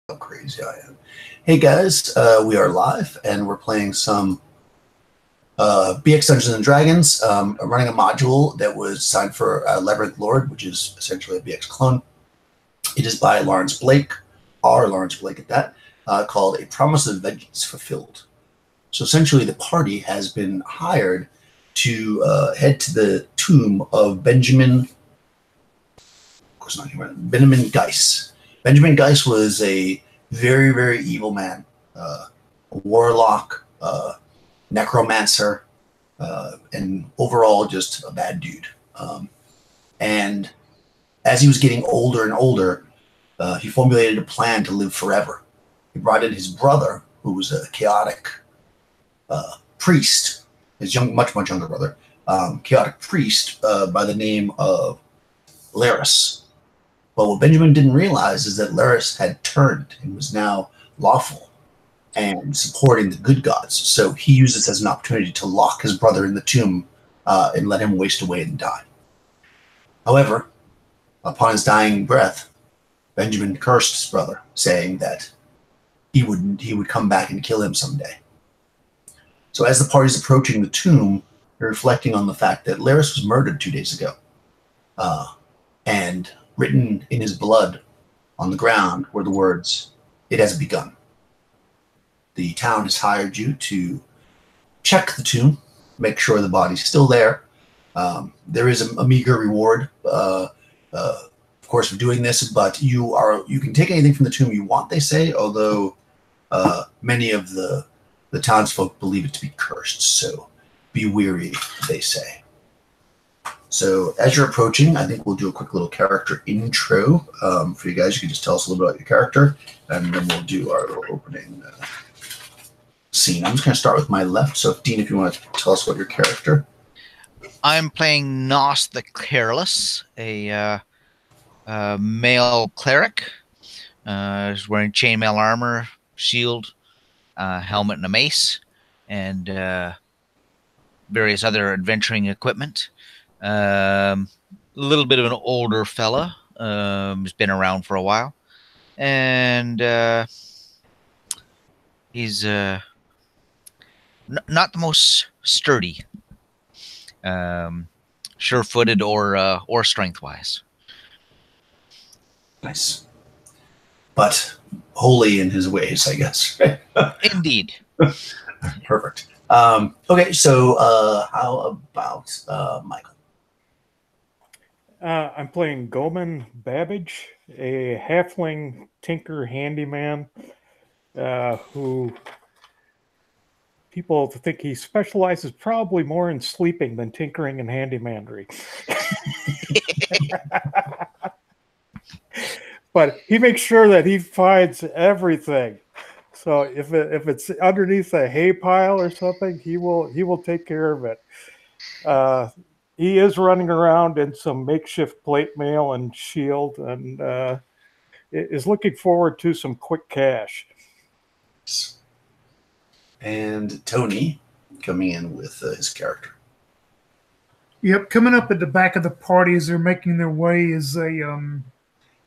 How crazy I am. Hey guys, we are live and we're playing some BX Dungeons and Dragons. I'm running a module that was designed for Labyrinth Lord, which is essentially a BX clone. It is by Lawrence Blake, our Lawrence Blake at that, called A Promise of Vengeance Fulfilled. So essentially the party has been hired to head to the tomb of Benjamin Geiss. Benjamin Geiss was a very, very evil man, a warlock, necromancer, and overall just a bad dude. And as he was getting older and older, he formulated a plan to live forever. He brought in his brother, who was a chaotic priest, his much younger brother, chaotic priest by the name of Laris. But what Benjamin didn't realize is that Laris had turned and was now lawful and supporting the good gods. So he used this as an opportunity to lock his brother in the tomb and let him waste away and die. However, upon his dying breath, Benjamin cursed his brother, saying that he would come back and kill him someday. So as the party's approaching the tomb, they're reflecting on the fact that Laris was murdered 2 days ago. And written in his blood on the ground were the words, "It has begun." The town has hired you to check the tomb, make sure the body's still there. There is a meager reward, of course, for doing this, but you can take anything from the tomb you want, they say, although many of the townsfolk believe it to be cursed, so be weary, they say. So as you're approaching, I think we'll do a quick little character intro for you guys. You can just tell us a little bit about your character, and then we'll do our little opening scene. I'm just going to start with my left. So, Dean, if you want to tell us about your character. I'm playing Nos the Careless, a male cleric. He's wearing chainmail armor, shield, helmet, and a mace, and various other adventuring equipment. A little bit of an older fella, he's been around for a while, and he's not the most sturdy, sure-footed or strength-wise. Nice, but holy in his ways, I guess. Indeed. Perfect. Okay, so how about Michael? I'm playing Goldman Babbage, a halfling tinker handyman who people think he specializes probably more in sleeping than tinkering and handymanry. But he makes sure that he finds everything. So if it's underneath a hay pile or something, he will take care of it. He is running around in some makeshift plate mail and shield, and is looking forward to some quick cash. And Tony coming in with his character. Yep, coming up at the back of the party as they're making their way is a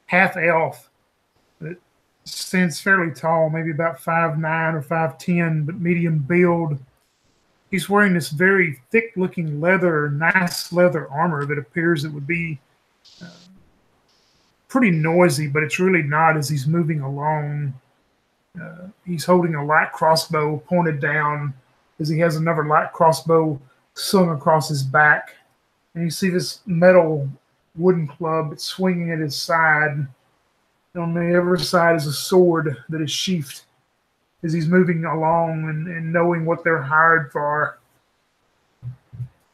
half elf that stands fairly tall, maybe about 5'9" or 5'10", but medium build. He's wearing this very thick-looking nice leather armor that appears it would be pretty noisy, but it's really not as he's moving along. He's holding a light crossbow pointed down as he has another light crossbow slung across his back. And you see this metal wooden club that's swinging at his side. On the other side is a sword that is sheathed as he's moving along and knowing what they're hired for.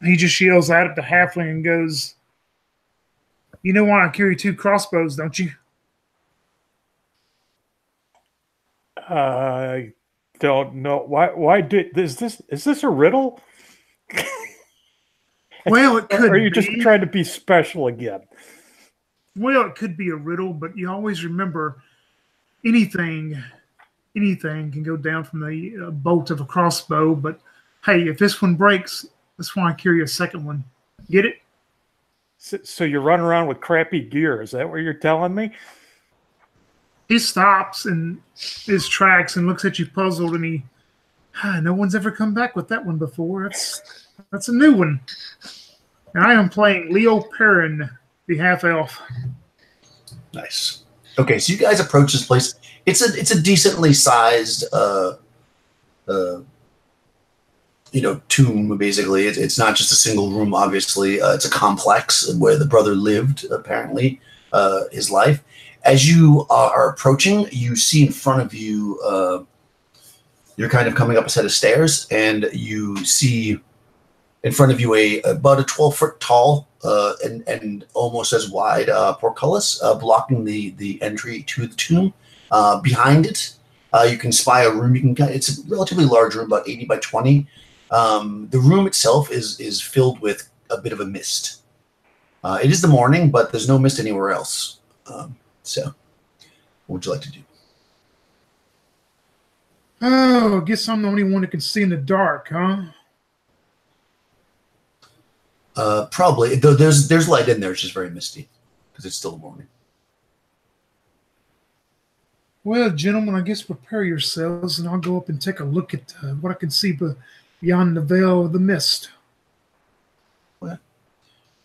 He just yells out at the halfling and goes, "You know why I carry 2 crossbows, don't you?" I don't know. Why is this a riddle? Well, it could Or are you be. just trying to be special again? Well, it could be a riddle, but you always remember anything can go down from the bolt of a crossbow. But hey, if this one breaks, that's why I carry a second one. Get it? So you run around with crappy gear. Is that what you're telling me? He stops in his tracks and looks at you puzzled, and no one's ever come back with that one before. That's a new one. And I am playing Leo Perrin, the half elf. Nice. Okay, so you guys approach this place. It's a decently sized tomb, basically. It's not just a single room, obviously. It's a complex where the brother lived, apparently, his life. As you are approaching, you see in front of you, you're kind of coming up a set of stairs, and you see in front of you about a 12-foot tall and almost as wide portcullis blocking the entry to the tomb. Behind it, you can spy a room. It's a relatively large room, about 80 by 20. The room itself is filled with a bit of a mist. It is the morning, but there's no mist anywhere else. So, what would you like to do? Oh, I guess I'm the only one who can see in the dark, huh? Probably. Though there's light in there. It's just very misty because it's still the morning. Well, gentlemen, I guess prepare yourselves, and I'll go up and take a look at what I can see beyond the veil of the mist. Well,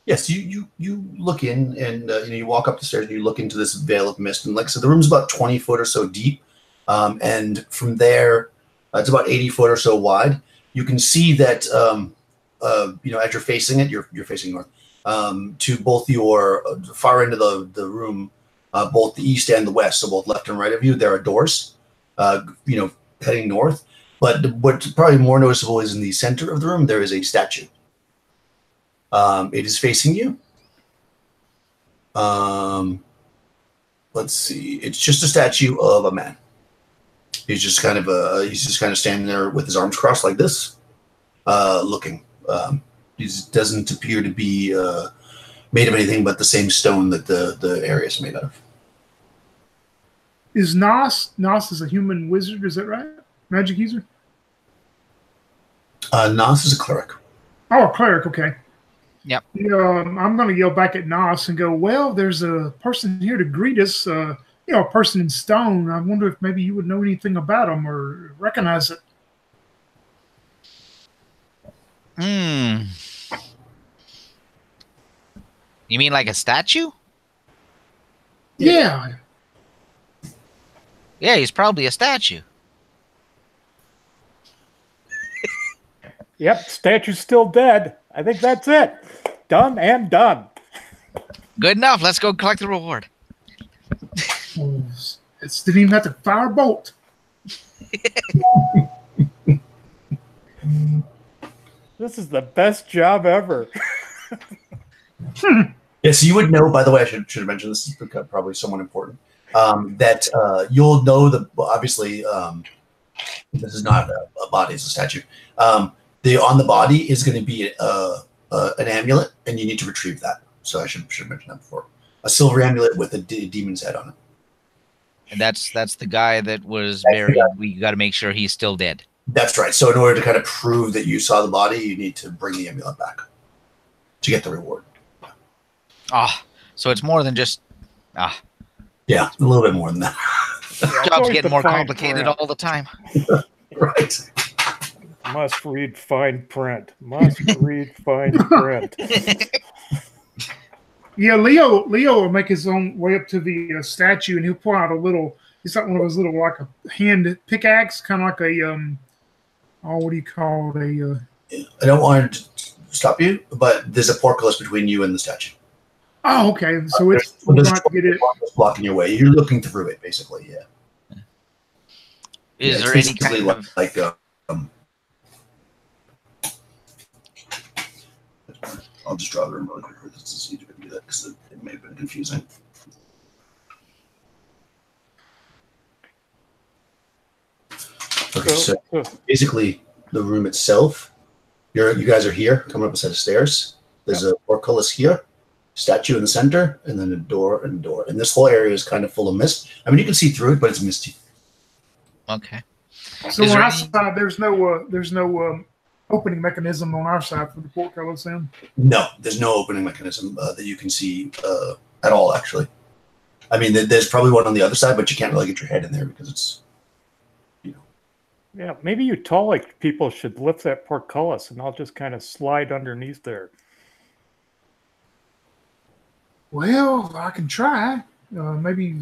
yes, you look in, and you walk up the stairs, and you look into this veil of mist, and like I said, the room's about 20 foot or so deep, and from there, it's about 80 foot or so wide. You can see that, as you're facing it, you're facing north, to both your far end of the room. Both the east and the west, so both left and right of you, there are doors, heading north. But what's probably more noticeable is in the center of the room, there is a statue. It is facing you. Let's see. It's just a statue of a man. He's just kind of standing there with his arms crossed like this, looking. He doesn't appear to be made of anything but the same stone that the area is made out of. Is Nos? Nos is a human wizard, is that right? Magic user? Nos is a cleric. Oh, a cleric, okay. Yep. I'm going to yell back at Nos and go, well, there's a person here to greet us, a person in stone. I wonder if maybe you would know anything about him or recognize it. You mean like a statue? Yeah. Yeah, he's probably a statue. Yep, statue's still dead. I think that's it. Done and done. Good enough. Let's go collect the reward. It didn't even have to fire a bolt. This is the best job ever. Yes, you would know, by the way, I should have mentioned this, is probably somewhat important, that you'll know that, obviously, this is not a body, it's a statue. On the body is going to be an amulet, and you need to retrieve that. So I should mention that before. A silver amulet with a demon's head on it. And that's the guy that was buried. We got to make sure he's still dead. That's right. So in order to kind of prove that you saw the body, you need to bring the amulet back to get the reward. So it's more than just Yeah, a little bit more than that. jobs getting more complicated all the time. Right. Must read fine print. Must read fine print. Yeah, Leo will make his own way up to the statue, and he'll pull out it's like one of those little, like a hand pickaxe, kind of like a, what do you call it? I don't want to stop you, but there's a portcullis between you and the statue. Oh, okay. So it's not to get it blocking your way. You're looking through it, basically. Yeah. Is there any kind of like I'll just draw the room really quickly just to see if I can do that because it may have been confusing. Okay, so basically the room itself, you guys are here, coming up a set of stairs. There's a portcullis here, statue in the center, and then a door and a door. And this whole area is kind of full of mist. I mean, you can see through it, but it's misty. Okay. So on our side, there's no opening mechanism on our side for the portcullis then? No, there's no opening mechanism that you can see at all, actually. I mean, there's probably one on the other side, but you can't really get your head in there because it's, you know. Yeah, maybe you tall people should lift that portcullis, and I'll just kind of slide underneath there. Well, I can try. Maybe,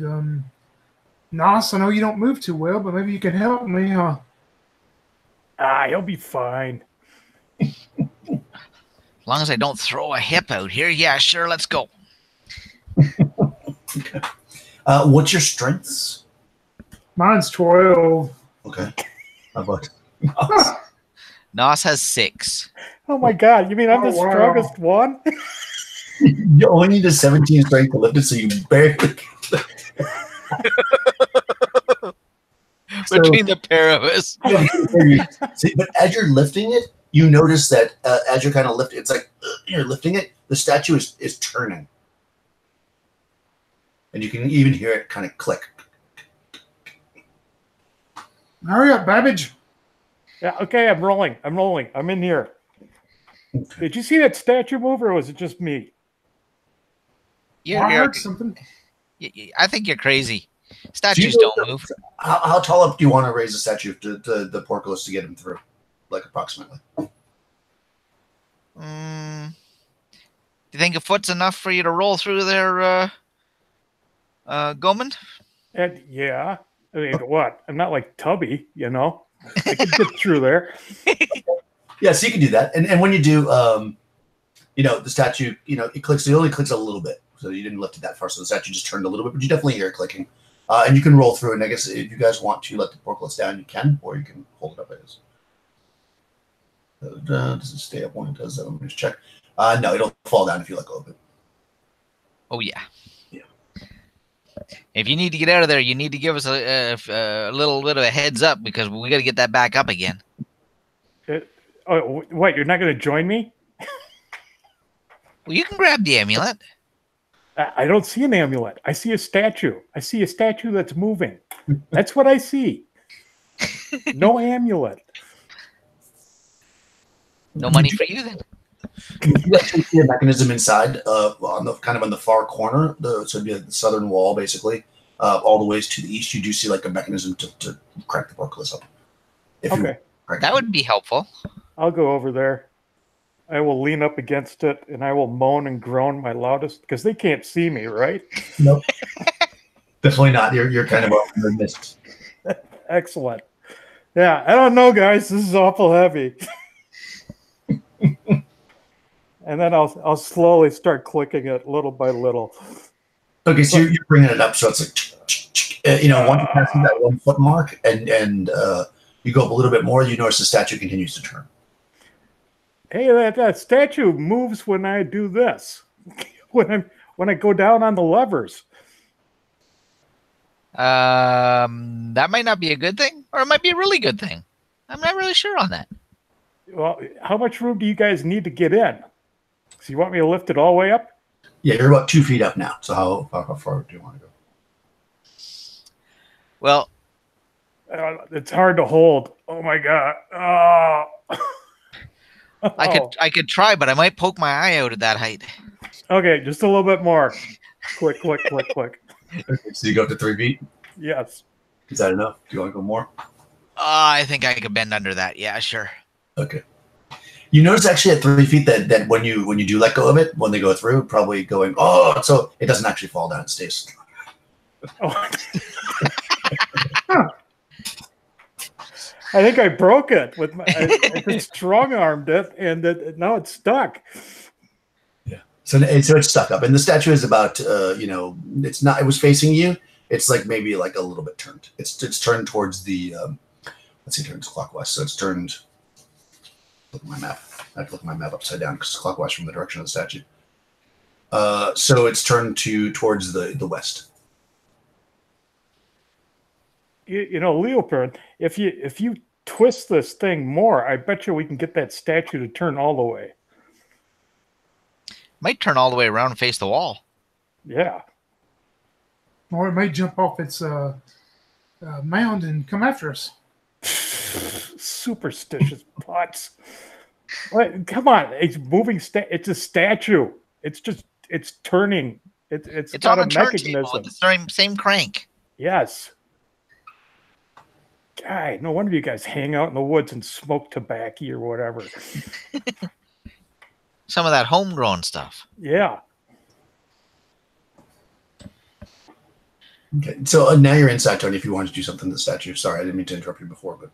Nos, I know you don't move too well, but maybe you can help me. He'll be fine. As long as I don't throw a hip out here, yeah, sure, let's go. Okay. What's your strengths? Mine's 12. Okay. How about Nos has 6. Oh my God! You mean I'm the wow. strongest one? you only need a 17 strength to lift it, so you barely. Between the pair of us. See, but as you're lifting it, you notice that as you're kind of lifting, it's like you're lifting it. The statue is turning, and you can even hear it kind of click. Hurry up, Babbage. Yeah. Okay, I'm rolling. I'm in here. Okay. Did you see that statue move, or was it just me? I heard something. I think you're crazy. Statues don't move. How tall up do you want to raise the statue to the portcullis to get him through? Like approximately. Do you think a foot's enough for you to roll through there, Goman? Yeah. I mean, what? I'm not like Tubby, you know. I can get through there. Yeah, so you can do that, and when you do, the statue, it clicks. It only clicks a little bit, so you didn't lift it that far. So the statue just turned a little bit, but you definitely hear it clicking, and you can roll through. And I guess if you guys want to let the portcullis down, you can, or you can hold it up. It is. Does it stay up when it does that? Let me just check. No, it'll fall down if you let go of it. Oh yeah. Yeah. If you need to get out of there, you need to give us a little bit of a heads up because we got to get that back up again. What? You're not going to join me? Well, you can grab the amulet. I don't see an amulet. I see a statue. I see a statue that's moving. That's what I see. No amulet. No money for you then. You actually see a mechanism inside, on the far corner. So it'd be the southern wall, basically, all the ways to the east. You do see like a mechanism to crack the portcullis up. Okay, that would be helpful. I'll go over there. I will lean up against it and I will moan and groan my loudest because they can't see me, right? Nope. Definitely not. You're kind of off in the mist. Excellent. Yeah, I don't know, guys. This is awful heavy. And then I'll slowly start clicking it little by little. Okay, so you're bringing it up, so it's like, once you pass that 1 foot mark, and you go up a little bit more, you notice the statue continues to turn. Hey, that statue moves when I do this. when I go down on the levers. That might not be a good thing, or it might be a really good thing. I'm not really sure on that. Well, how much room do you guys need to get in? So you want me to lift it all the way up? Yeah, you're about 2 feet up now. So how far do you want to go? Well, it's hard to hold. Oh my God! Oh. I could try, but I might poke my eye out at that height. Okay, just a little bit more. Click, click, click, click. Okay, so you go up to 3 feet? Yes. Is that enough? Do you want to go more? I think I could bend under that. Yeah, sure. Okay. You notice actually at 3 feet that when you do let go of it, when they go through, probably going, so it doesn't actually fall down, it stays. Oh. I think I broke it with I strong armed it, and now it's stuck. Yeah. So it's stuck up, and the statue is about it's not. It was facing you. It's like maybe like a little bit turned. It's turned towards the. Let's see, it turns clockwise. So it's turned. Look at my map. I have to look at my map upside down because it's clockwise from the direction of the statue. So it's turned towards the west. Leopold, if you twist this thing more, I bet you we can get that statue to turn all the way. Might turn all the way around and face the wall. Yeah. Or it may jump off its mound and come after us. Superstitious putts. Come on, it's moving. It's a statue. It's turning. It's It's got on a the turntable mechanism. with the same crank. Yes. God, no wonder you guys hang out in the woods and smoke tobacco or whatever. Some of that homegrown stuff. Yeah. Okay, so now you're inside, Tony. If you wanted to do something to the statue, sorry, I didn't mean to interrupt you before, but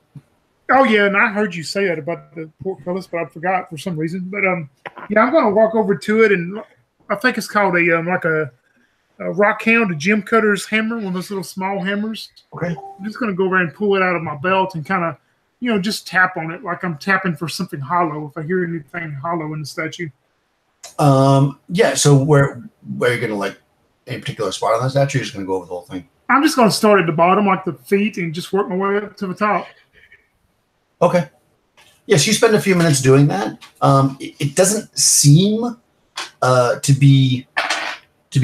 Oh yeah, and I heard you say that about the portcullis, but I forgot for some reason. But yeah, I'm going to walk over to it, and I think it's called a rock hound, a gem cutter's hammer, one of those little small hammers. okay. I'm just going to go over and pull it out of my belt and kind of, just tap on it like I'm tapping for something hollow. If I hear anything hollow in the statue. Yeah. So where are you gonna like any particular spot on the statue? You're just gonna go over the whole thing. I'm just going to start at the bottom, like the feet, and just work my way up to the top. Okay. Yes, you spend a few minutes doing that. It doesn't seem to be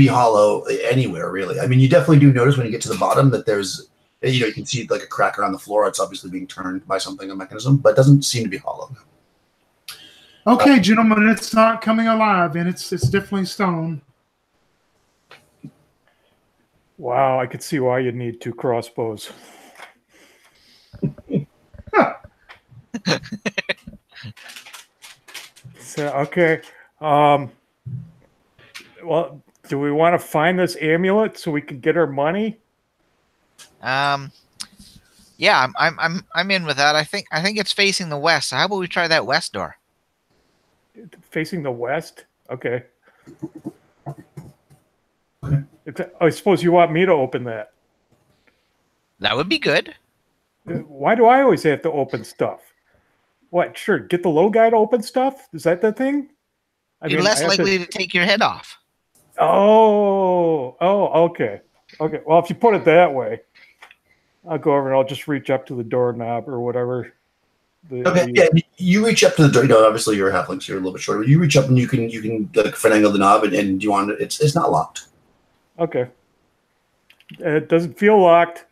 hollow anywhere really. I mean, you definitely do notice when you get to the bottom that there's, you can see like a crack around the floor. It's obviously being turned by something, a mechanism, but it doesn't seem to be hollow. Okay, gentlemen, it's not coming alive, and it's definitely stone. Wow, I could see why you'd need 2 crossbows. So, okay. Well, do we want to find this amulet so we can get our money? Yeah, I'm in with that. I think it's facing the west. So how about we try that west door? Facing the west? Okay. I suppose you want me to open that. That would be good. Why do I always have to open stuff? What? Sure, get the low guy to open stuff? Is that the thing? You're less likely to take your head off. Oh, okay. Okay, well, if you put it that way, I'll go over and I'll just reach up to the doorknob or whatever. Yeah, you reach up to the door. Obviously you're a halfling, so you're a little bit shorter. You reach up and you can like finagle the knob, and you want it's not locked. Okay. It doesn't feel locked,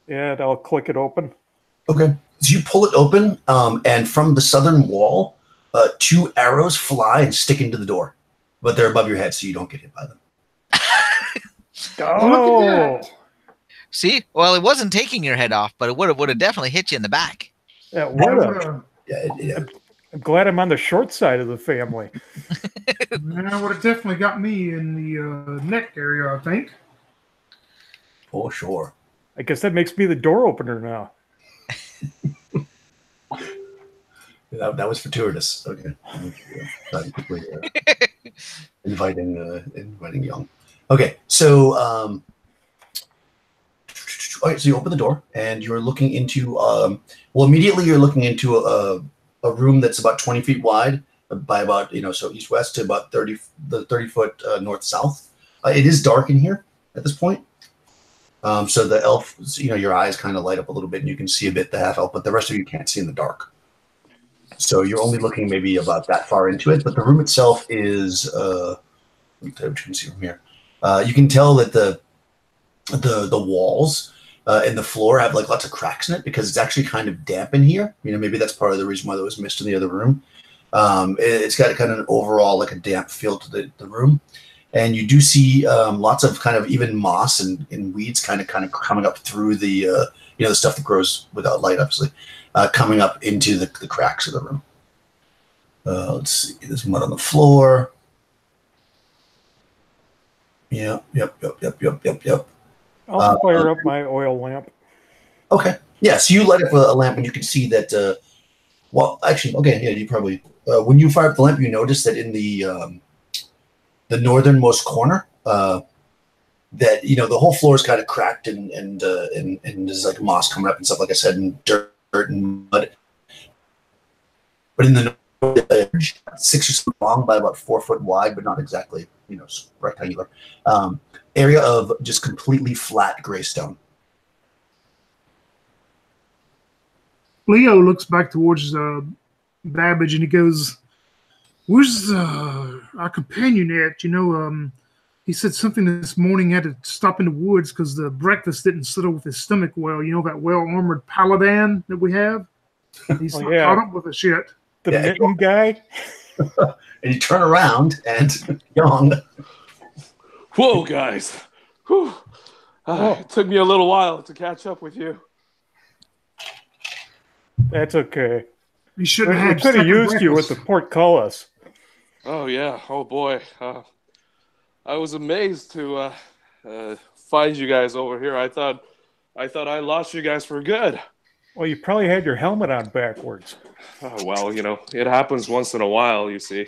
and I'll click it open. Okay. So you pull it open, and from the southern wall, 2 arrows fly and stick into the door, but they're above your head, so you don't get hit by them. Oh, see, well, it wasn't taking your head off, but it would have definitely hit you in the back. yeah, would have. Yeah. I'm glad I'm on the short side of the family. That would have definitely got me in the neck area, I think. For sure. I guess that makes me the door opener now. That was fortuitous. Okay. Quickly, inviting Young. Okay, so all right, so you open the door and you're looking into immediately you're looking into a room that's about 20 feet wide by about so east-west to about 30 foot north-south. It is dark in here at this point. So the elf, your eyes kind of light up a little bit and you can see a bit the half elf, but the rest of you can't see in the dark. So you're only looking maybe about that far into it, but the room itself is let me tell you what you can see from here. You can tell that the walls and the floor have like lots of cracks in it because it's actually kind of damp in here. Maybe that's part of the reason why there was mist in the other room. It's got kind of an overall like a damp feel to the room. And you do see lots of kind of even moss and weeds kind of coming up through the the stuff that grows without light, obviously, coming up into the cracks of the room. Let's see. There's mud on the floor. Yep. I'll fire up my oil lamp. Okay. Yeah. So you light up a lamp, and you can see that. Well, actually, okay. Yeah. You probably when you fire up the lamp, you notice that in the northernmost corner, that the whole floor is kind of cracked and there's like moss coming up and stuff, like I said, and dirt and mud. But in the edge, 6 or so long by about 4 foot wide, but not exactly rectangular area of just completely flat gray stone. Leo looks back towards Babbage and he goes, "Where's our companion at? He said something this morning had to stop in the woods because the breakfast didn't settle with his stomach well. That well-armored paladin that we have? He's caught up with us yet." The mitten guy? And you turn around and Young. Whoa, guys. Whew. It took me a little while to catch up with you. That's okay. You shouldn't We have could have second used you with the breakfast. portcullis. Oh, yeah. Oh, boy. I was amazed to find you guys over here. I thought I lost you guys for good. Well, you probably had your helmet on backwards. Oh, well, it happens once in a while, you see.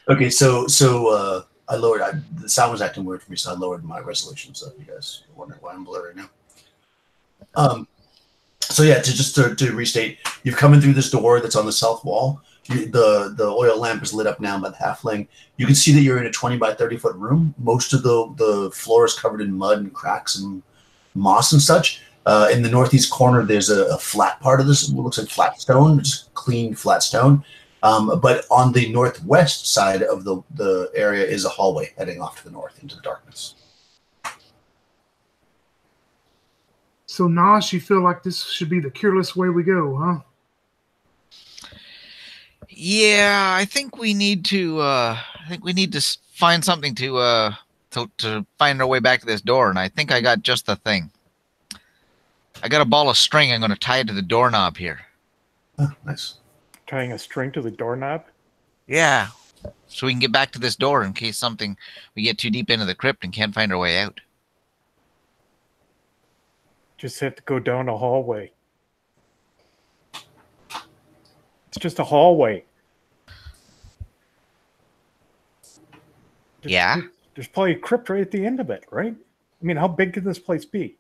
Okay, so I lowered. The sound was acting weird for me, so I lowered my resolution. So if you guys are wondering why I'm blurry now. So yeah, to restate, you've come in through this door that's on the south wall. The oil lamp is lit up now by the halfling. You can see that you're in a 20 by 30 foot room. Most of the floor is covered in mud and cracks and moss and such. In the northeast corner, there's a flat part of this. It looks like flat stone, just clean flat stone. But on the northwest side of the area is a hallway heading off to the north into the darkness. So, Nosh, you feel like this should be the careless way we go, huh? Yeah, I think we need to. Find something to find our way back to this door, and I think I got just the thing. I got a ball of string. I'm going to tie it to the doorknob here. Oh, nice. Tying a string to the doorknob? Yeah, so we can get back to this door in case we get too deep into the crypt and can't find our way out. Just have to go down a hallway. It's just a hallway. Yeah? There's probably a crypt right at the end of it, right? I mean, how big could this place be?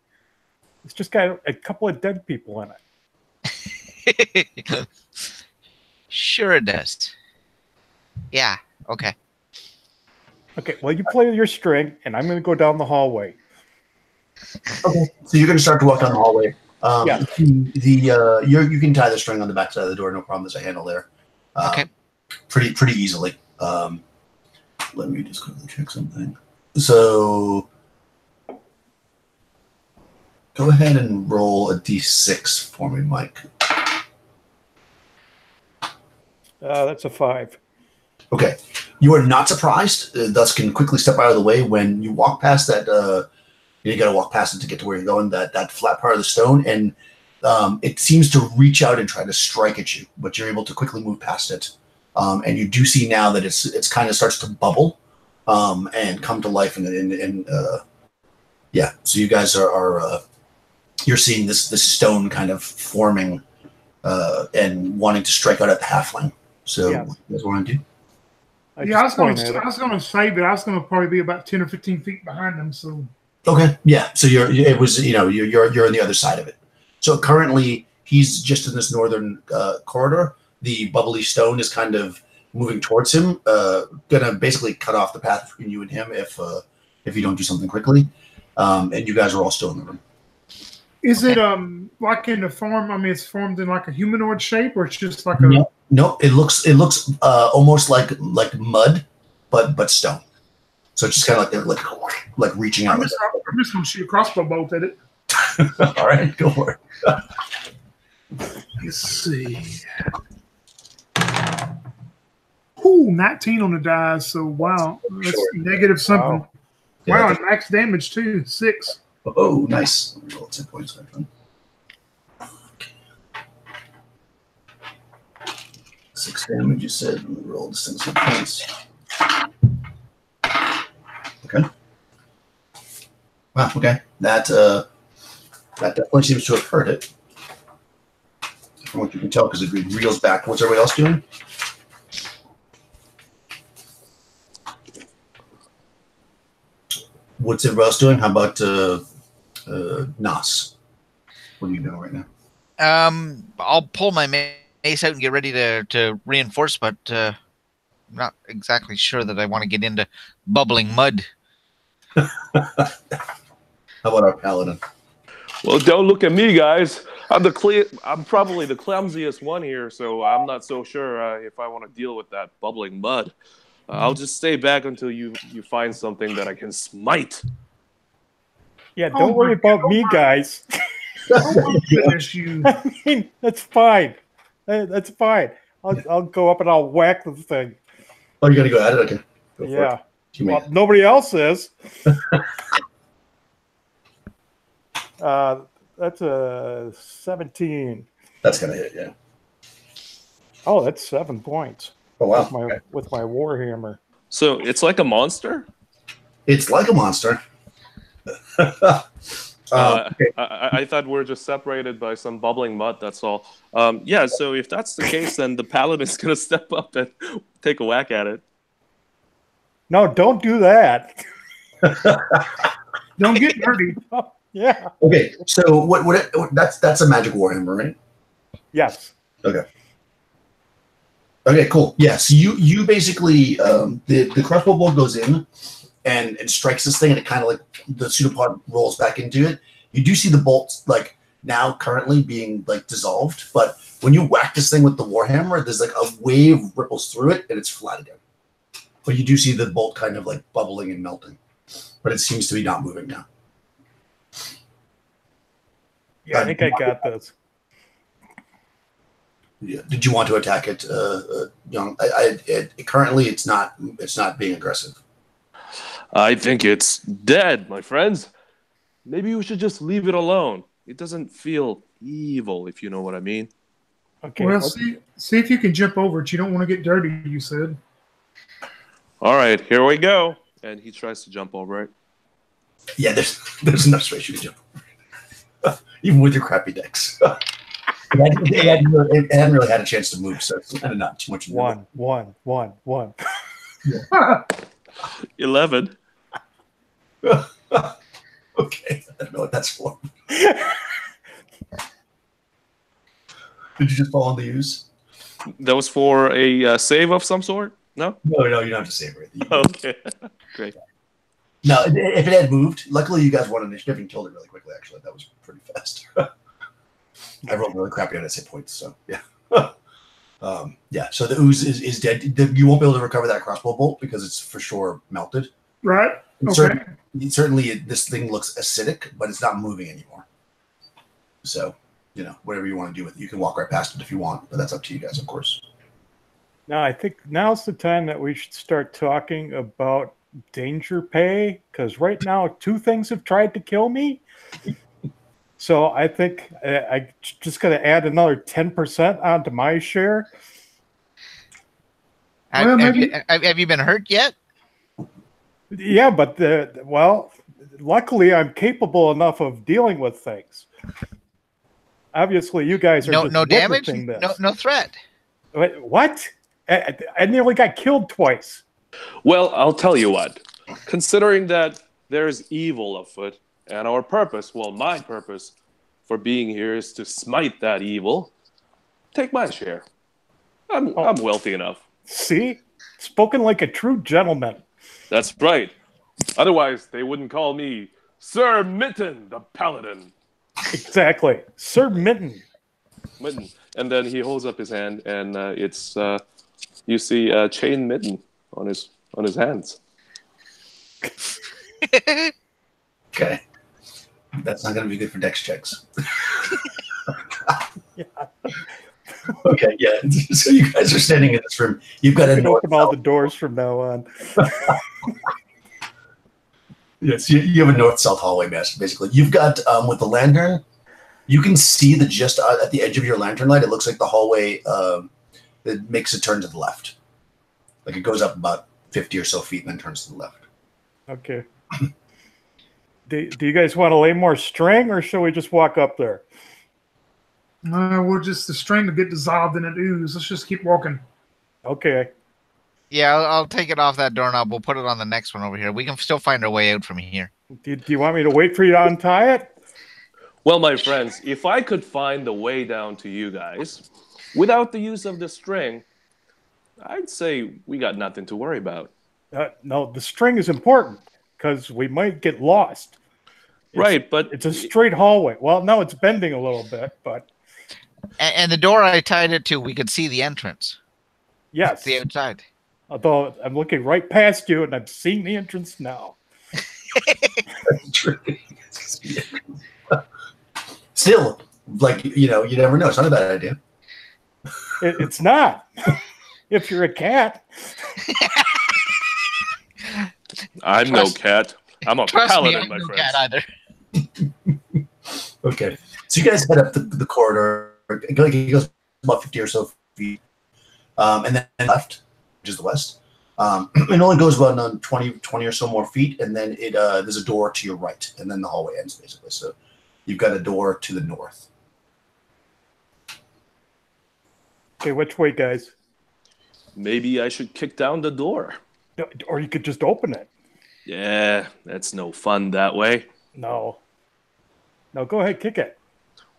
It's just got a couple of dead people in it. Sure it does. Yeah, okay. Okay, well, you play with your string, and I'm going to go down the hallway. Okay, so you're going to start to walk down the hallway. Yeah. You can tie the string on the back side of the door, no problem. There's a handle there. Okay. Pretty easily. Let me just quickly check something. So go ahead and roll a d6 for me, Mike. That's a 5. Okay. You are not surprised, thus can quickly step out of the way when you walk past that. You got to walk past it to get to where you're going, that flat part of the stone, and it seems to reach out and try to strike at you, but you're able to quickly move past it. And you do see now that it's kind of starts to bubble and come to life, and yeah. So you guys are you're seeing this stone kind of forming and wanting to strike out at the halfling. So Yeah. what you guys want to do? I was going to say, but I was going to probably be about 10 or 15 feet behind them. So Okay, yeah. So you're in the other side of it. So currently he's just in this northern corridor. The bubbly stone is kind of moving towards him, gonna basically cut off the path between you and him if you don't do something quickly. And you guys are all still in the room. is it like in the form? I mean, it's formed in like a humanoid shape, or it's just like a No, it looks almost like mud, but stone. So it's just kind of like reaching out. I'm just going to shoot a crossbow bolt at it. All right, go for it. Let's see. Ooh, 19 on the die. So wow, that's negative something. Wow, and max damage too. 6. Oh, nice. Let me roll 10 points. Okay. 6 damage. You said. Let me roll this thing 10 points. Okay. Wow. Okay. That definitely seems to have hurt it. From what you can tell, because it reels back. What's everybody else doing? What's everybody else doing? How about Nas? What are you doing right now? I'll pull my mace out and get ready to reinforce, but I'm not exactly sure that I want to get into bubbling mud. How about our paladin? Well, don't look at me, guys. I'm probably the clumsiest one here, so I'm not so sure if I want to deal with that bubbling mud. I'll just stay back until you find something that I can smite. Yeah, don't worry about me, guys. Oh, goodness, you. I mean, that's fine. That's fine. I'll go up and I'll whack the thing. Oh, you're gonna go at it, okay? Go for Yeah. it. You may. Well, nobody else is. That's a 17. That's gonna hit. Yeah. Oh, that's 7 points Oh wow. with my Okay. with my warhammer. So it's like a monster. It's like a monster. Okay. I thought we are just separated by some bubbling mud. That's all. Yeah. So if that's the case, then the paladin's gonna step up and take a whack at it. No, don't do that. Don't get dirty. Yeah. Okay. So that's a magic warhammer, right? Yes. Okay. Okay, cool. Yeah, so you basically the crossbow bolt goes in and it strikes this thing, and it kind of like the pseudopod rolls back into it. You do see the bolts like now currently being like dissolved, but when you whack this thing with the warhammer, there's like a wave ripples through it and it's flat again. But you do see the bolt kind of like bubbling and melting, but it seems to be not moving now. Yeah, I think I got this. Yeah. Did you want to attack it, Young? Currently, it's not being aggressive. I think it's dead, my friends. Maybe we should just leave it alone. It doesn't feel evil, if you know what I mean. Okay. Well, see if you can jump over it. You don't want to get dirty, you said. All right, here we go. And he tries to jump over it. Yeah, there's enough space you can jump over. Even with your crappy decks. It hadn't really had a chance to move, so it's kind of not too much. One. 11. Okay, I don't know what that's for. Did you just fall on the use? That was for a save of some sort? No? No, you don't have to save anything. Okay, great. No, if it had moved, luckily you guys won initiative and killed it really quickly, actually. That was pretty fast. I rolled really crappy on its hit points, so yeah. Yeah, so the ooze is dead. You won't be able to recover that crossbow bolt because it's for sure melted. Right? Okay. Certainly this thing looks acidic, but it's not moving anymore. So, whatever you want to do with it. You can walk right past it if you want, but that's up to you guys, of course. Now, I think now's the time that we should start talking about danger pay, because right now 2 things have tried to kill me. So I think I just got to add another 10% onto my share. Have you been hurt yet? Yeah, but luckily I'm capable enough of dealing with things. Obviously, you guys are just no damage, this. no threat. Wait, what? I nearly got killed twice. Well, I'll tell you what. Considering that there's evil afoot, and our purpose, my purpose for being here is to smite that evil, take my share. I'm wealthy enough. See? Spoken like a true gentleman. That's right. Otherwise, they wouldn't call me Sir Mitten the Paladin. Exactly. Sir Mitten. Mitten. And then he holds up his hand, and it's you see a chain mitten on his hands. Okay. That's not going to be good for dex checks. Yeah. Okay, yeah. So you guys are standing in this room. You've got to open all the doors from now on. Yes, you have a north-south hallway, basically. You've got, with the lantern, you can see that just at the edge of your lantern light, it looks like the hallway that makes a turn to the left. Like it goes up about 50 or so feet and then turns to the left. Okay. Do you guys want to lay more string, or shall we just walk up there? We're just the string to get dissolved in an ooze. Let's just keep walking. Okay. Yeah, I'll take it off that doorknob. We'll put it on the next one over here. We can still find our way out from here. Do you want me to wait for you to untie it? Well, my friends, if I could find the way down to you guys without the use of the string, I'd say we got nothing to worry about. No, the string is important because we might get lost. Right, but it's a straight hallway. Well, no, it's bending a little bit, but and the door I tied it to, we could see the entrance. Yes, the outside. Although I'm looking right past you, and I'm seeing the entrance now. That's true. Still, you never know. It's not a bad idea. It's not. If you're a cat. I'm no cat. I'm a Trust me, paladin, I'm my no friends. cat either. Okay. So you guys head up the corridor. It goes about 50 or so feet. And then left, which is the west. It only goes about 20 or so more feet, and then there's a door to your right, and then the hallway ends, basically. So you've got a door to the north. Okay, which way, guys? Maybe I should kick down the door. Or you could just open it. Yeah, that's no fun that way. No. No, go ahead, kick it.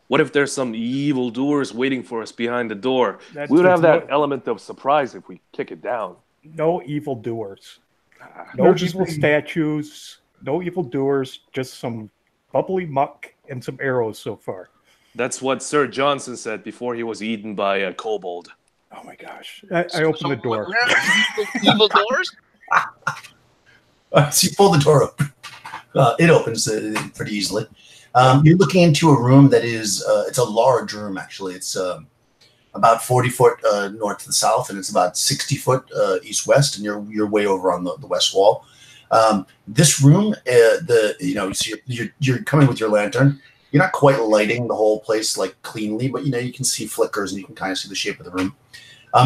What if there's some evil doers waiting for us behind the door? That's- We would have that's that element of surprise if we kick it down. No evil doers. No They're just evil being- statues. No evil doers. Just some bubbly muck and some arrows so far. That's what Sir Johnson said before he was eaten by a kobold. Oh my gosh! I opened the door. Evil doors? So you pull the door open. It opens pretty easily. You're looking into a room that is, it's a large room, actually. It's about 40 foot north to the south, and it's about 60 foot east-west, and you're way over on the west wall. This room, so you're coming with your lantern. You're not quite lighting the whole place like cleanly, but you can see flickers and you can kind of see the shape of the room.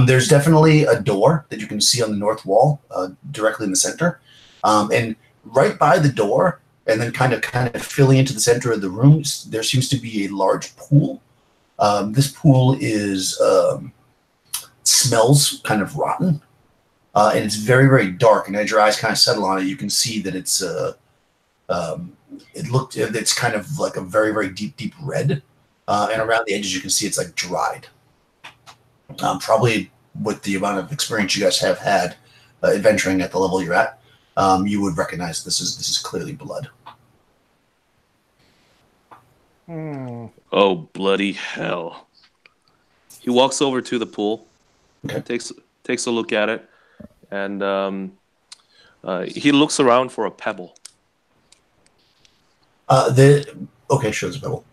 There's definitely a door that you can see on the north wall, directly in the center, and right by the door, and then kind of filling into the center of the room, there seems to be a large pool. This pool is smells kind of rotten, and it's very, very dark. And as your eyes kind of settle on it, you can see that it's it's kind of like a very, very deep, deep red, and around the edges you can see it's like dried. Probably with the amount of experience you guys have had adventuring at the level you're at, you would recognize this is clearly blood. Oh, bloody hell. He walks over to the pool, Okay. takes a look at it, and he looks around for a pebble. Okay, sure, it's a pebble.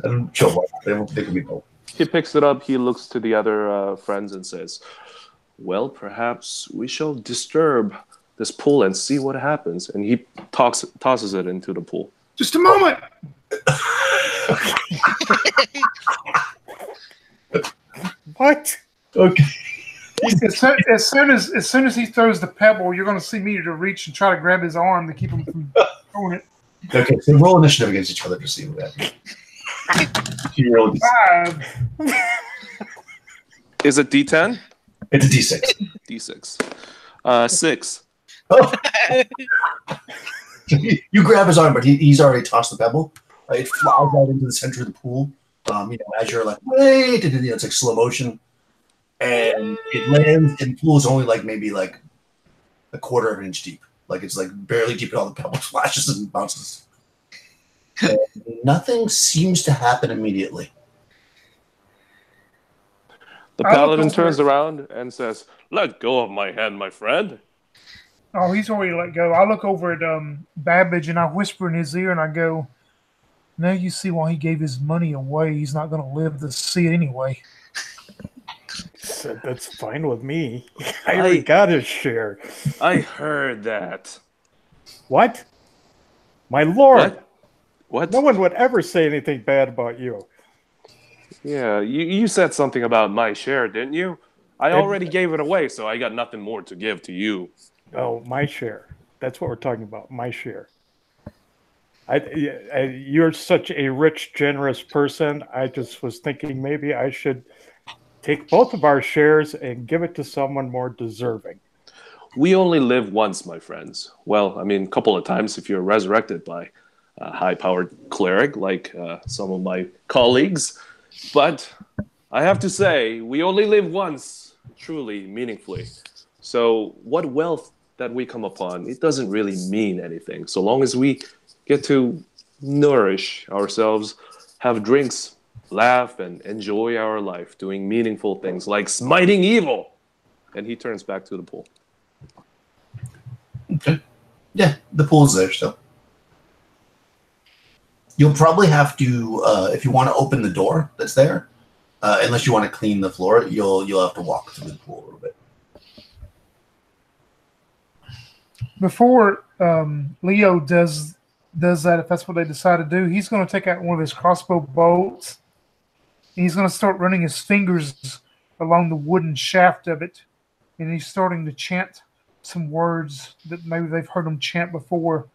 I'm sure why. They can be both. He picks it up, he looks to the other friends and says, well, perhaps we shall disturb this pool and see what happens. And he tosses it into the pool. Just a moment. What? Okay. As soon as he throws the pebble, you're going to see me to reach and try to grab his arm to keep him from throwing it. Okay, so roll initiative against each other to see what happens. You roll 5. Is it D10? It's a D6. D6. 6. Oh. You grab his arm, but he's already tossed the pebble. It flies out into the center of the pool. As you're like, wait, it's like slow motion, and it lands. And the pool is only like maybe like a quarter of an inch deep. Like it's like barely deep, and all the pebble flashes and bounces. And nothing seems to happen immediately. The paladin turns around and says, let go of my hand, my friend. Oh, he's already let go. I look over at Babbage and I whisper in his ear and I go, now you see why he gave his money away. He's not going to live to see it anyway. So that's fine with me. I already got his share. I heard that. What? My lord. What? No one would ever say anything bad about you. Yeah, you said something about my share, didn't you? I already gave it away, so I got nothing more to give to you. Oh, my share. That's what we're talking about. My share. You're such a rich, generous person. I just was thinking maybe I should take both of our shares and give it to someone more deserving. We only live once, my friends. Well, I mean, a couple of times if you're resurrected by a high-powered cleric like some of my colleagues. But I have to say, we only live once, truly, meaningfully. So what wealth that we come upon, it doesn't really mean anything. So long as we get to nourish ourselves, have drinks, laugh, and enjoy our life, doing meaningful things like smiting evil. And he turns back to the pool. Okay. Yeah, the pool's there still. You'll probably have to, if you want to open the door that's there, unless you want to clean the floor, you'll have to walk through the pool a little bit. before Leo does that, if that's what they decide to do, he's going to take out one of his crossbow bolts. And he's going to start running his fingers along the wooden shaft of it, and he's starting to chant some words that maybe they've heard him chant before.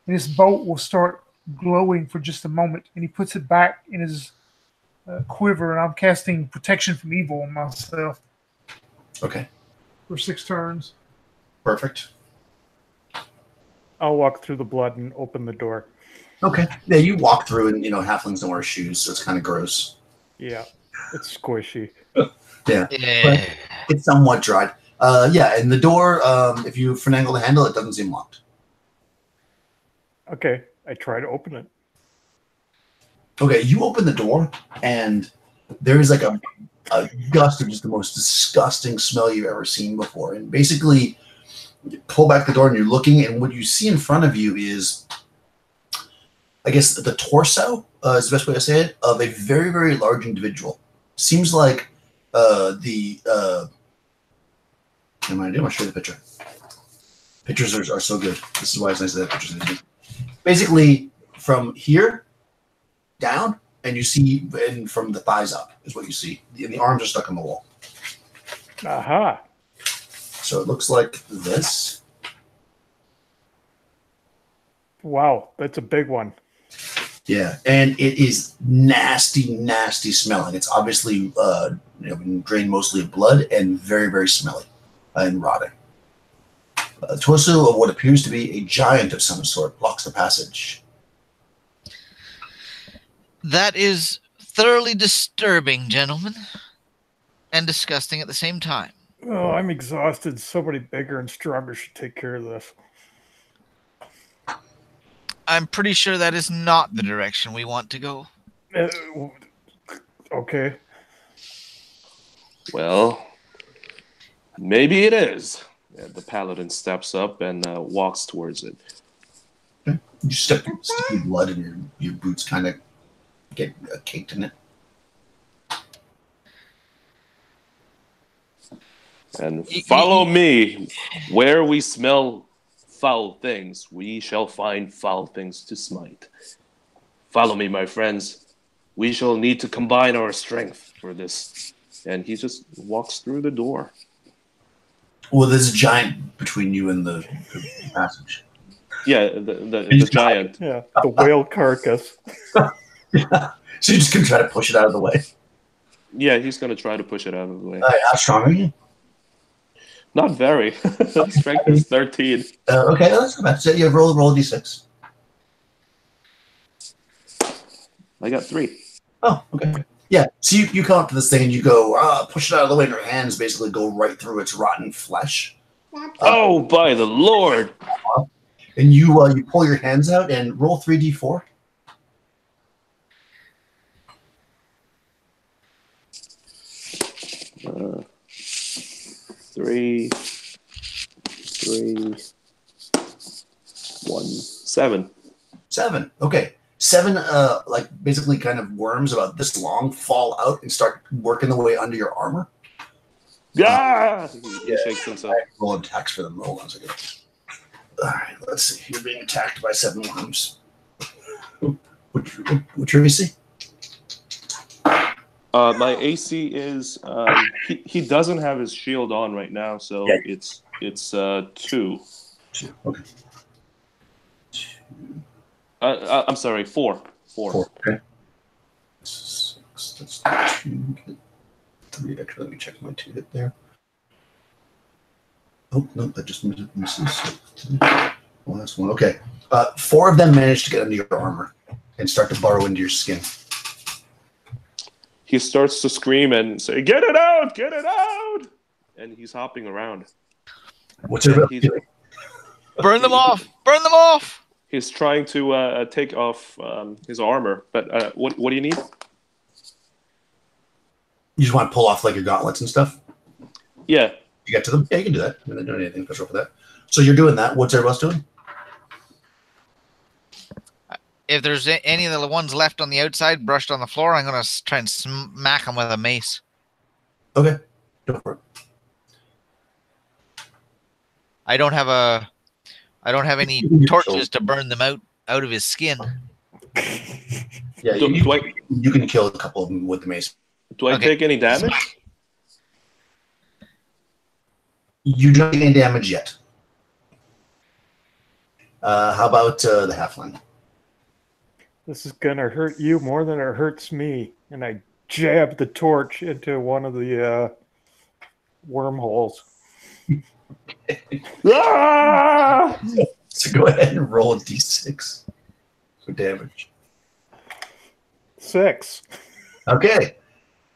And his bolt will start glowing for just a moment, and he puts it back in his quiver, and I'm casting protection from evil on myself. Okay. For 6 turns. Perfect. I'll walk through the blood and open the door. Okay. Yeah, you walk through, and halflings don't wear shoes, so it's kind of gross. Yeah, it's squishy. Yeah. Yeah. It's somewhat dried. Yeah, and the door, if you finagle the handle, it doesn't seem locked. Okay, I try to open it. Okay, you open the door, and there is like a gust of just the most disgusting smell you've ever seen before. And basically, you pull back the door, and you're looking, and what you see in front of you is, I guess, the torso is the best way to say it, of a very, very large individual. Seems like what am I doing? I'll show you the picture. Pictures are so good. This is why it's nice to have pictures. Basically, from here down, and you see, and from the thighs up is what you see. The arms are stuck in the wall. Aha. So it looks like this. Wow, that's a big one. Yeah, and it is nasty, nasty smelling. It's obviously been drained mostly of blood and very, very smelly and rotting. A torso of what appears to be a giant of some sort blocks the passage. That is thoroughly disturbing, gentlemen, and disgusting at the same time. Oh, I'm exhausted. Somebody bigger and stronger should take care of this. I'm pretty sure that is not the direction we want to go. Okay. Well, maybe it is. Yeah, the paladin steps up and walks towards it. Okay. You stick your blood and your boots kind of get caked in it. And follow me. Where we smell foul things, we shall find foul things to smite. Follow me, my friends. We shall need to combine our strength for this. And he just walks through the door. Well, there's a giant between you and the passage. Yeah, the giant. Yeah, the whale carcass. Yeah. So you're just going to try to push it out of the way? Yeah, he's going to try to push it out of the way. How strong are you? Not very. Strength is 13. Okay, that's not bad. So you roll a d6. I got 3. Oh, okay. Yeah, so you come up to this thing and you go, push it out of the way, and your hands basically go right through its rotten flesh. Oh, by the Lord! And you pull your hands out and roll 3d4. Three, 1, 7. 7. Okay. 7, like basically kind of worms about this long fall out and start working their way under your armor. Yeah! He shakes himself. Roll attacks for them. Hold on a second. All right, let's see. You're being attacked by 7 worms. What's your AC? My AC is he doesn't have his shield on right now, so Yeah. it's 2. 2. Okay. 2. I'm sorry, 4. 4. Okay. 6. That's 2. 3. Actually, let me check my 2 hit there. Oh no, that just misses. Last one. Okay. 4 of them managed to get under your armor and start to burrow into your skin. He starts to scream and say, "Get it out! Get it out!" And he's hopping around. What's your Burn them off! Burn them off! He's trying to take off his armor, but what do you need? You just want to pull off like your gauntlets and stuff? Yeah. You get to them? Yeah, you can do that. I'm not doing anything special for that. So you're doing that. What's everybody else doing? If there's any of the ones left on the outside brushed on the floor, I'm going to try and smack them with a mace. Okay. Go for it. I don't have a I don't have any torches to burn them out of his skin. Yeah, you can kill a couple of them with the mace. Do I take any damage? You don't take any damage yet. How about the halfling? This is gonna hurt you more than it hurts me. And I jab the torch into one of the wormholes. Ah! So go ahead and roll a d6 for damage. 6. Okay.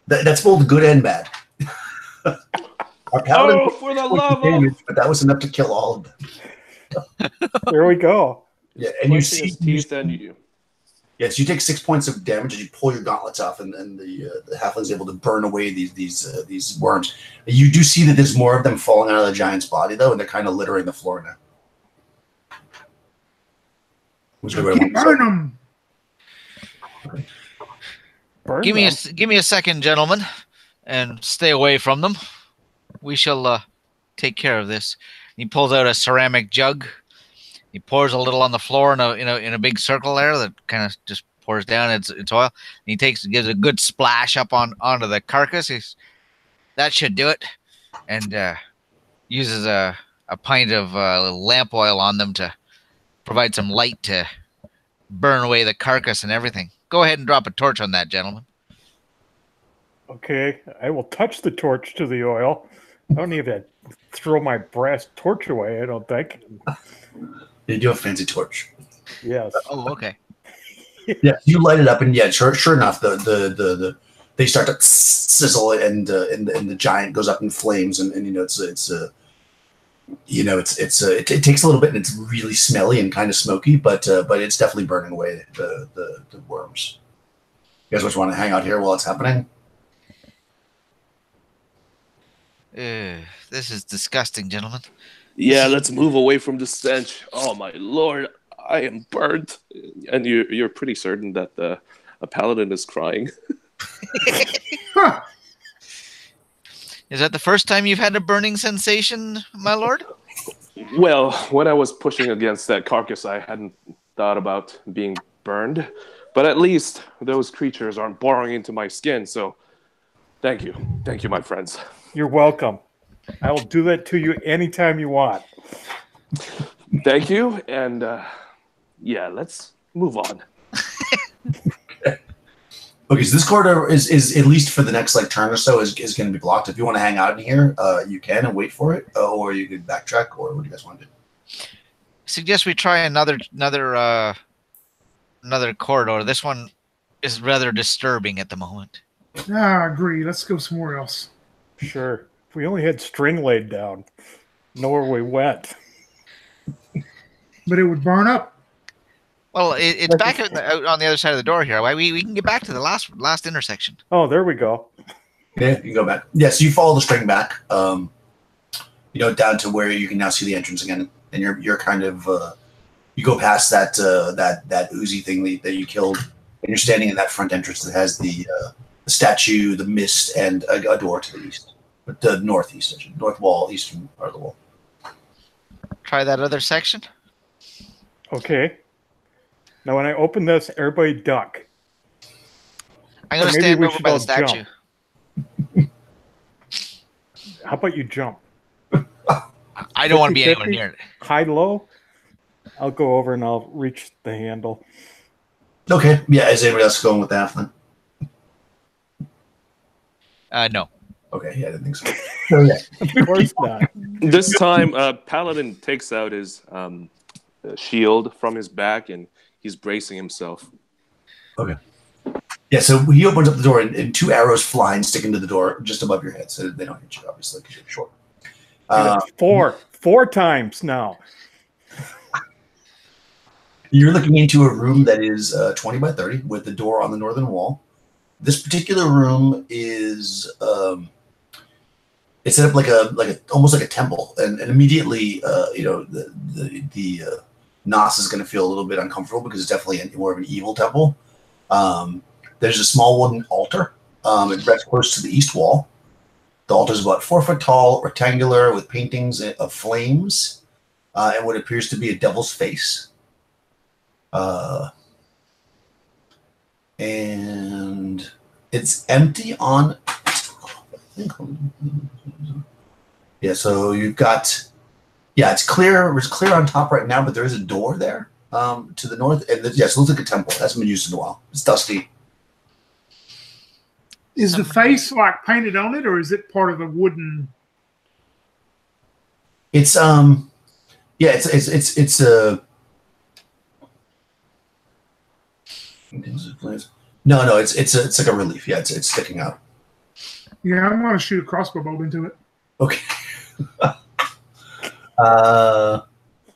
That's both good and bad. Our paladin For the love damage, but that was enough to kill all of them. There we go. Yeah, and you see see his teeth and you. Yes, you take 6 points of damage as you pull your gauntlets off, and the halfling is able to burn away these worms. You do see that there's more of them falling out of the giant's body, though, and they're kind of littering the floor now. Burn them. Okay. Burn Give them. me a second, gentlemen, and stay away from them. We shall take care of this. He pulls out a ceramic jug. He pours a little on the floor in a big circle there that kind of just pours down its oil. And he gives a good splash up onto the carcass. That should do it, and uses a pint of lamp oil on them to provide some light to burn away the carcass and everything. Go ahead and drop a torch on that, gentlemen. Okay, I will touch the torch to the oil. I don't need to throw my brass torch away, I don't think. You do have a fancy torch. Yes. Oh, okay. Yeah, you light it up, and sure enough, they start to sizzle, and the giant goes up in flames, and it takes a little bit, and it's really smelly and kind of smoky, but it's definitely burning away the worms. You guys just want to hang out here while it's happening? This is disgusting, gentlemen. Yeah, let's move away from the stench. Oh my lord, I am burnt. And you're pretty certain that a paladin is crying. Huh. Is that the first time you've had a burning sensation, my lord? Well, when I was pushing against that carcass, I hadn't thought about being burned. But at least those creatures aren't boring into my skin, so thank you. Thank you, my friends. You're welcome. I will do that to you anytime you want. Thank you, and yeah, let's move on. Okay, so this corridor is at least for the next turn or so is going to be blocked. If you want to hang out in here, you can and wait for it, or you could backtrack, or what do you guys want to do? Suggest we try another corridor. This one is rather disturbing at the moment. I agree. Let's go somewhere else. Sure. If we only had string laid down, know where we went. But it would burn up. Well, it's back out on the other side of the door here. Why we can get back to the last intersection. Oh, there we go. Yeah, you can go back. Yeah, so you follow the string back, down to where you can now see the entrance again, and you're kind of you go past that oozy thing that you killed, and you're standing in that front entrance that has the statue, the mist, and a door to the east, but the northeast, north wall, eastern part of the wall. Try that other section. Okay. Now, when I open this, everybody duck. I'm going to Or maybe stand we over should by all the statue. jump. How about you jump? I don't want to be 50-50? anywhere near it. High, low? I'll go over and I'll reach the handle. Okay, yeah, is anybody else going with that then? No. Okay, yeah, I didn't think so. Oh, yeah. Of course not. This time, Paladin takes out his shield from his back, and he's bracing himself. Okay. Yeah, so he opens up the door, and two arrows fly and stick into the door just above your head, so they don't hit you, obviously, because you're short. Four times now. You're looking into a room that is 20 by 30 with the door on the northern wall. This particular room is it's set up like a almost like a temple, and immediately the Nos is going to feel a little bit uncomfortable because it's definitely more of an evil temple. There's a small wooden altar. It rests close to the east wall. The altar is about 4 foot tall, rectangular, with paintings of flames. and what appears to be a devil's face. And it's empty on. Yeah, so you've got. Yeah, it's clear. It's clear on top right now, but there is a door there to the north. And yes, it looks like a temple. It hasn't been used in a while. It's dusty. Is the face like painted on it, or is it part of the wooden? It's yeah, it's a. No, it's like a relief. Yeah, it's sticking out. Yeah, I'm gonna shoot a crossbow bolt into it. Okay.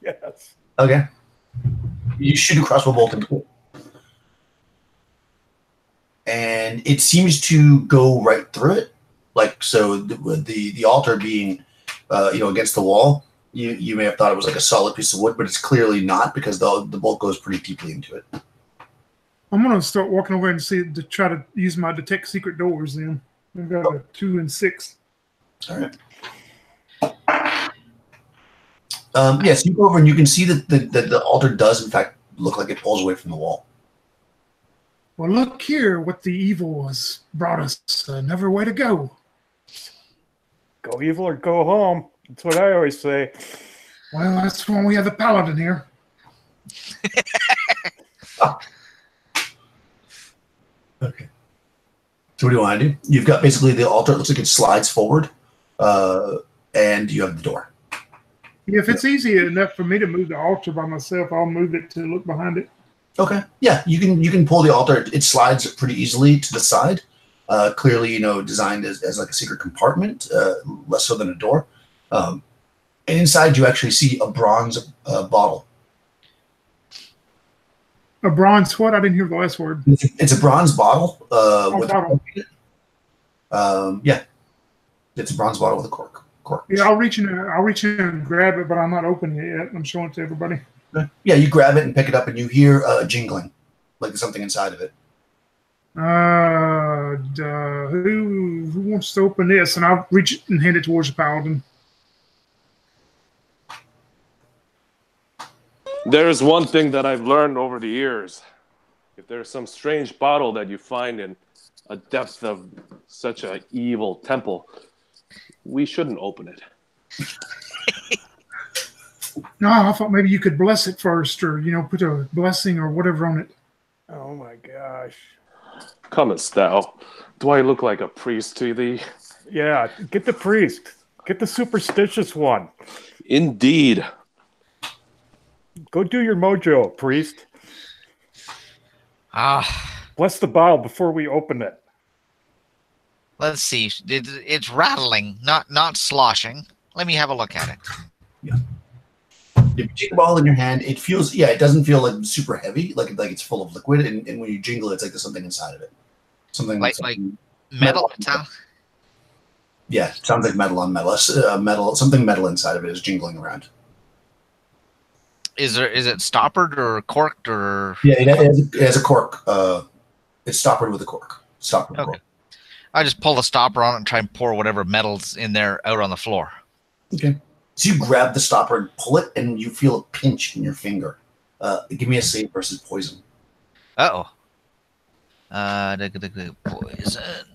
Yes. Okay. You shoot a crossbow bolt into it, and it seems to go right through it. Like so, the altar being, against the wall. You may have thought it was like a solid piece of wood, but it's clearly not because the bolt goes pretty deeply into it. I'm gonna start walking over and try to use my detect secret doors. Then I've got a 2 and 6. All right. Yes, you go over and you can see that the altar does in fact look like it pulls away from the wall. Well, look here, what the evil has brought us. Another way to go. Go evil or go home. That's what I always say. Well, that's when we have the paladin here. Okay. So what do you want to do? You've got basically the altar. It looks like it slides forward, and you have the door. If it's easy enough for me to move the altar by myself, I'll move it to look behind it. Okay. Yeah, you can pull the altar. It slides pretty easily to the side. Clearly, designed as like a secret compartment, less so than a door. And inside, you actually see a bronze bottle. A bronze what? I didn't hear the last word. It's a bronze bottle. With bottle. Yeah, it's a bronze bottle with a cork. Yeah, I'll reach in and grab it, but I'm not opening it yet. I'm showing it to everybody. Yeah, you grab it and pick it up, and you hear jingling, like there's something inside of it. Who wants to open this? And I'll reach and hand it towards the paladin. There's one thing that I've learned over the years. If there's some strange bottle that you find in a depth of such an evil temple, we shouldn't open it. No, I thought maybe you could bless it first, or put a blessing or whatever on it. Oh my gosh. Comest thou? Do I look like a priest to thee? Yeah, get the priest. Get the superstitious one. Indeed. Go do your mojo, priest. Bless the bottle before we open it. Let's see. It's rattling, not sloshing. Let me have a look at it. Yeah. If you take the bottle in your hand, it feels, it doesn't feel like super heavy, like it's full of liquid, and when you jingle, it's like there's something inside of it. Something like metal. Yeah, it sounds like metal on metal. Something metal inside of it is jingling around. Is it stoppered or corked or? Yeah, it has a cork. It's stoppered with a cork. Stoppered with a cork. I just pull the stopper on it and try and pour whatever metal's in there out on the floor. Okay. So you grab the stopper and pull it, and you feel a pinch in your finger. Give me a save versus poison. Uh-oh. Poison.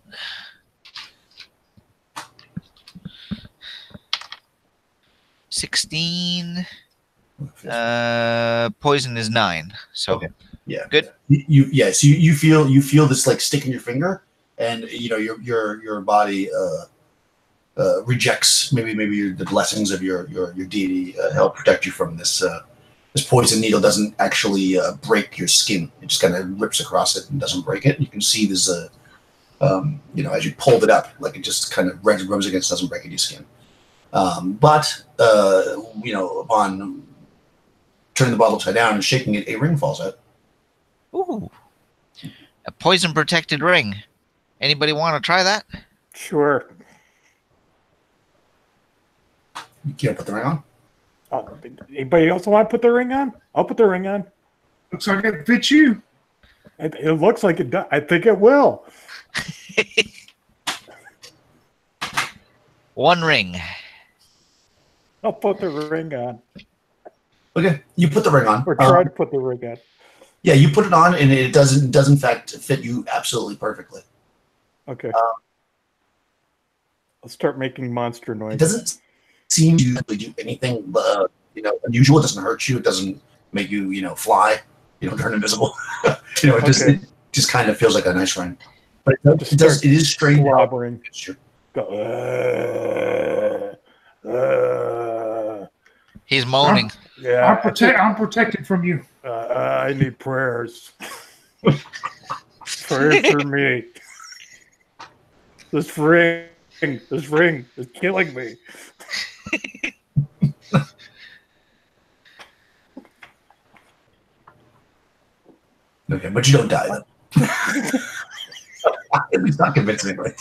$16. Poison is 9. So okay. Yeah. Good. So you feel this like stick in your finger, and your body rejects maybe the blessings of your deity help protect you from this. This poison needle doesn't actually break your skin; it just kind of rips across it and doesn't break it. You can see this, as you pulled it up, like it just kind of rubs against, doesn't break your skin. But upon turning the bottle upside down and shaking it, a ring falls out. Ooh, a poison protected ring. Anybody want to try that? Sure. You can't put the ring on? Anybody else want to put the ring on? I'll put the ring on. Looks like it fits you. It looks like it does. I think it will. One ring. I'll put the ring on. Okay, you put the ring on. Or try to put the ring on. Yeah, you put it on, and it does in fact fit you absolutely perfectly. Okay. I'll start making monster noise. It doesn't seem to do anything, unusual. It doesn't hurt you. It doesn't make you, fly. You don't turn invisible. It just kind of feels like a nice ring. But it is strange. Slobbering. He's moaning. Yeah. I'm protected from you. I need prayers. Prayers for me. This ring is killing me. Okay, but you don't die though. At least not convincingly.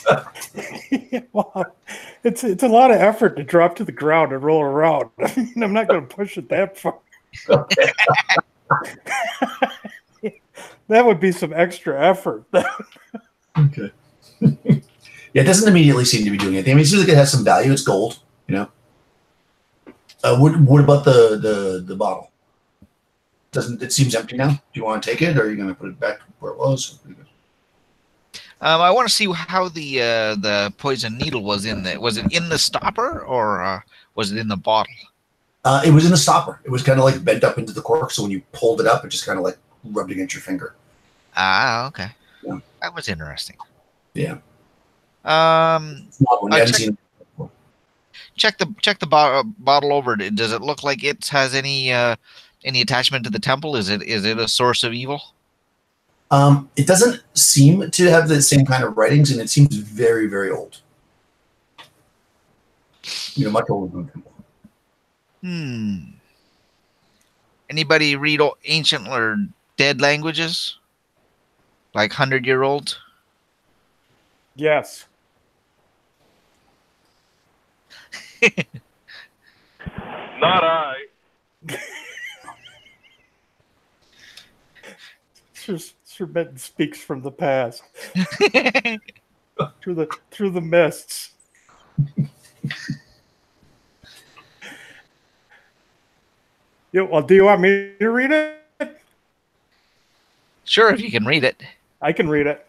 Well, it's a lot of effort to drop to the ground and roll around. I'm not going to push it that far. Okay. That would be some extra effort. Okay. Yeah, it doesn't immediately seem to be doing anything. I mean, it seems like it has some value. It's gold, What about the bottle? Doesn't it seems empty now? Do you want to take it, or are you going to put it back where it was? I want to see how the poison needle was in there. Was it in the stopper, or was it in the bottle? It was in the stopper. It was kind of like bent up into the cork, so when you pulled it up, it just kind of like rubbed against your finger. Ah, okay. Yeah. That was interesting. Yeah. Check the bottle over. Does it look like it has any attachment to the temple? Is it a source of evil? It doesn't seem to have the same kind of writings, and it seems very, very old. Much older than the temple. Anybody read ancient or dead languages? Like 100-year-old? Yes. Not I. Sir Benton speaks from the past. through the mists. Well, do you want me to read it? Sure, if you can read it. I can read it.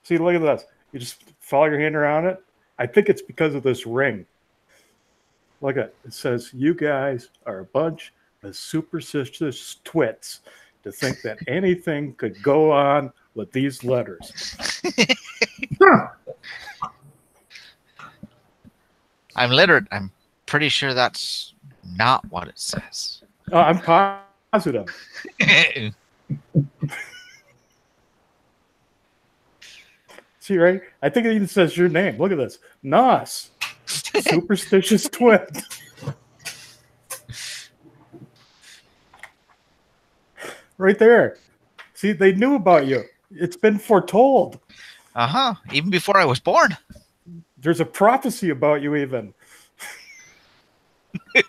See, look at this. You just follow your hand around it. I think it's because of this ring. Look at it. It says, "You guys are a bunch of superstitious twits to think that anything could go on with these letters." I'm literate. I'm pretty sure that's not what it says. Oh, I'm positive. See, right? I think it even says your name. Look at this. Nos. Superstitious twit. Right there. See, they knew about you. It's been foretold. Uh-huh. Even before I was born. There's a prophecy about you even. These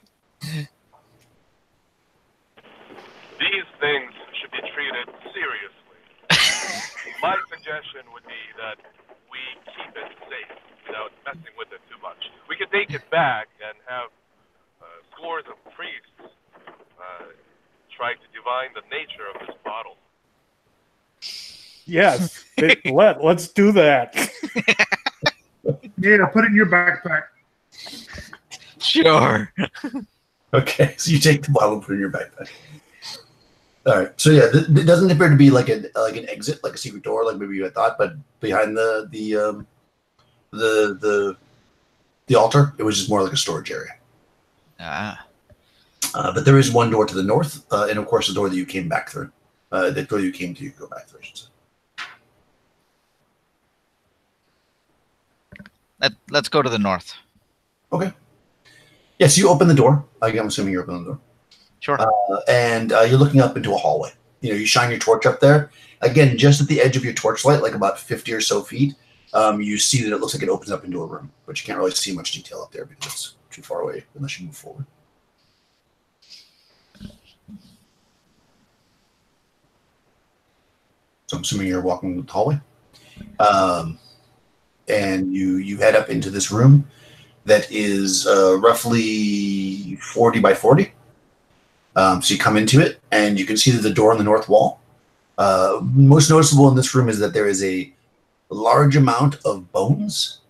things should be treated seriously. My suggestion would be that we keep it safe without messing with it too much. We could take it back and have scores of priests try to divine the nature of this bottle. Yes. Let's do that. Yeah, put it in your backpack. Sure. Okay, so you take the bottle and put it in your backpack. All right. So yeah, it doesn't appear to be like an exit, like a secret door, like maybe you had thought, but behind the altar, it was just more like a storage area. But there is one door to the north, and of course the door that you came back through. The door you came to, you go back through, I should say. Let's go to the north. Okay. Yes, you open the door. I'm assuming you open the door. Sure. And you're looking up into a hallway. You shine your torch up there. Again, just at the edge of your torchlight, like about 50 or so feet, you see that it looks like it opens up into a room, but you can't really see much detail up there because it's too far away unless you move forward. So I'm assuming you're walking the hallway. And you head up into this room that is roughly 40 by 40. So you come into it, and you can see the door on the north wall. Most noticeable in this room is that there is a large amount of bones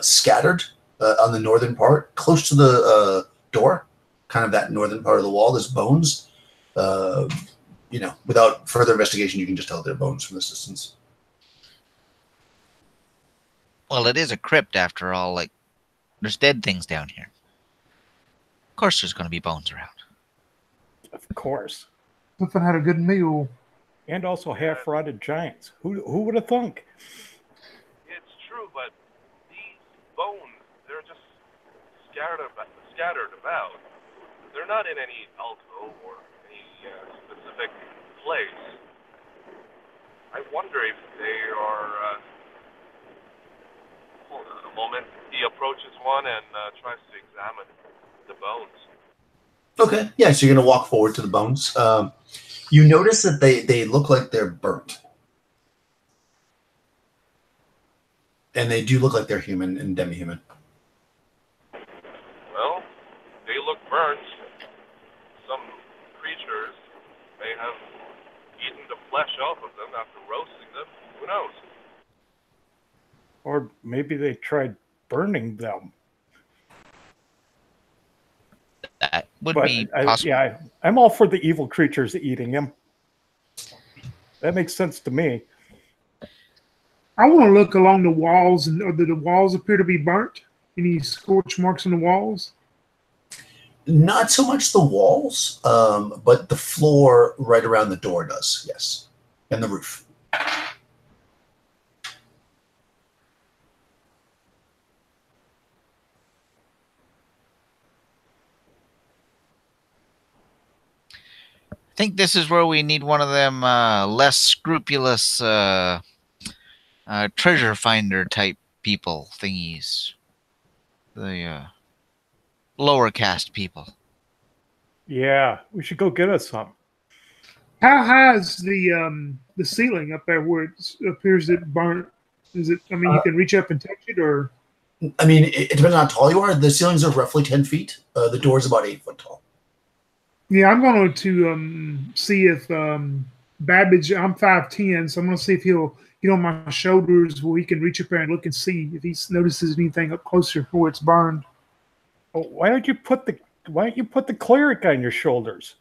scattered on the northern part, close to the door, kind of that northern part of the wall. There's bones. Without further investigation, you can just tell they're bones from this distance. Well, it is a crypt after all. Like, there's dead things down here. Of course there's going to be bones around. Of course. Something had a good meal. And also half-rotted giants. Who would have thunk? It's true, but these bones, they're just scattered about. They're not in any alcove or any specific place. I wonder if they are... hold on a moment. He approaches one and tries to examine the bones. Okay, yeah, so you're going to walk forward to the bones. You notice that they look like they're burnt. And they do look like they're human and demi-human. Well, they look burnt. Some creatures may have eaten the flesh off of them after roasting them. Who knows? Or maybe they tried burning them. That would be possible. I'm all for the evil creatures eating him. That makes sense to me. I want to look along the walls, and do the walls appear to be burnt? Any scorch marks on the walls? Not so much the walls, but the floor right around the door does, yes. And the roof. I think this is where we need one of them less scrupulous treasure finder type people thingies. The lower caste people. Yeah, we should go get us some. How high is the ceiling up there where it appears it burnt? Is it? I mean, you can reach up and touch it, or? I mean, it depends on how tall you are. The ceilings are roughly 10 feet. The door is about 8 foot tall. Yeah, I'm going to see if Babbage. I'm 5'10", so I'm going to see if he'll get on my shoulders where he can reach up there and look and see if he notices anything up closer where it's burned. Oh, why don't you put the cleric on your shoulders?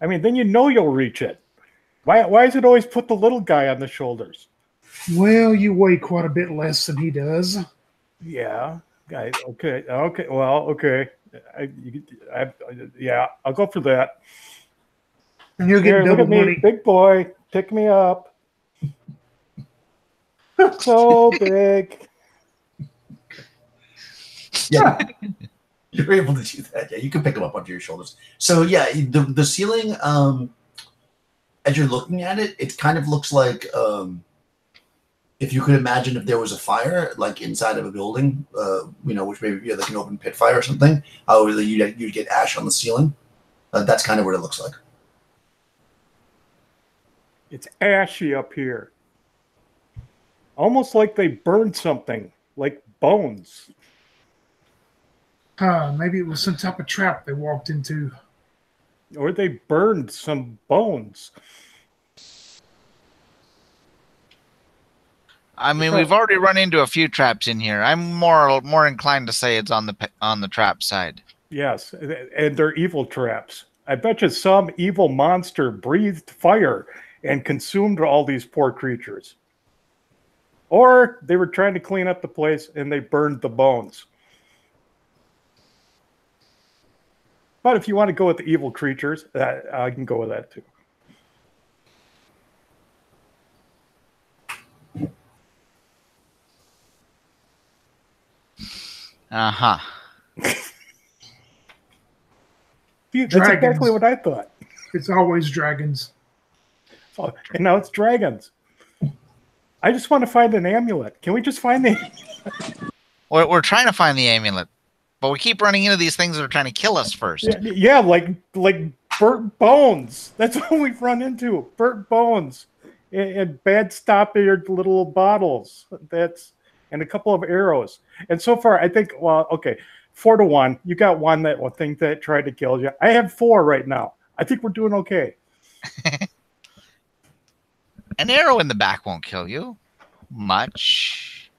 I mean, then you'll reach it. Why is it always put the little guy on the shoulders? Well, you weigh quite a bit less than he does. Yeah. Okay. Well, okay. I'll go for that. And you'll get double money. Big boy, pick me up. So big. Yeah, you're able to do that. Yeah, you can pick them up onto your shoulders. So yeah, the ceiling, as you're looking at it, it kind of looks like if you could imagine if there was a fire, like inside of a building, which maybe like an open pit fire or something, how you'd get ash on the ceiling. That's kind of what it looks like. It's ashy up here. Almost like they burned something, like bones. Maybe it was some type of trap they walked into. Or they burned some bones. I mean, we've already run into a few traps in here. I'm more inclined to say it's on the trap side. Yes, and they're evil traps. I bet you some evil monster breathed fire and consumed all these poor creatures. Or they were trying to clean up the place and they burned the bones. But if you want to go with the evil creatures, I can go with that too. Uh-huh. That's exactly what I thought. It's always dragons. Oh, and now it's dragons. I just want to find an amulet. Can we just find the amulet? We're trying to find the amulet, but we keep running into these things that are trying to kill us first. Yeah, like burnt bones. That's what we've run into. Burnt bones. And bad stop-eared little bottles. And a couple of arrows. And so far, I think, 4-1. You got one that will think that tried to kill you. I have 4 right now. I think we're doing okay. An arrow in the back won't kill you much,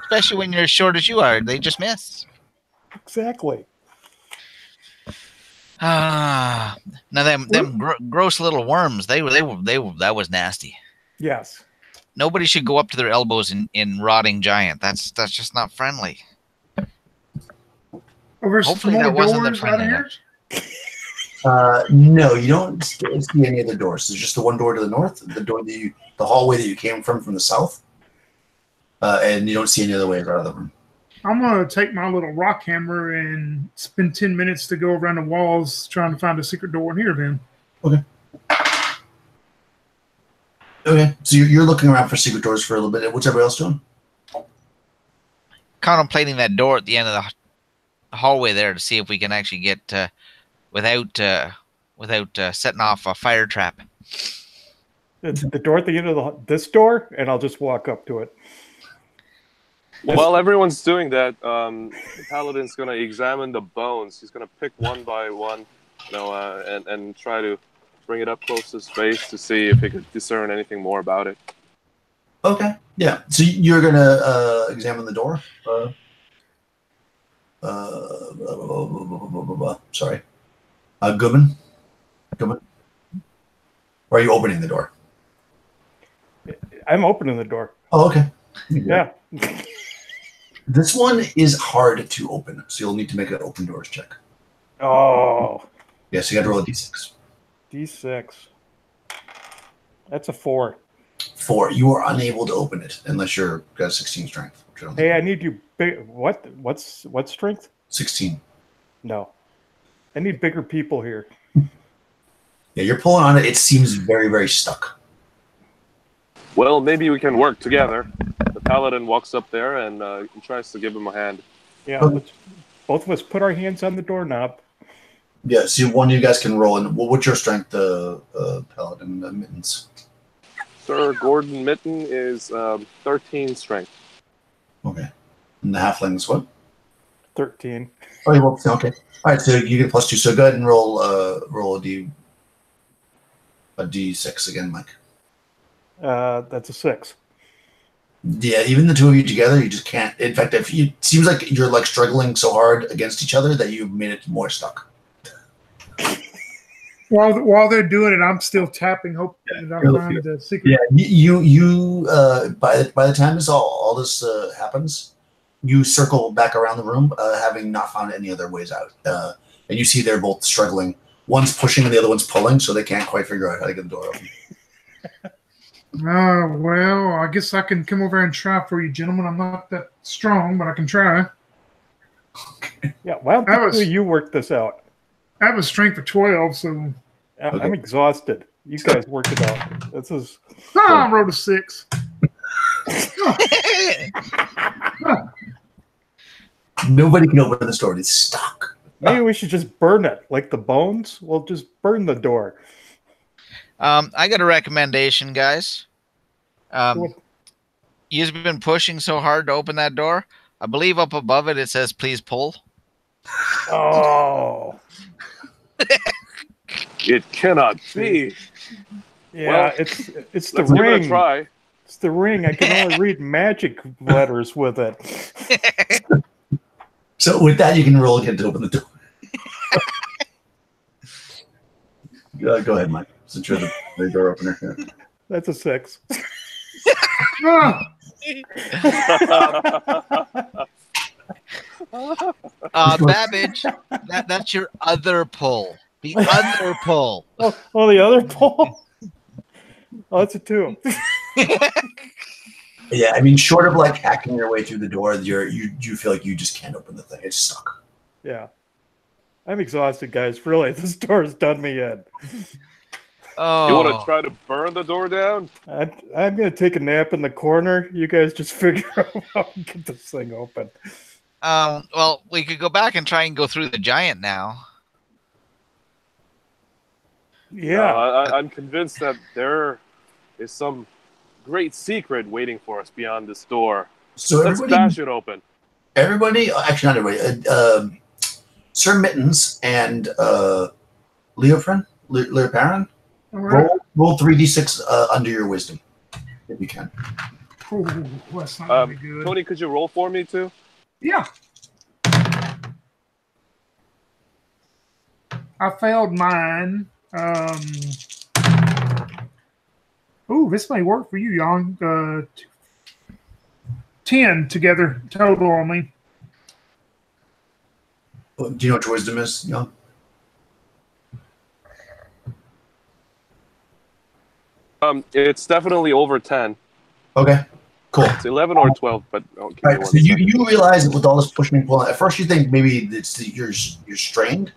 especially when you're as short as you are. They just miss. Exactly. Ah, now them gross little worms. They were that was nasty. Yes. Nobody should go up to their elbows in rotting giant. That's just not friendly. Over Hopefully some that more wasn't the doors out friendly here. No, you don't see any of the doors. There's just the one door to the north, the hallway that you came from the south, and you don't see any other ways out of the room. I'm gonna take my little rock hammer and spend 10 minutes to go around the walls trying to find a secret door in here. Then. Okay, so you're looking around for secret doors for a little bit. What's everybody else doing? Contemplating that door at the end of the hallway there to see if we can actually get without setting off a fire trap. It's the door at the end of this door, and I'll just walk up to it. While everyone's doing that, the paladin's gonna examine the bones. He's gonna pick one by one, and try to bring it up close to his face to see if he could discern anything more about it. Okay, yeah. So you're gonna examine the door. Sorry, Goodman. Or are you opening the door? I'm opening the door. Oh, okay. Yeah. This one is hard to open, so you'll need to make an open doors check. Oh. Yeah, so you got to roll a d6. D6. That's a 4. 4. You are unable to open it unless you're got a 16 strength. Which I don't think Hey, I need you big. What's strength? 16. No. I need bigger people here. Yeah, you're pulling on it. It seems very, very stuck. Well, maybe we can work together. The paladin walks up there and tries to give him a hand. Yeah, let's both of us put our hands on the doorknob. Yeah, so one of you guys can roll. And what's your strength, paladin mittens? Sir Gordon Mitten is 13 strength. Okay. And the halfling's what? 13. Oh, you roll. Okay. All right, so you get +2. So go ahead and roll a d6 again, Mike. That's a 6. Yeah, even the two of you together, you just can't. In fact, it seems like you're like struggling so hard against each other that you've made it more stuck. While they're doing it, I'm still tapping, hoping that I find the secret. Yeah, you by the time all this happens, you circle back around the room, having not found any other ways out, and you see they're both struggling. One's pushing and the other one's pulling, so they can't quite figure out how to get the door open. Oh, well, I guess I can come over and try for you, gentlemen. I'm not that strong, but I can try. Yeah, why don't you work this out? I have a strength of 12, so... I'm exhausted. You guys work it out. This is... I rolled a 6. Nobody can open the door. It's stuck. Maybe we should just burn it, like the bones. We'll just burn the door. I got a recommendation, guys. You've been pushing so hard to open that door. I believe up above it says "Please pull." Oh. It cannot be. Yeah, well, it's the let's give it ring. a try. It's the ring. I can only read magic letters with it. So with that, you can roll again to open the door. Go ahead, Mike. Since you're the door opener. Yeah. That's a 6. Babbage, that's your other pull. The other pull. Oh, the other pull? Oh, that's a 2. Yeah, I mean, short of like hacking your way through the door, you feel like you just can't open the thing. It's stuck. Yeah. I'm exhausted, guys. Really, this door has done me in. Oh. You want to try to burn the door down? I'm going to take a nap in the corner. You guys just figure out how to get this thing open. Well, we could go back and try and go through the giant now. Yeah. I'm convinced that there is some great secret waiting for us beyond this door. So let's bash it open. Everybody, actually not everybody. Sir Mittens and Leofren, Lirparan, All right. roll 3d6 under your wisdom, if you can. Ooh, that's not gonna be good. Tony, could you roll for me too? Yeah. I failed mine. Ooh, this may work for you, Jan. 10 together total on me. Do you know what your wisdom is, Young? It's definitely over 10. Okay, cool. It's 11 or 12, but All right, so you realize that with all this pushing and pulling, at first you think maybe it's you're strained,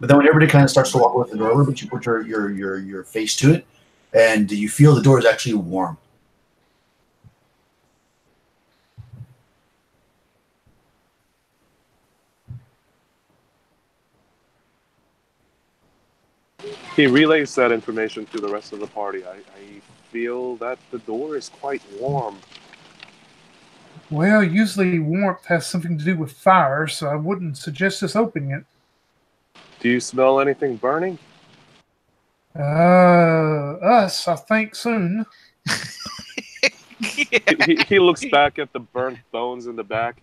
but then when everybody kind of starts to walk with the door a little bit, you put your face to it, and you feel the door is actually warm. He relays that information to the rest of the party. I feel that the door is quite warm. Well, usually warmth has something to do with fire, so I wouldn't suggest us opening it. Do you smell anything burning? Us, I think soon. He looks back at the burnt bones in the back.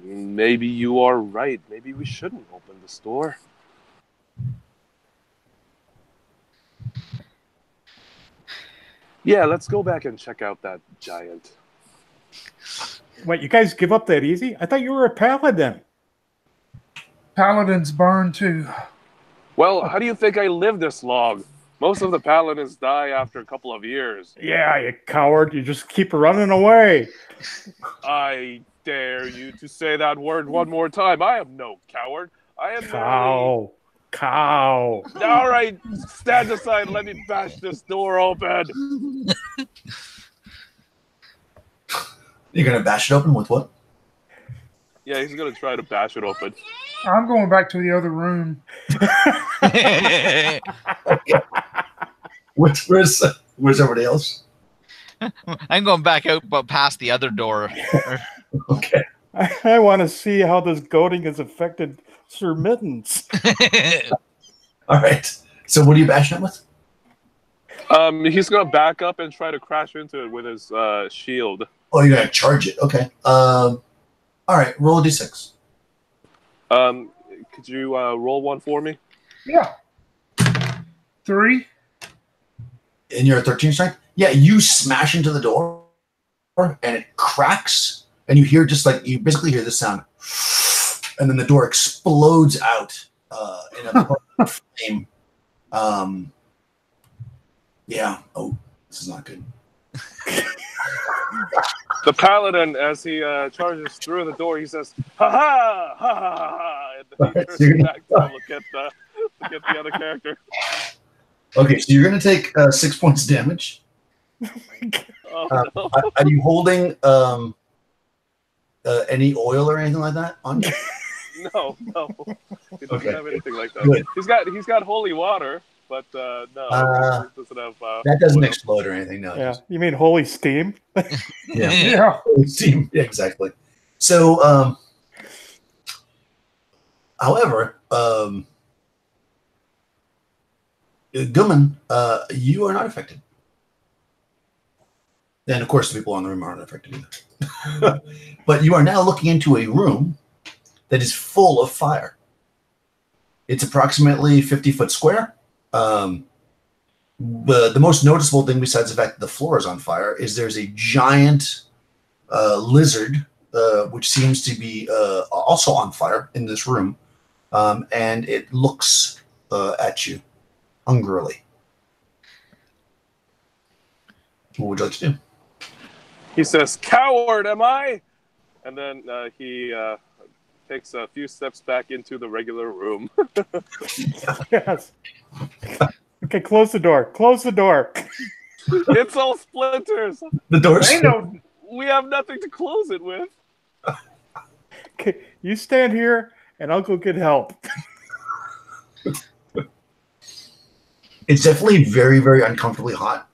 Maybe you are right. Maybe we shouldn't open this door. Yeah, let's go back and check out that giant. What, you guys give up that easy? I thought you were a paladin. Paladins burn too. Well, how do you think I live this long? Most of the paladins die after a couple of years. Yeah, you coward. You just keep running away. I dare you to say that word one more time. I am no coward. I am Cow. Cow. All right, stand aside. Let me bash this door open. You're gonna bash it open with what? Yeah, he's gonna try to bash it open. I'm going back to the other room. Where's everybody else? I'm going back out, but past the other door. Okay. I want to see how this goading has affected Sir Mittens. All right. So what are you bashing it with? He's gonna back up and try to crash into it with his shield. Oh, you're gonna charge it. Okay. All right. Roll a d6. Could you roll one for me? Yeah. 3. And you're a 13 strength? Yeah, you smash into the door and it cracks, and you hear you basically hear this sound, and then the door explodes out in a flame. Yeah. Oh, this is not good. The paladin, as he charges through the door, he says, "Ha ha ha ha ha!" And then he turns back to look at the other character. Okay, so you're going to take 6 points damage. Oh, no. Are you holding any oil or anything like that on you? No. He doesn't have anything like that. Good. He's got holy water, but no, he doesn't have. That doesn't oil. explode or anything. No. Yeah, you mean holy steam? Yeah. Yeah. Steam. Yeah, exactly. So, however, Gumman, you are not affected. And of course, the people in the room aren't affected either. But you are now looking into a room that is full of fire. It's approximately 50 foot square. The most noticeable thing, besides the fact that the floor is on fire, is there's a giant lizard, which seems to be also on fire in this room. And it looks at you hungrily. What would you like to do? He says, "Coward, am I?" And then he takes a few steps back into the regular room. Yes. Okay, close the door. Close the door. It's all splinters. The door's We have nothing to close it with. Okay, you stand here, and I'll go get help. It's definitely very, very uncomfortably hot.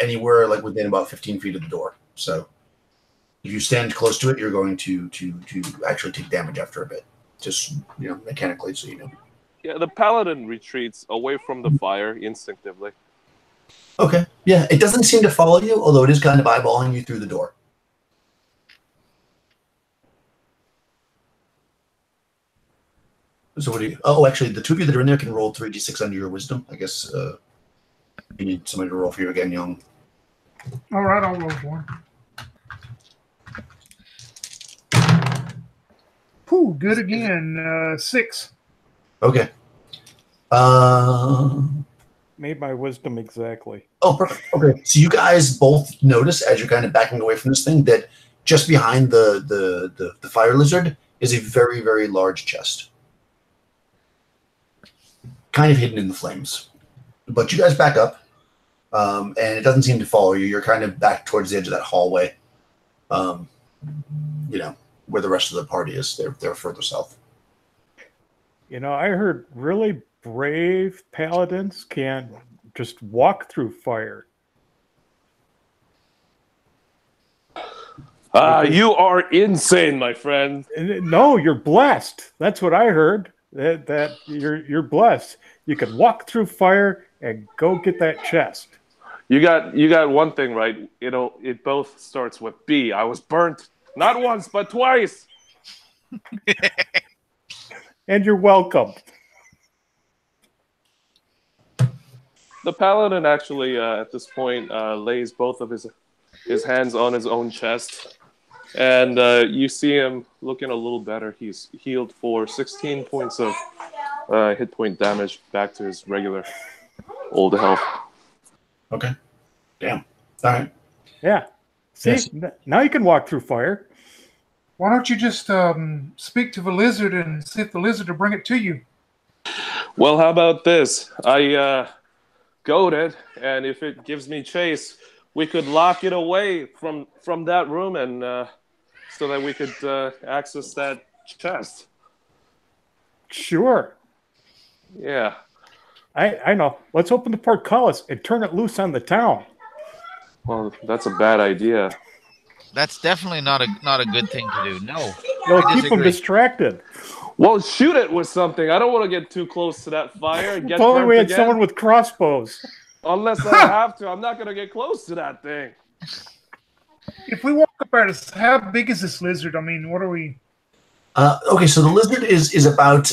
Anywhere like within about 15 feet of the door. So if you stand close to it, you're going to actually take damage after a bit. Just mechanically, so you know. Yeah, the paladin retreats away from the fire instinctively. Okay. Yeah, it doesn't seem to follow you, although it is kind of eyeballing you through the door. So what do you... Oh, actually, the two of you that are in there can roll 3d6 under your wisdom. I guess you need somebody to roll for you again, Young. All right, I'll roll one. Whew, good again. 6. Okay. Made my wisdom exactly. Oh, perfect. Okay. So you guys both notice as you're kind of backing away from this thing that just behind the fire lizard is a very, very large chest. Kind of hidden in the flames. But you guys back up, and it doesn't seem to follow you. You're kind of back towards the edge of that hallway, where the rest of the party is. They're further south. I heard really brave paladins can just walk through fire. You are insane, my friend. No, you're blessed. That's what I heard. That you're blessed. You can walk through fire and go get that chest. You got one thing right. It both starts with B. I was burnt not once but twice. And you're welcome. The paladin actually, at this point, lays both of his hands on his own chest, and you see him looking a little better. He's healed for 16 points of hit point damage back to his regular old health. Okay. Damn. All right. Yeah. See, Yes. Now you can walk through fire. Why don't you just speak to the lizard and see if the lizard will bring it to you? Well, how about this? I goad it, and if it gives me chase, we could lock it away from that room, and so that we could access that chest. Sure. Yeah. I know. Let's open the portcullis and turn it loose on the town. Well, that's a bad idea. That's definitely not a good thing to do. No. It'll I keep them disagree. distracted. Well, shoot it with something. I don't want to get too close to that fire and get If only burnt we had again. someone with crossbows. Unless I have to, I'm not going to get close to that thing. If we walk up at us, how big is this lizard? I mean, what are we? Okay, so the lizard is about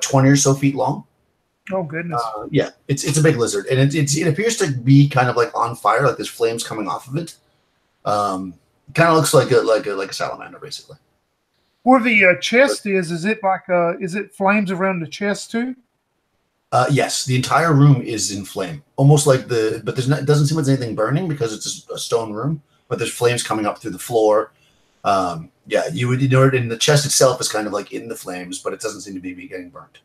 20 or so feet long. Oh goodness! Yeah, it's a big lizard, and it appears to be kind of like on fire, like there's flames coming off of it. Kind of looks like a salamander, basically. Where the chest is it like is it flames around the chest too? Yes, the entire room is in flame, almost like but it doesn't seem like there's anything burning because it's a stone room, but there's flames coming up through the floor. Yeah, you would and the chest itself is kind of like in the flames, but it doesn't seem to be getting burnt.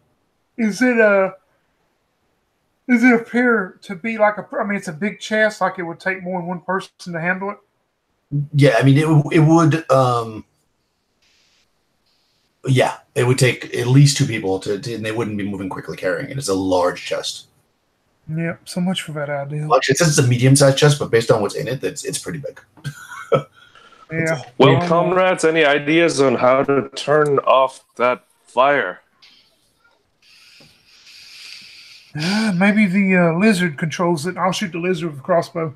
Does it appear to be like I mean, it's a big chest, like it would take more than one person to handle it? Yeah, I mean, it would. Yeah, it would take at least two people and they wouldn't be moving quickly carrying it. It's a large chest. Yeah, so much for that idea. Well, actually, it says it's a medium-sized chest, but based on what's in it, it's pretty big. Yeah. Well, comrades, any ideas on how to turn off that fire? Maybe the lizard controls it. I'll shoot the lizard with a crossbow.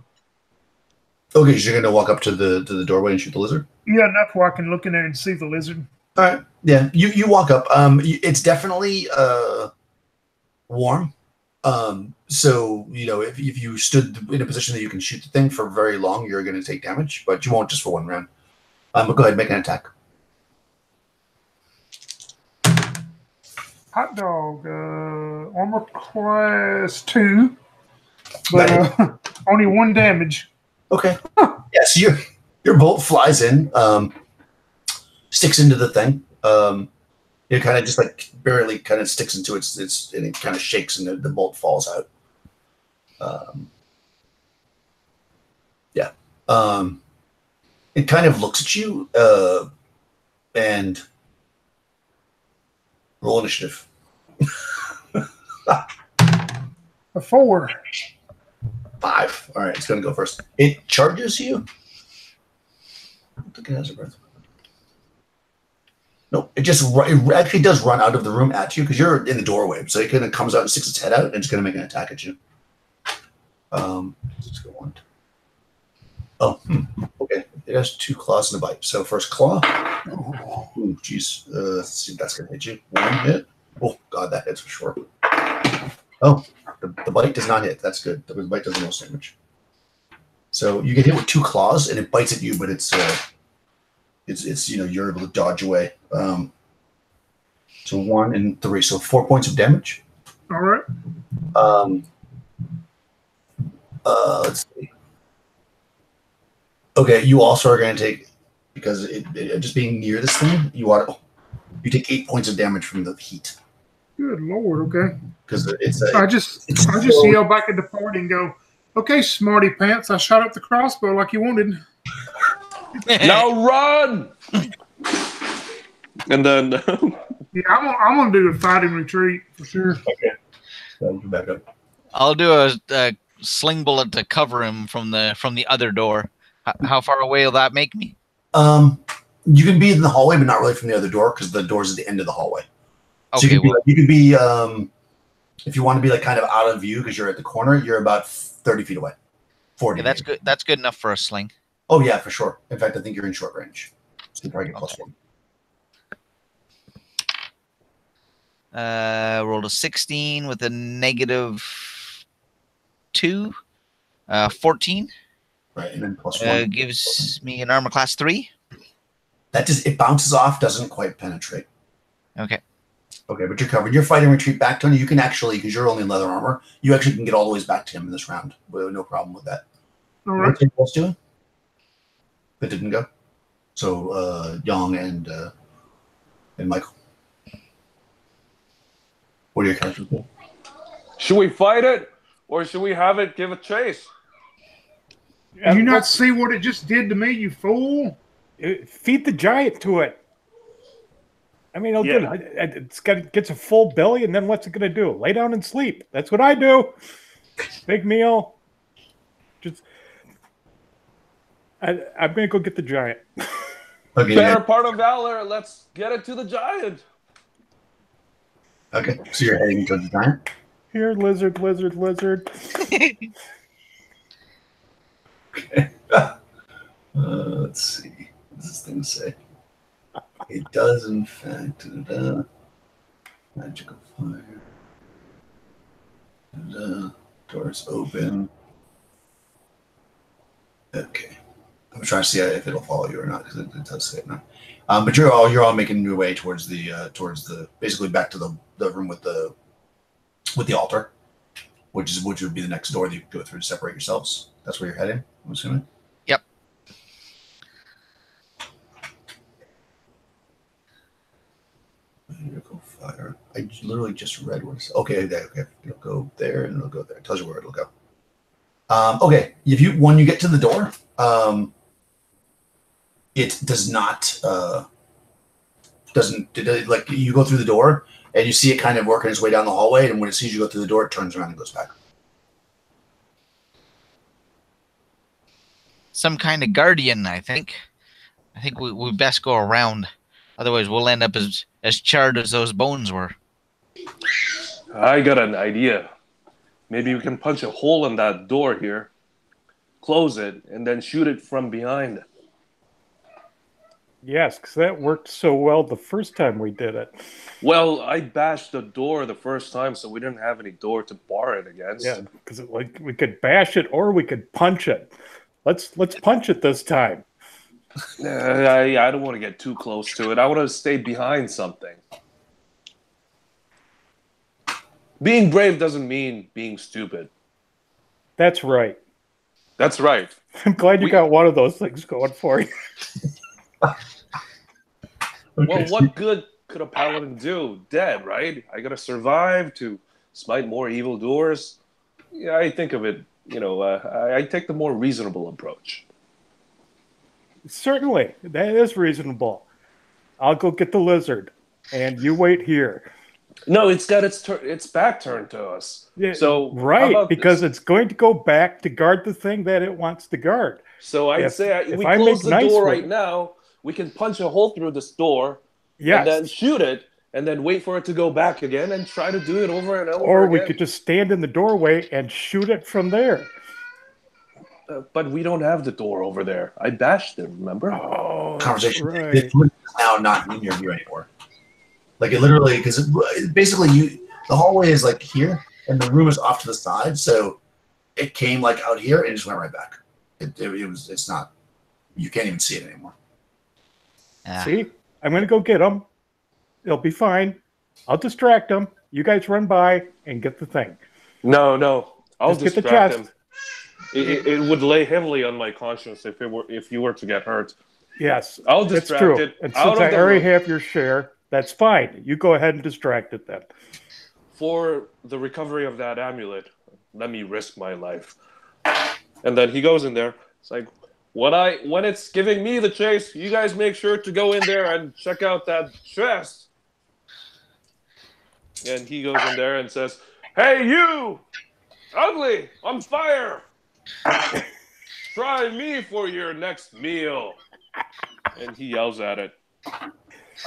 Okay, so you're going to walk up to the doorway and shoot the lizard? Yeah, enough where I can look in there and see the lizard. All right. Yeah, you walk up. It's definitely warm. So, if you stood in a position that you can shoot the thing for very long, you're going to take damage, but you won't just for one round. But go ahead, make an attack. Hot dog, armor class 2, but only 1 damage. Okay. Yeah, so your bolt flies in, sticks into the thing. It kind of just like barely kind of sticks into its and it kind of shakes and the bolt falls out. Yeah. It kind of looks at you and roll initiative. A 4. 5. All right, it's going to go first. It charges you. I don't think it has a breath. No, it actually does run out of the room at you because you're in the doorway. So it kind of comes out and sticks its head out and it's going to make an attack at you. Let's go on. Oh, okay. It has 2 claws and a bite. So first claw. Ooh, jeez. Let's see if that's going to hit you. 1 hit. Oh, God, that hits for sure. Oh, the bite does not hit. That's good. The bite does the most damage. So you get hit with 2 claws and it bites at you, but it's you're able to dodge away. So 1 and 3, so 4 points of damage. All right. Let's see. Okay, you also are going to take, because it just being near this thing, you take 8 points of damage from the heat. Good Lord. Okay. Because I just yell back at the party and go, "Okay, smarty pants, I shot up the crossbow like you wanted." Now run! And then Yeah, I'm gonna do a fighting retreat for sure. Okay. So back up. I'll do a sling bullet to cover him from the other door. How far away will that make me? You can be in the hallway, but not really from the other door because the door's at the end of the hallway. So Okay, you could be if you want to be like kind of out of view because you're at the corner, you're about 30 feet away. 40. yeah, that's good. That's good enough for a sling. Oh yeah, for sure. In fact, I think you're in short range. So you probably get +1. Rolled a 16 with a -2, 14. Right, and then +1. Gives me an armor class 3. It bounces off, doesn't quite penetrate. Okay. Okay, but you're covered. You're fighting retreat back, Tony. You can actually, because you're only in leather armor, you actually can get all the ways back to him in this round. No problem with that. All right. What's your boss doing? That didn't go. So Yang and Michael. What are your characters doing? should we fight it or should we have it give a chase? Do you not see what it just did to me, you fool? Feed the giant to it. I mean, gets a full belly, and then what's it going to do? Lay down and sleep. That's what I do. Big meal. I'm going to go get the giant. Okay. Better part of valor. Let's get it to the giant. Okay, so you're heading towards the giant? Here, lizard. Okay. Let's see. What does this thing say? It does, in fact. Magical fire. Doors open. Okay. I'm trying to see if it'll follow you or not because it does say it now. But you're all making your way towards the basically back to the room with the altar, which would be the next door that you could go through to separate yourselves. That's where you're heading, I'm assuming. Yep. Magical fire. I literally just read what it said. Okay, it'll go there and it'll go there. It tells you where it'll go. Okay, when you get to the door, it does not like you go through the door and you see it kind of working its way down the hallway, and when it sees you go through the door, it turns around and goes back. Some kind of guardian, I think. I think we best go around. Otherwise, we'll end up as charred as those bones were. I got an idea. Maybe we can punch a hole in that door here, close it, and then shoot it from behind. Yes, because that worked so well the first time we did it. Well, I bashed the door the first time, so we didn't have any door to bar it against. Yeah, because we could bash it or we could punch it. Let's punch it this time. I don't want to get too close to it. I want to stay behind something. Being brave doesn't mean being stupid. That's right. That's right. I'm glad you got one of those things going for you. Well, what good could a paladin do? Dead, right? I gotta survive to smite more evil doers. Yeah, I think of it, I take the more reasonable approach. Certainly, that is reasonable. I'll go get the lizard, and you wait here. No, it's got its back turned to us. Yeah, so right, because it's going to go back to guard the thing that it wants to guard. So I'd say if we close the door right now, we can punch a hole through this door, and then Yes. shoot it, and then wait for it to go back again and try to do it over and over Or we again. could just stand in the doorway and shoot it from there. But we don't have the door over there. I bashed it, remember? Oh, that's Conversation right. it's now not in your view anymore. Like it literally, because basically the hallway is like here, and the room is off to the side. So it came like out here and just went right back. It's not. You can't even see it anymore. Yeah. See, I'm going to go get them. It'll be fine. I'll distract them. You guys run by and get the thing. No, I'll Just get the distract chest. him. It would lay heavily on my conscience if you were to get hurt. Yes, I'll that's distract true. it And out since I of the already room. have your share, that's fine. You go ahead and distract it then. For the recovery of that amulet, let me risk my life. And then he goes in there. It's like, when it's giving me the chase, you guys make sure to go in there and check out that chest. And he goes in there and says, "Hey, you! Ugly! On fire! Try me for your next meal." And he yells at it.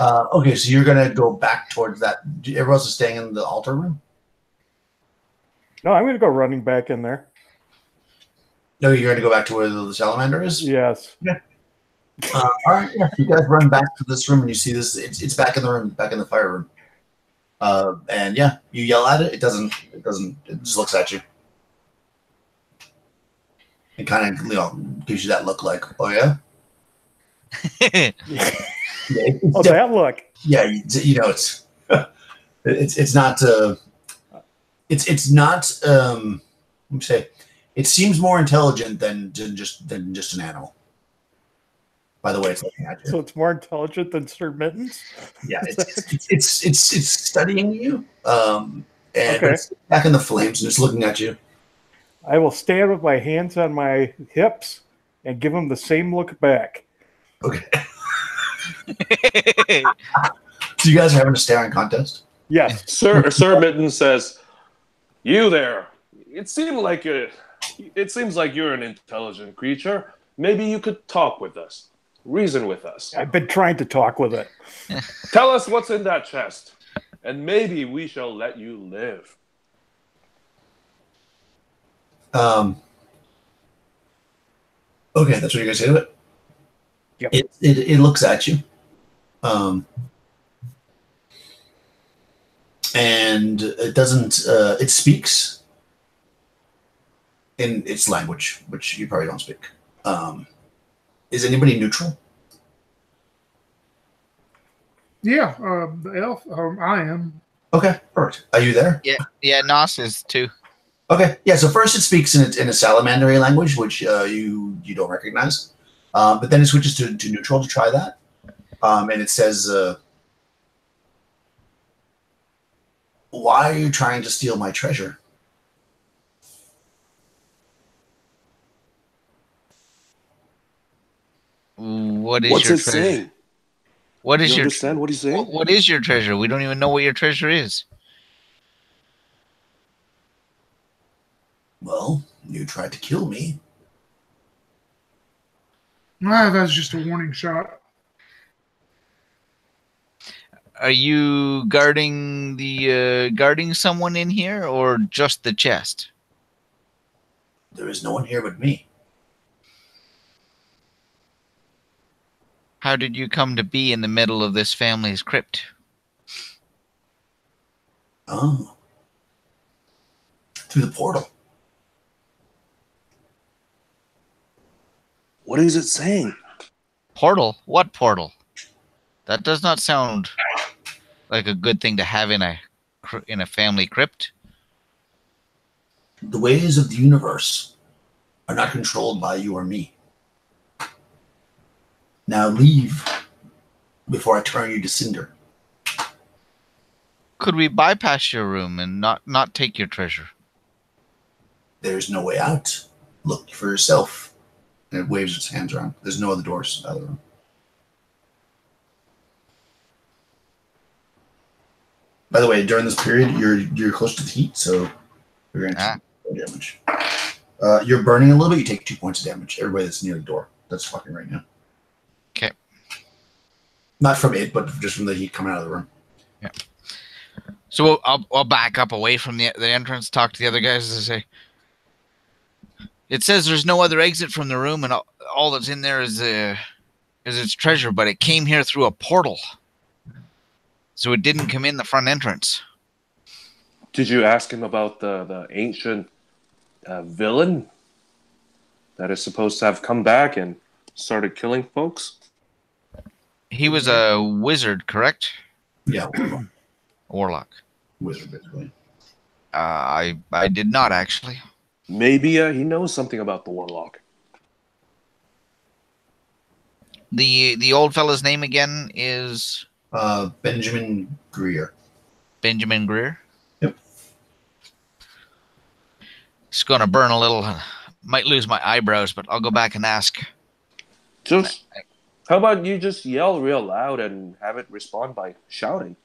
Okay, so you're gonna go back towards that. Everyone else is staying in the altar room. No, I'm going to go running back in there. No, you're gonna go back to where the salamander is. Yes. All right, yeah. You guys run back to this room and you see this. It's back in the room, back in the fire room. And yeah, you yell at it. It doesn't. It just looks at you. It kind of gives you that look, like, oh yeah. Yeah, Oh, that look. yeah. You know, it's not. It's not. Let me say, it seems more intelligent than just an animal. By the way, it's looking at you. So it's more intelligent than Sir Mittens? Yeah, it's studying you, and Okay. it's back in the flames and it's looking at you. I will stand with my hands on my hips and give him the same look back. Okay, so you guys are having a staring contest. Yes. Sir Mitten says, "You there? It seems like you're an intelligent creature. Maybe you could talk with us, reason with us. I've been trying to talk with it. Tell us what's in that chest, and maybe we shall let you live." Okay, that's what you're gonna say to it. Yep. It looks at you, and it doesn't. It speaks in its language, which you probably don't speak. Is anybody neutral? Yeah, the elf. I am. Okay, perfect. Are you there? Yeah, Nos is too. Okay, yeah. So first it speaks in a salamandery language, which you don't recognize, but then it switches to neutral to try that, and it says, "Why are you trying to steal my treasure?" What's What's your it treasure? saying? What is You your understand what he's saying? what is your treasure? We don't even know what your treasure is. Well, you tried to kill me. Ah, that's just a warning shot. Are you guarding guarding someone in here or just the chest? There is no one here but me. How did you come to be in the middle of this family's crypt? Oh. Through the portal. What is it saying? Portal? What portal? That does not sound like a good thing to have in a family crypt. The ways of the universe are not controlled by you or me. Now leave before I turn you to cinder. Could we bypass your room and not take your treasure? There's no way out. Look for yourself. And it waves its hands around. There's no other doors out of the room. By the way, during this period, you're close to the heat, so you're going to take damage. You're burning a little bit. You take 2 points of damage. Everybody that's near the door, that's fucking right now. Okay. Not from it, but just from the heat coming out of the room. Yeah. So I'll back up away from the entrance, talk to the other guys, and say, it says there's no other exit from the room, and all that's in there is its treasure, but it came here through a portal. So it didn't come in the front entrance. Did you ask him about the ancient villain that is supposed to have come back and started killing folks? He was a wizard, correct? Yeah, Warlock. wizard, basically. I did not, actually. Maybe he knows something about the warlock. The old fella's name again is Benjamin Greer. Benjamin Greer. Yep. It's going to burn a little. Might lose my eyebrows, but I'll go back and ask. How about you just yell real loud and have it respond by shouting?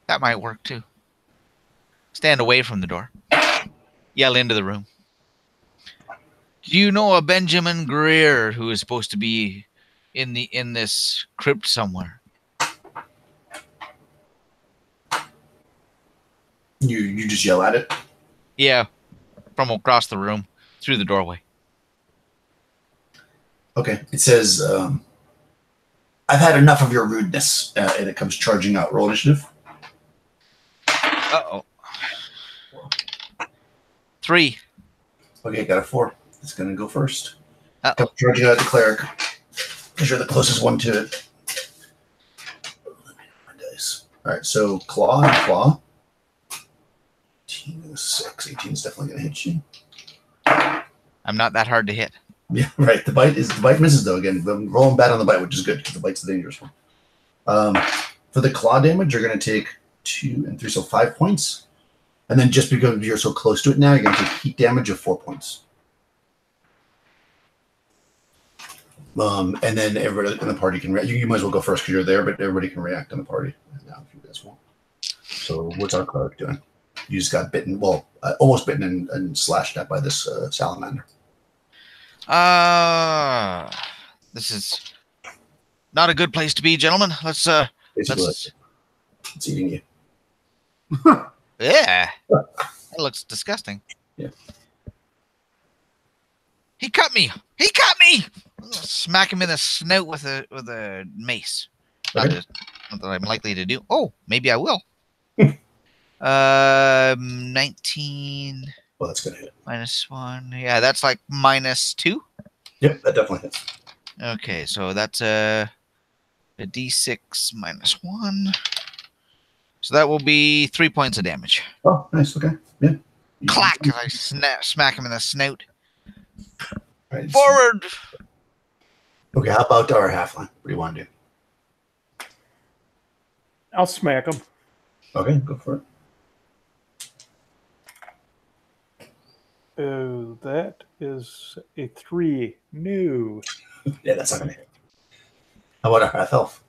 That might work too. Stand away from the door. Yell into the room. Do you know a Benjamin Greer who is supposed to be in this crypt somewhere? You just yell at it? Yeah, from across the room, through the doorway. Okay. It says, I've had enough of your rudeness, and it comes charging out. Roll initiative. Uh-oh. 3. Okay, got a 4. It's going to go first. Uh-oh. Comes charging out the cleric, because you're the closest one to it. Dice. All right, so claw and claw. 18 is 6. 18 is definitely going to hit you. I'm not that hard to hit. Yeah, right. The bite misses though. Again, rolling bad on the bite, which is good because the bite's the dangerous one. For the claw damage, you're going to take 2 and 3, so 5 points, and then just because you're so close to it now, you're going to take heat damage of 4 points. And then everybody in the party can react. You might as well go first because you're there, but everybody can react in the party now if you guys want. So what's our cleric doing? You just got bitten. Well, almost bitten and slashed at by this salamander. This is not a good place to be, gentlemen. Let's It's eating you. Yeah. That looks disgusting. Yeah. He cut me. He cut me. Smack him in the snout with a mace. Okay. Not that I'm likely to do. Oh, maybe I will. 19 Well, that's gonna hit. -1. Yeah, that's like -2. Yep, that definitely hits. Okay, so that's a D6 -1. So that will be 3 points of damage. Oh, nice. Okay. Yeah. Clack! I smack him in the snout. Right. Forward! Okay, how about our halfling? What do you want to do? I'll smack him. Okay, go for it. Oh, that is a 3. No. Yeah, that's not gonna hit. How about our half elf?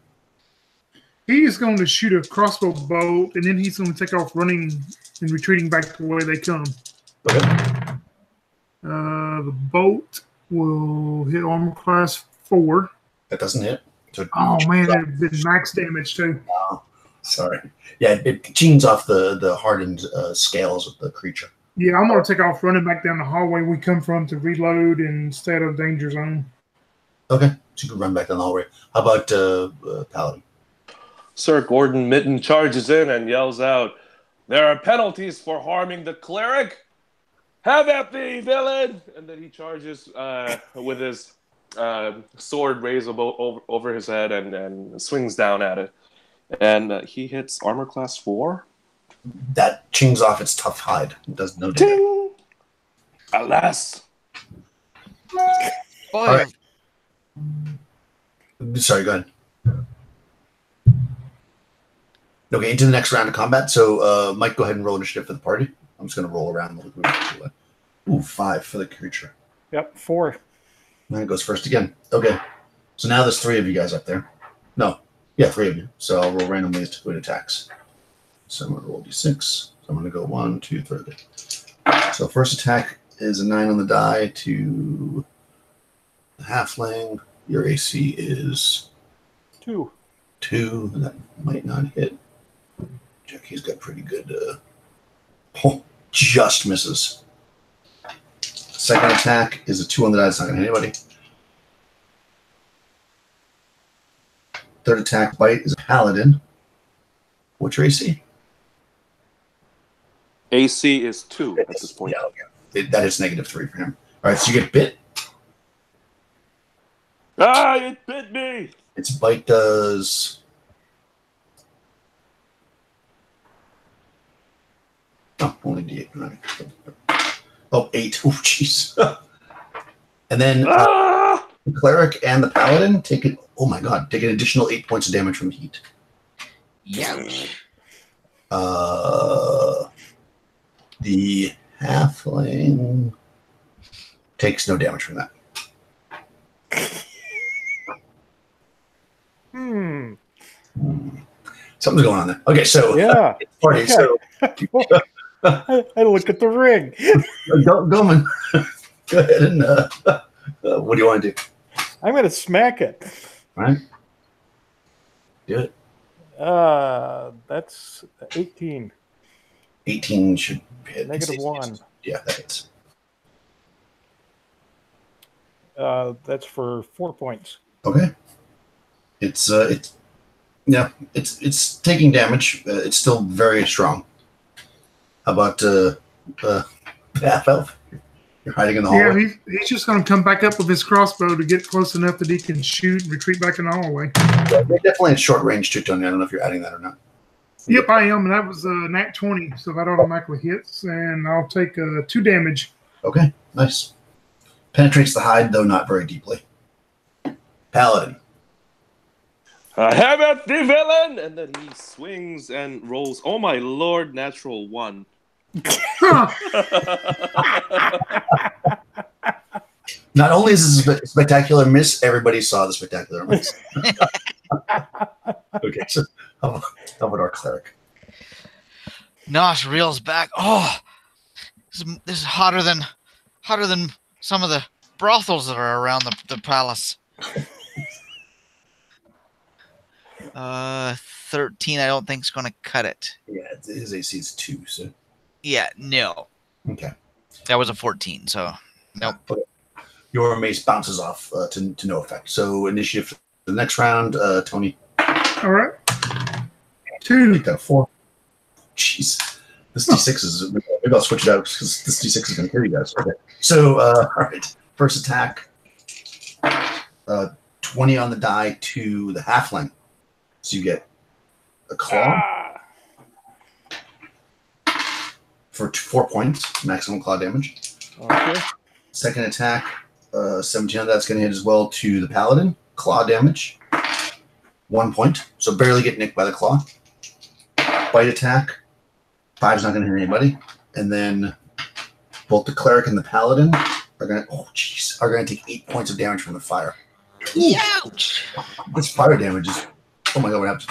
He's going to shoot a crossbow bolt, and then he's going to take off running and retreating back the way they come. Okay. The bolt will hit armor class 4. That doesn't hit. So Oh man, that did max damage too. Oh, sorry. Yeah, it cheens off the hardened scales of the creature. Yeah, I'm going to take off running back down the hallway we come from to reload and stay out of danger zone. Okay, so you can run back down the hallway. How about Paladin? Sir Gordon Mitten charges in and yells out, "There are penalties for harming the cleric. Have at thee, villain!" And then he charges with his sword raised over his head and swings down at it. And he hits armor class 4. That chings off its tough hide. It does no damage. Ting! Alas! Boy, Right. Sorry, go ahead. Okay, into the next round of combat. So, Mike, go ahead and roll initiative for the party. I'm just going to roll around. Ooh, 5 for the creature. Yep, 4. And it goes first again. Okay. So now there's 3 of you guys up there. No. Yeah, 3 of you. So I'll roll randomly as to who it attacks. So I'm going to roll d6. So I'm going to go 1, 2, 3. So first attack is a 9 on the die to halfling. Your AC is 2. 2. That might not hit. Jackie's got pretty good. Oh, just misses. Second attack is a 2 on the die. It's not going to hit anybody. Third attack bite is a paladin. What's your AC? AC is 2 at this point. Yeah. That is -3 for him. All right, so you get bit. Ah, it bit me! Its bite does... Oh, only D8. Right. Oh, 8. Oh, jeez. And then the cleric and the paladin take it. Oh my god! Take an additional 8 points of damage from heat. Youch. The halfling takes no damage from that. Something's going on there. Okay, so Yeah. party. So I look at the ring. Goman, go ahead and what do you want to do? I'm going to smack it. All right, do it. That's 18. 18 should hit. -1. Yeah, that hits. That's for 4 points. Okay. It's taking damage. It's still very strong. How about Half Elf? You're hiding in the hallway. Yeah, he's just going to come back up with his crossbow to get close enough that he can shoot and retreat back in the hallway. Yeah, they're definitely at short range too, Tony. I don't know if you're adding that or not. Yep, I am, and that was nat 20, so that automatically hits, and I'll take 2 damage. Okay, nice. Penetrates the hide, though not very deeply. Paladin. I have it, the villain! And then he swings and rolls. Oh my lord, natural 1. Not only is this a spectacular miss, everybody saw the spectacular miss. Okay, so how about our cleric? Nosh reels back. Oh, this is hotter than some of the brothels that are around the palace. 13, I don't think is going to cut it. Yeah, his AC is 2, so... Yeah, no. Okay. That was a 14, so nope. Okay. Your mace bounces off to no effect. So initiative for the next round, Tony. All right. 2. Take that 4. Jeez. This D6 is... Maybe I'll switch it out because this D6 is going to kill you guys. Okay. So, all right. First attack. 20 on the die to the halfling. So you get a claw. For 4 points, maximum claw damage. Okay. Second attack, 17 on that's going to hit as well to the paladin. Claw damage, 1 point. So barely get nicked by the claw. Bite attack, 5 is not going to hit anybody. And then both the cleric and the paladin are going to take 8 points of damage from the fire. Ouch! This fire damage is... Oh my god, what happened?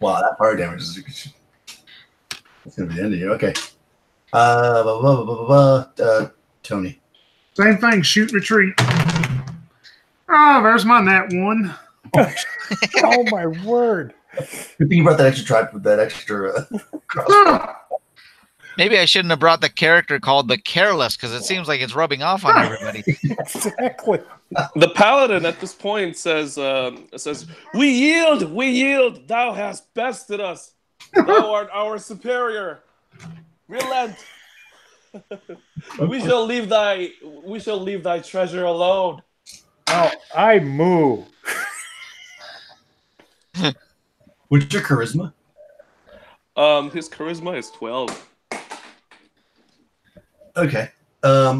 Wow, that fire damage is... It's going to be the end of you. Okay. Tony. Same thing, shoot, retreat. Oh, there's my nat 1. Oh, my word. Good thing you brought that extra tribe with that extra... Maybe I shouldn't have brought the character called the Careless, because it seems like it's rubbing off on everybody. Exactly. The paladin at this point says, "We yield. Thou hast bested us. Thou art our superior. Relent. We shall leave thy treasure alone." Now, I move. What's your charisma? His charisma is 12. Okay.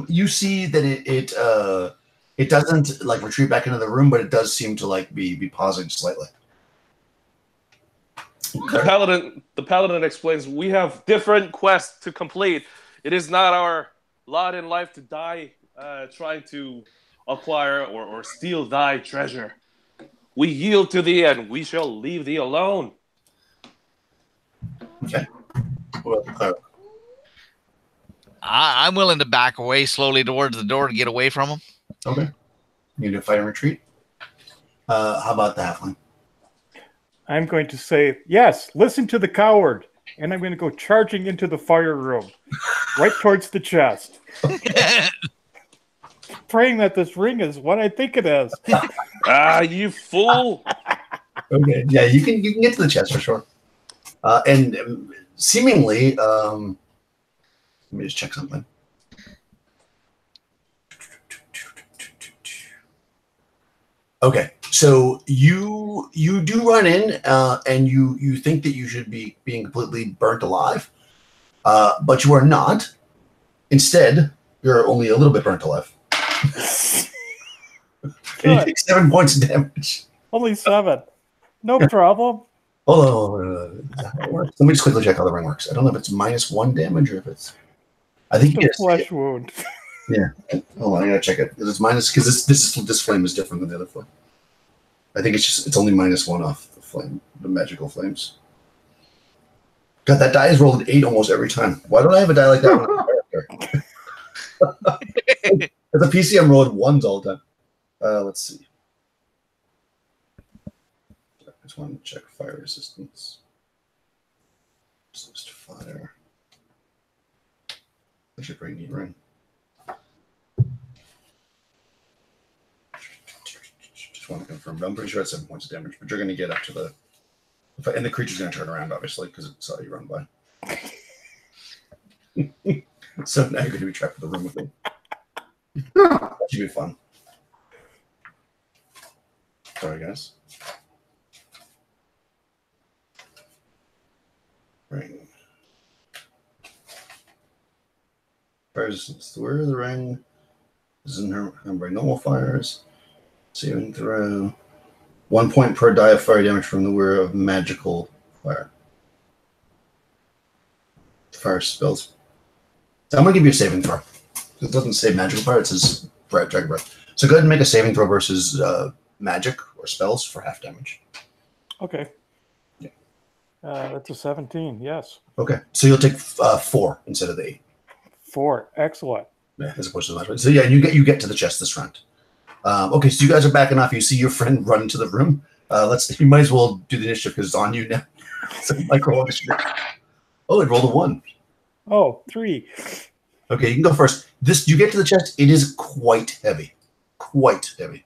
You see that it doesn't like retreat back into the room, but it does seem to like be pausing slightly. The paladin explains, "We have different quests to complete. It is not our lot in life to die trying to acquire or steal thy treasure. We yield to thee, and we shall leave thee alone." Okay. Well, I'm willing to back away slowly towards the door to get away from him. Okay. You do a fight and retreat. How about the halfling? I'm going to say, yes, listen to the coward. And I'm going to go charging into the fire room, right towards the chest. Praying that this ring is what I think it is. You fool! Okay. Yeah, you can get to the chest for sure. And seemingly, let me just check something. Okay, so you do run in, and you think that you should be being completely burnt alive, but you are not. Instead, you're only a little bit burnt alive. And you take 7 points of damage. Only 7. No problem. Hold on. Let me just quickly check how the ring works. I don't know if it's -1 damage or if it's. I think It's a flesh wound. Yeah. Hold on, I gotta check it. It's minus because this flame is different than the other flame. I think it's only -1 off the flame, the magical flames. God, that die is rolled an 8 almost every time. Why don't I have a die like that with a character? As a PC, I'm rolling 1s all the time. Let's see. I just want to check fire resistance. Resist fire. I should bring the ring. Just want to confirm. I'm pretty sure it's 7 points of damage, but you're going to get up to the. And the creature's going to turn around, obviously, because it saw you run by. So now you're going to be trapped in the room with him. That should be fun. Sorry, guys. Ring. Fire resistance. The wearer of the ring is in her by normal fires. Saving throw. 1 point per die of fire damage from the wearer of magical fire. Fire spells. So I'm going to give you a saving throw. It doesn't say magical fire, it says dragon breath. So go ahead and make a saving throw versus magic or spells for half damage. Okay. Yeah. That's a 17, yes. Okay. So you'll take 4 instead of the 8. 4, excellent. Yeah, as opposed to the last one. So yeah, you get to the chest this round. Okay, so you guys are backing off. You see your friend run into the room. You might as well do the initiative because it's on you now. So micro initiative. Oh, it rolled a 1. Oh, 3. Okay, you can go first. You get to the chest. It is quite heavy. Quite heavy.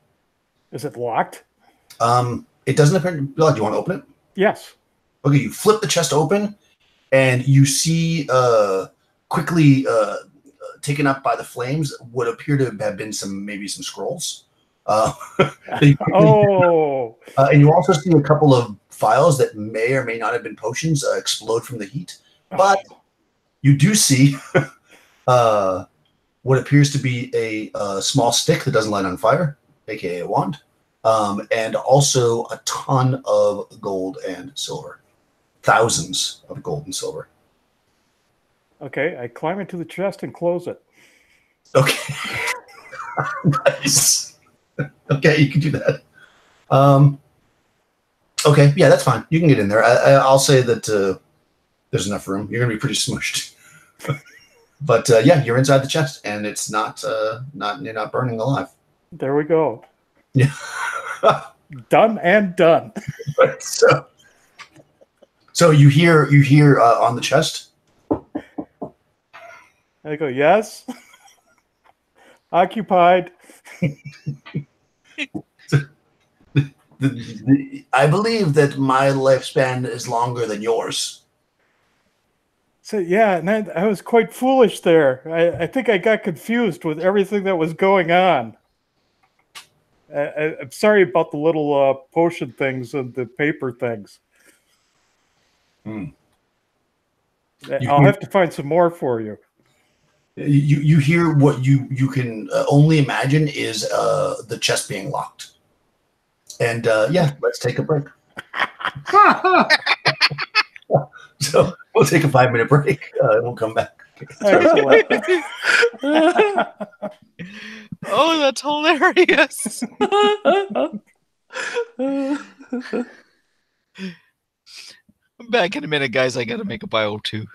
Is it locked? It doesn't appear to be locked. Do you want to open it? Yes. Okay, you flip the chest open, and you see quickly taken up by the flames what appear to have been maybe some scrolls. And you also see a couple of vials that may or may not have been potions explode from the heat. But you do see what appears to be a small stick that doesn't light on fire, aka a wand, and also a ton of gold and silver. Thousands of gold and silver. Okay, I climb into the chest and close it. Okay. Nice. Okay, you can do that. Okay, yeah, that's fine. You can get in there. I'll say that there's enough room. You're gonna be pretty smushed. But yeah, you're inside the chest, and it's not you're not burning alive. There we go. Yeah. Done and done. So you hear on the chest. I go, yes. Occupied. I believe that my lifespan is longer than yours. So yeah, and I was quite foolish there. I think I got confused with everything that was going on. I'm sorry about the little potion things and the paper things. I'll have to find some more for you. You hear what you can only imagine is the chest being locked. And yeah, let's take a break. So we'll take a 5-minute break. We'll come back. Excellent. Oh, that's hilarious. I'm back in a minute, guys. I got to make a bio too.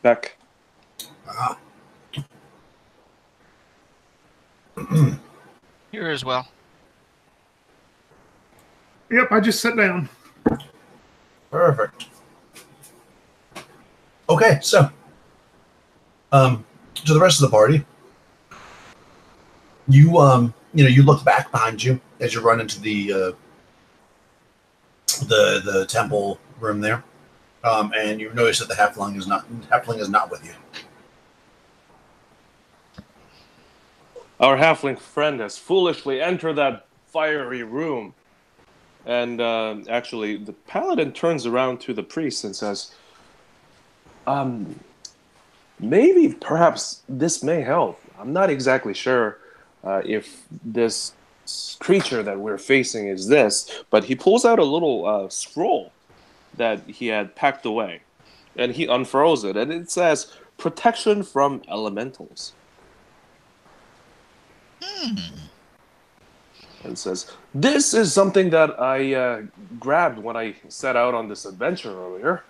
Back. Ah. Here as well. Yep, I just sat down. Perfect. Okay, so to the rest of the party, you you look back behind you as you run into the temple room there, and you notice that the halfling is not with you. Our halfling friend has foolishly entered that fiery room. And actually, the paladin turns around to the priest and says, maybe, perhaps, this may help. I'm not exactly sure if this creature that we're facing is this, but he pulls out a little scroll that he had packed away. And he unfurls it, and it says, Protection from Elementals. And says, this is something that I grabbed when I set out on this adventure earlier.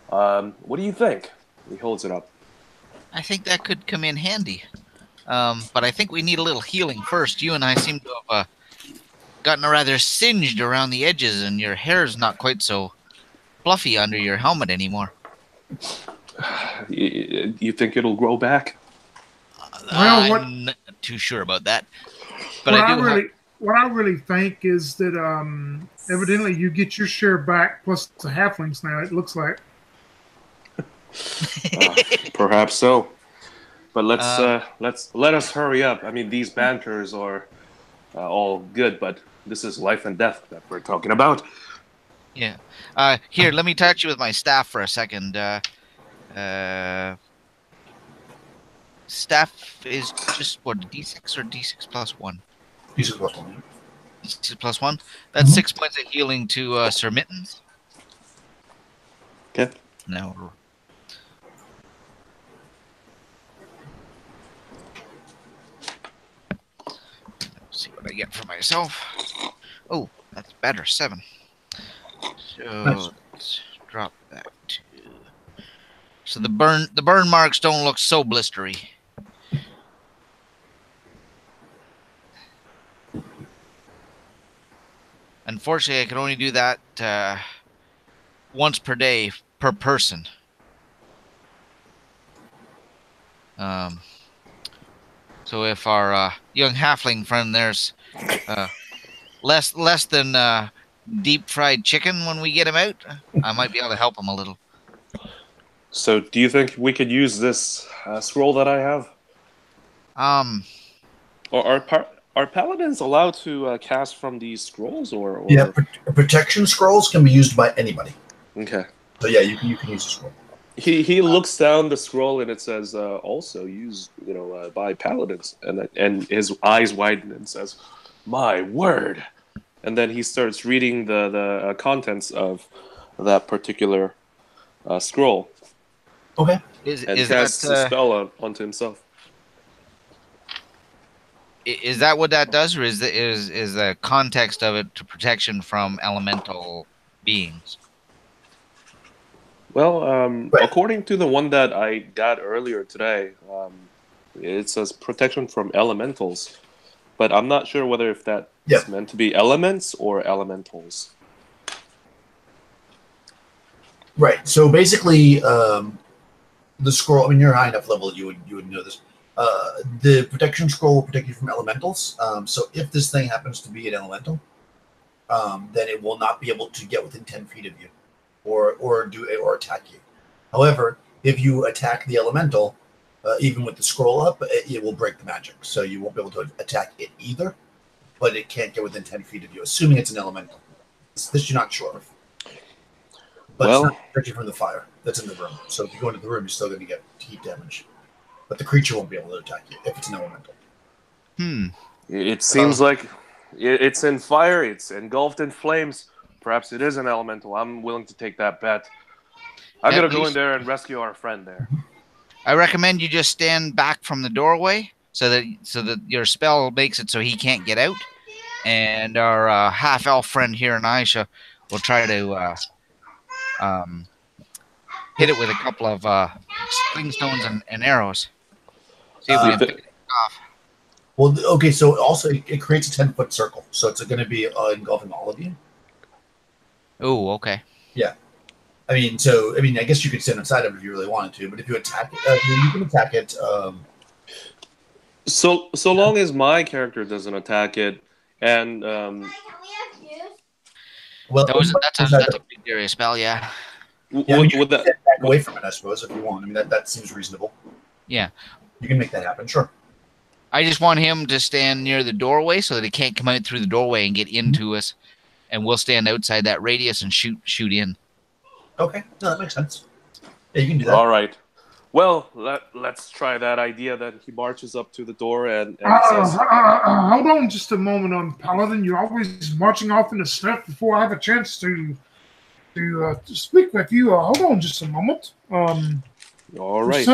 What do you think? He holds it up. I think that could come in handy. But I think we need a little healing first. You and I seem to have gotten rather singed around the edges, and your hair's not quite so fluffy under your helmet anymore. You think it'll grow back? Well, I'm not too sure about that. But what I really think is that evidently you get your share back plus the halflings now. It looks like. Perhaps so. But let us hurry up. I mean, these banters are all good, but this is life and death that we're talking about. Yeah. Here, let me touch you with my staff for a second. Staff is just what, D6 or D6 plus 1? D6 plus 1. D6 plus 1. That's 6 points of healing to Sir Mittens. Okay. Now. Let's see what I get for myself. Oh, that's better. 7. So Nice. let's drop that to. So the burn marks don't look so blistery. Unfortunately, I can only do that once per day per person. So if our young halfling friend there's less than deep fried chicken when we get him out, I might be able to help him a little. So, do you think we could use this scroll that I have? Or are paladins allowed to cast from these scrolls, or? Yeah, protection scrolls can be used by anybody. Okay. So yeah, you can use a scroll. He looks down the scroll and it says also used by paladins, and his eyes widen and says, "My word!" And then he starts reading the contents of that particular scroll. Okay. And casts a spell onto himself. Is that what that does, or is the context of it to protection from elemental beings? Well, according to the one that I got earlier today, it says protection from elementals, but I'm not sure whether if that is meant to be elements or elementals. Right. So basically, the scroll. I mean, you're high enough level you would know this. The protection scroll will protect you from elementals. So if this thing happens to be an elemental, then it will not be able to get within 10 feet of you, or attack you. However, if you attack the elemental, even with the scroll up, it will break the magic. So you won't be able to attack it either. But it can't get within 10 feet of you, assuming it's an elemental. This you're not sure of. But it's not protect you from the fire that's in the room. So if you go into the room, you're still going to get heat damage. But the creature won't be able to attack you if it's an elemental. It seems like it's in fire. It's engulfed in flames. Perhaps it is an elemental. I'm willing to take that bet. I gotta go in there and rescue our friend there. I recommend you just stand back from the doorway so that your spell makes it so he can't get out. And our half-elf friend here and Aisha will try to hit it with a couple of sling stones and arrows. See if we can pick it off. Well, okay, so also it creates a 10-foot circle, so it's going to be engulfing all of you. Oh, okay. Yeah. I mean, I guess you could stand inside of it if you really wanted to, but if you attack it, you can attack it. So long as my character doesn't attack it, and Well, that's a big area spell, yeah. Yeah, you can back away from it, I suppose, if you want. I mean, that seems reasonable. Yeah. You can make that happen, sure. I just want him to stand near the doorway so that he can't come out through the doorway and get into us, and we'll stand outside that radius and shoot in. Okay, no, that makes sense. Yeah, you can do that. All right. Well, let's try that idea. That he marches up to the door and says, hold on just a moment, Paladin. You're always marching off in a step before I have a chance to speak with you. Hold on just a moment. all right.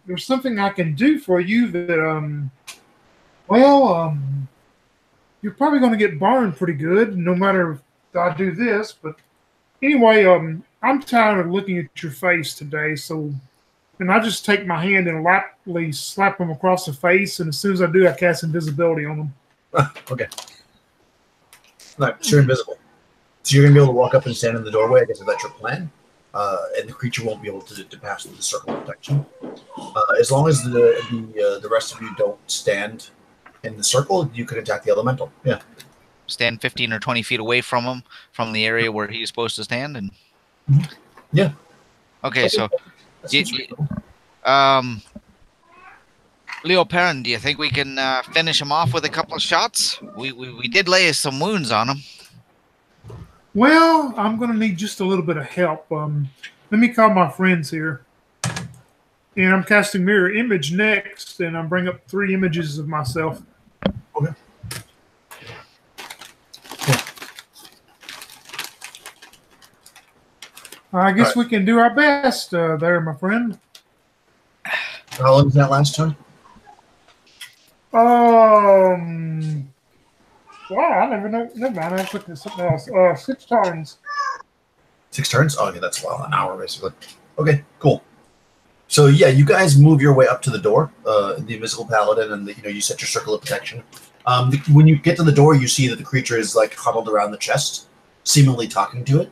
There's something I can do for you that you're probably going to get burned pretty good, no matter if I do this. But anyway, I'm tired of looking at your face today, and I just take my hand and lightly slap him across the face, and as soon as I do, I cast invisibility on him. Okay. Right, so you're invisible. So you're going to be able to walk up and stand in the doorway, I guess if that's your plan, and the creature won't be able to pass through the circle of protection. As long as the rest of you don't stand in the circle, you can attack the elemental. Yeah. Stand 15 or 20 feet away from him, from the area where he's supposed to stand, and. Yeah. Okay, so. Leo Perrin, do you think we can finish him off with a couple of shots? We did lay some wounds on him. Well, I'm going to need just a little bit of help. Let me call my friends here. And I'm casting Mirror Image next, and I'll bring up 3 images of myself. Okay. I guess we can do our best there, my friend. How long was that last time? Wow, I never know. Never mind, I put this something else. 6 turns. 6 turns? Oh, yeah, that's an hour, basically. Okay, cool. So, yeah, you guys move your way up to the door, the invisible paladin, and you set your circle of protection. When you get to the door, you see that the creature is, huddled around the chest, seemingly talking to it.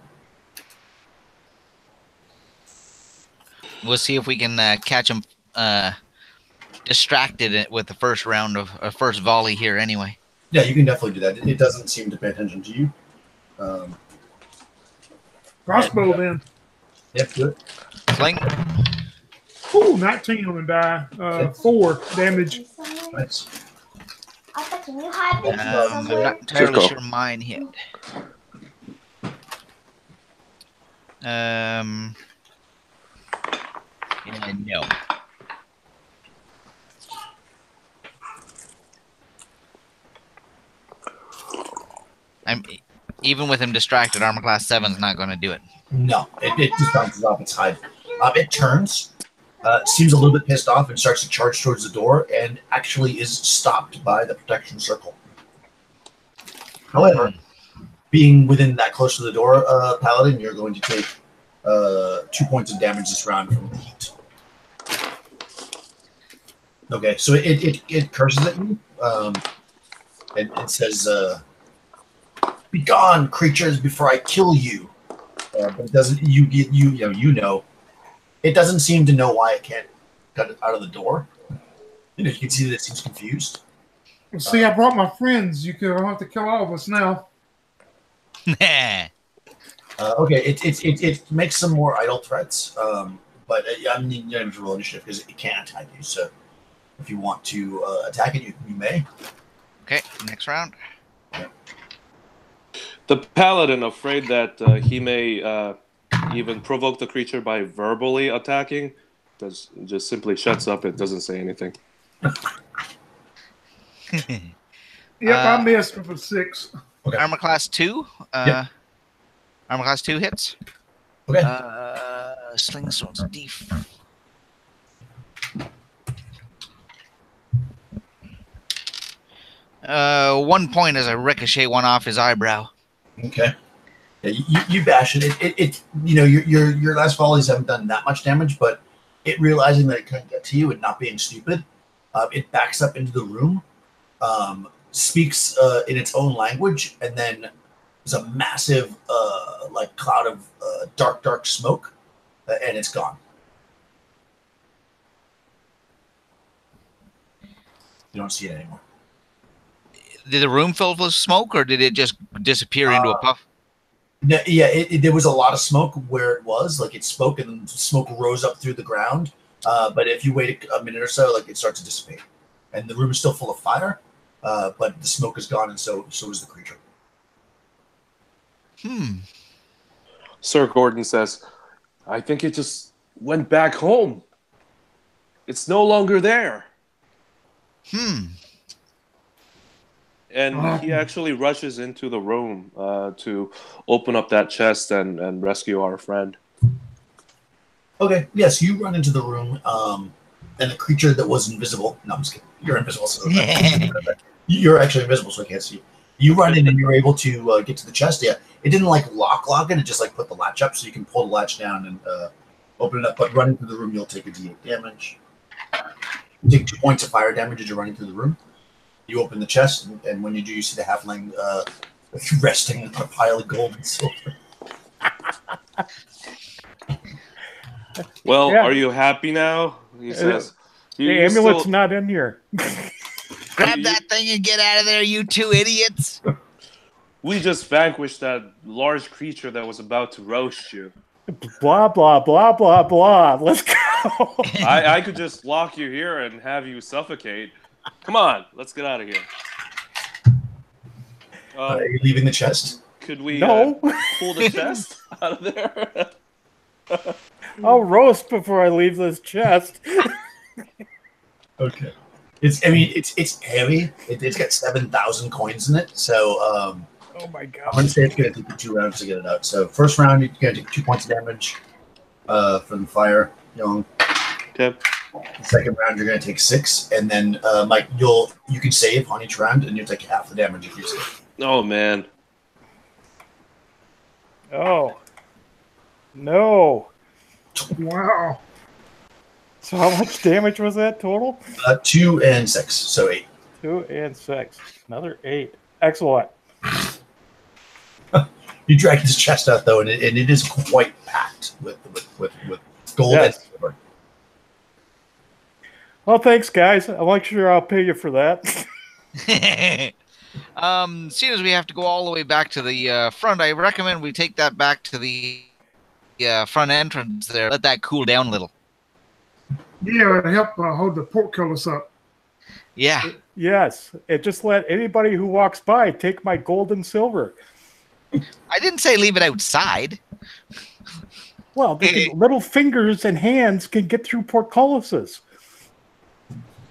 We'll see if we can catch him distracted with the first round of first volley here anyway. Yeah, you can definitely do that. It doesn't seem to pay attention to you. Crossbow then. Yep, do it. Sling. Ooh, 19 on the die. 4 damage. Nice. I'm not entirely sure mine hit. No. Even with him distracted, armor class 7 is not going to do it. No, it just bounces off its hide. It turns, seems a little bit pissed off, and starts to charge towards the door, and actually is stopped by the protection circle. However, being within that close to the door, Paladin, you're going to take 2 points of damage this round from the heat. Okay, so it curses at you, and it says, "Be gone, creatures, before I kill you." But it doesn't. It doesn't seem to know why it can't cut it out of the door. You can see that it seems confused. Well, see, I brought my friends. You could have to kill all of us now. Okay, it makes some more idle threats, but I mean, you have to roll initiative because it can't attack you. So, if you want to attack it, you may. Okay, next round. Yeah. The paladin, afraid that he may even provoke the creature by verbally attacking, just simply shuts up and doesn't say anything. Yep, I missed with a 6. Okay. Armor class 2. Yep. Armor class 2 hits. Okay. Sling swords D4. One point as I ricochet one off his eyebrow. Okay. Yeah, you bash it. Your last volleys haven't done that much damage, but it realizing that it couldn't get to you and not being stupid, it backs up into the room, speaks in its own language, and then there's a massive like cloud of dark smoke, and it's gone. You don't see it anymore. Did the room fill with smoke, or did it just disappear into a puff? Yeah, there was a lot of smoke where it was. Like it spoke, and smoke rose up through the ground. But if you wait a minute or so, like it starts to dissipate, and the room is still full of fire. But the smoke is gone, and so is the creature. Sir Gordon says, I think it just went back home. It's no longer there. And he actually rushes into the room to open up that chest and rescue our friend. Okay, yes, you run into the room, and the creature that was invisible. No, I'm just kidding. You're invisible, so you're actually invisible, so I can't see you. You run in and you're able to get to the chest. Yeah, it didn't like lock it. It just like put the latch up, so you can pull the latch down and open it up. But running through the room, you'll take a D8 damage. You take 2 points of fire damage as you're running through the room. You open the chest, and when you do, you see the halfling resting on a pile of gold and silver. Well, are you happy now? He says. The amulet's not in here. Grab that thing and get out of there, you two idiots. We just vanquished that large creature that was about to roast you. Blah, blah, blah, blah, blah. Let's go. I could just lock you here and have you suffocate. Come on, let's get out of here. Are you leaving the chest? Could we pull the chest out of there? I'll roast before I leave this chest. Okay. It's heavy. It's got 7,000 coins in it. So oh my god! I'm gonna say it's gonna take you 2 rounds to get it out. So first round, you're gonna take 2 points of damage from the fire. Young. Okay. The second round, you're gonna take 6, and then Mike, you can save on each round, and you'll take half the damage if you save. Oh man. Oh. No. Wow. So how much damage was that total? 2 and 6, so 8. 2 and 6. Another 8. Excellent. You drag his chest out though, and it is quite packed with gold and silver. Well, thanks, guys. I'm not sure I'll pay you for that. Seeing as we have to go all the way back to the front, I recommend we take that back to the front entrance there. Let that cool down a little. Yeah, it'll help hold the portcullis up. Yeah. Yes. It just let anybody who walks by take my gold and silver. I didn't say leave it outside. Well, little fingers and hands can get through portcullises.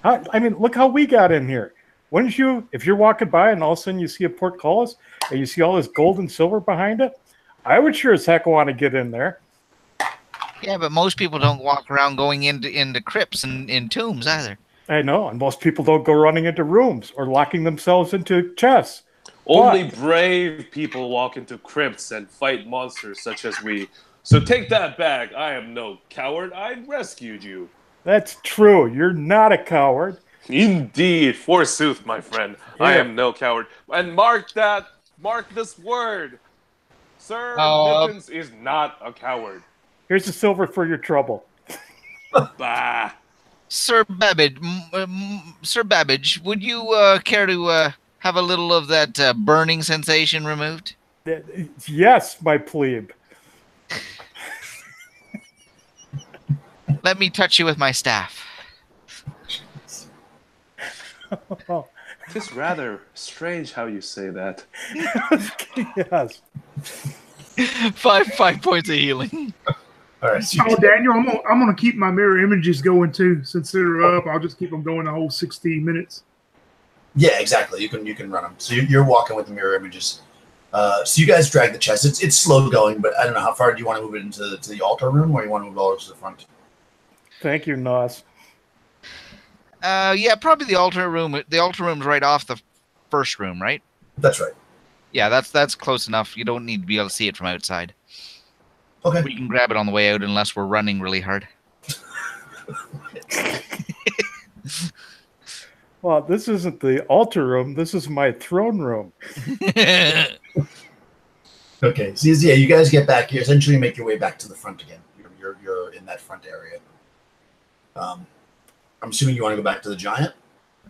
I mean, look how we got in here. Wouldn't you, if you're walking by and all of a sudden you see a portcullis and you see all this gold and silver behind it, I would sure as heck want to get in there. Yeah, but most people don't walk around going into crypts and in tombs either. I know, and most people don't go running into rooms or locking themselves into chests. Only brave people walk into crypts and fight monsters such as we. So take that back. I am no coward. I rescued you. That's true. You're not a coward. Indeed, forsooth, my friend. Yeah. I am no coward. And mark this word. Sir Mittens is not a coward. Here's the silver for your trouble. Bah. Sir Babbage, would you care to have a little of that burning sensation removed? Yes, my plebe. Let me touch you with my staff. It's rather strange how you say that. Yes. 5 points of healing. All right. So Oh, Daniel, I'm gonna keep my mirror images going too. Since they're up, I'll just keep them going the whole 16 minutes. yeah, exactly. You can run them. So you're walking with the mirror images. So you guys drag the chest. It's slow going, but I don't know how far do you want to move it into the altar room, or you want to move it all to the front? Thank you, Nos. Yeah, probably the altar room. The altar room's right off the first room, right? That's right. Yeah, that's close enough. You don't need to be able to see it from outside. Okay. We can grab it on the way out unless we're running really hard. Well, this isn't the altar room. This is my throne room. Okay, so yeah, you guys get back. You essentially make your way back to the front again. You're in that front area. I'm assuming you want to go back to the giant.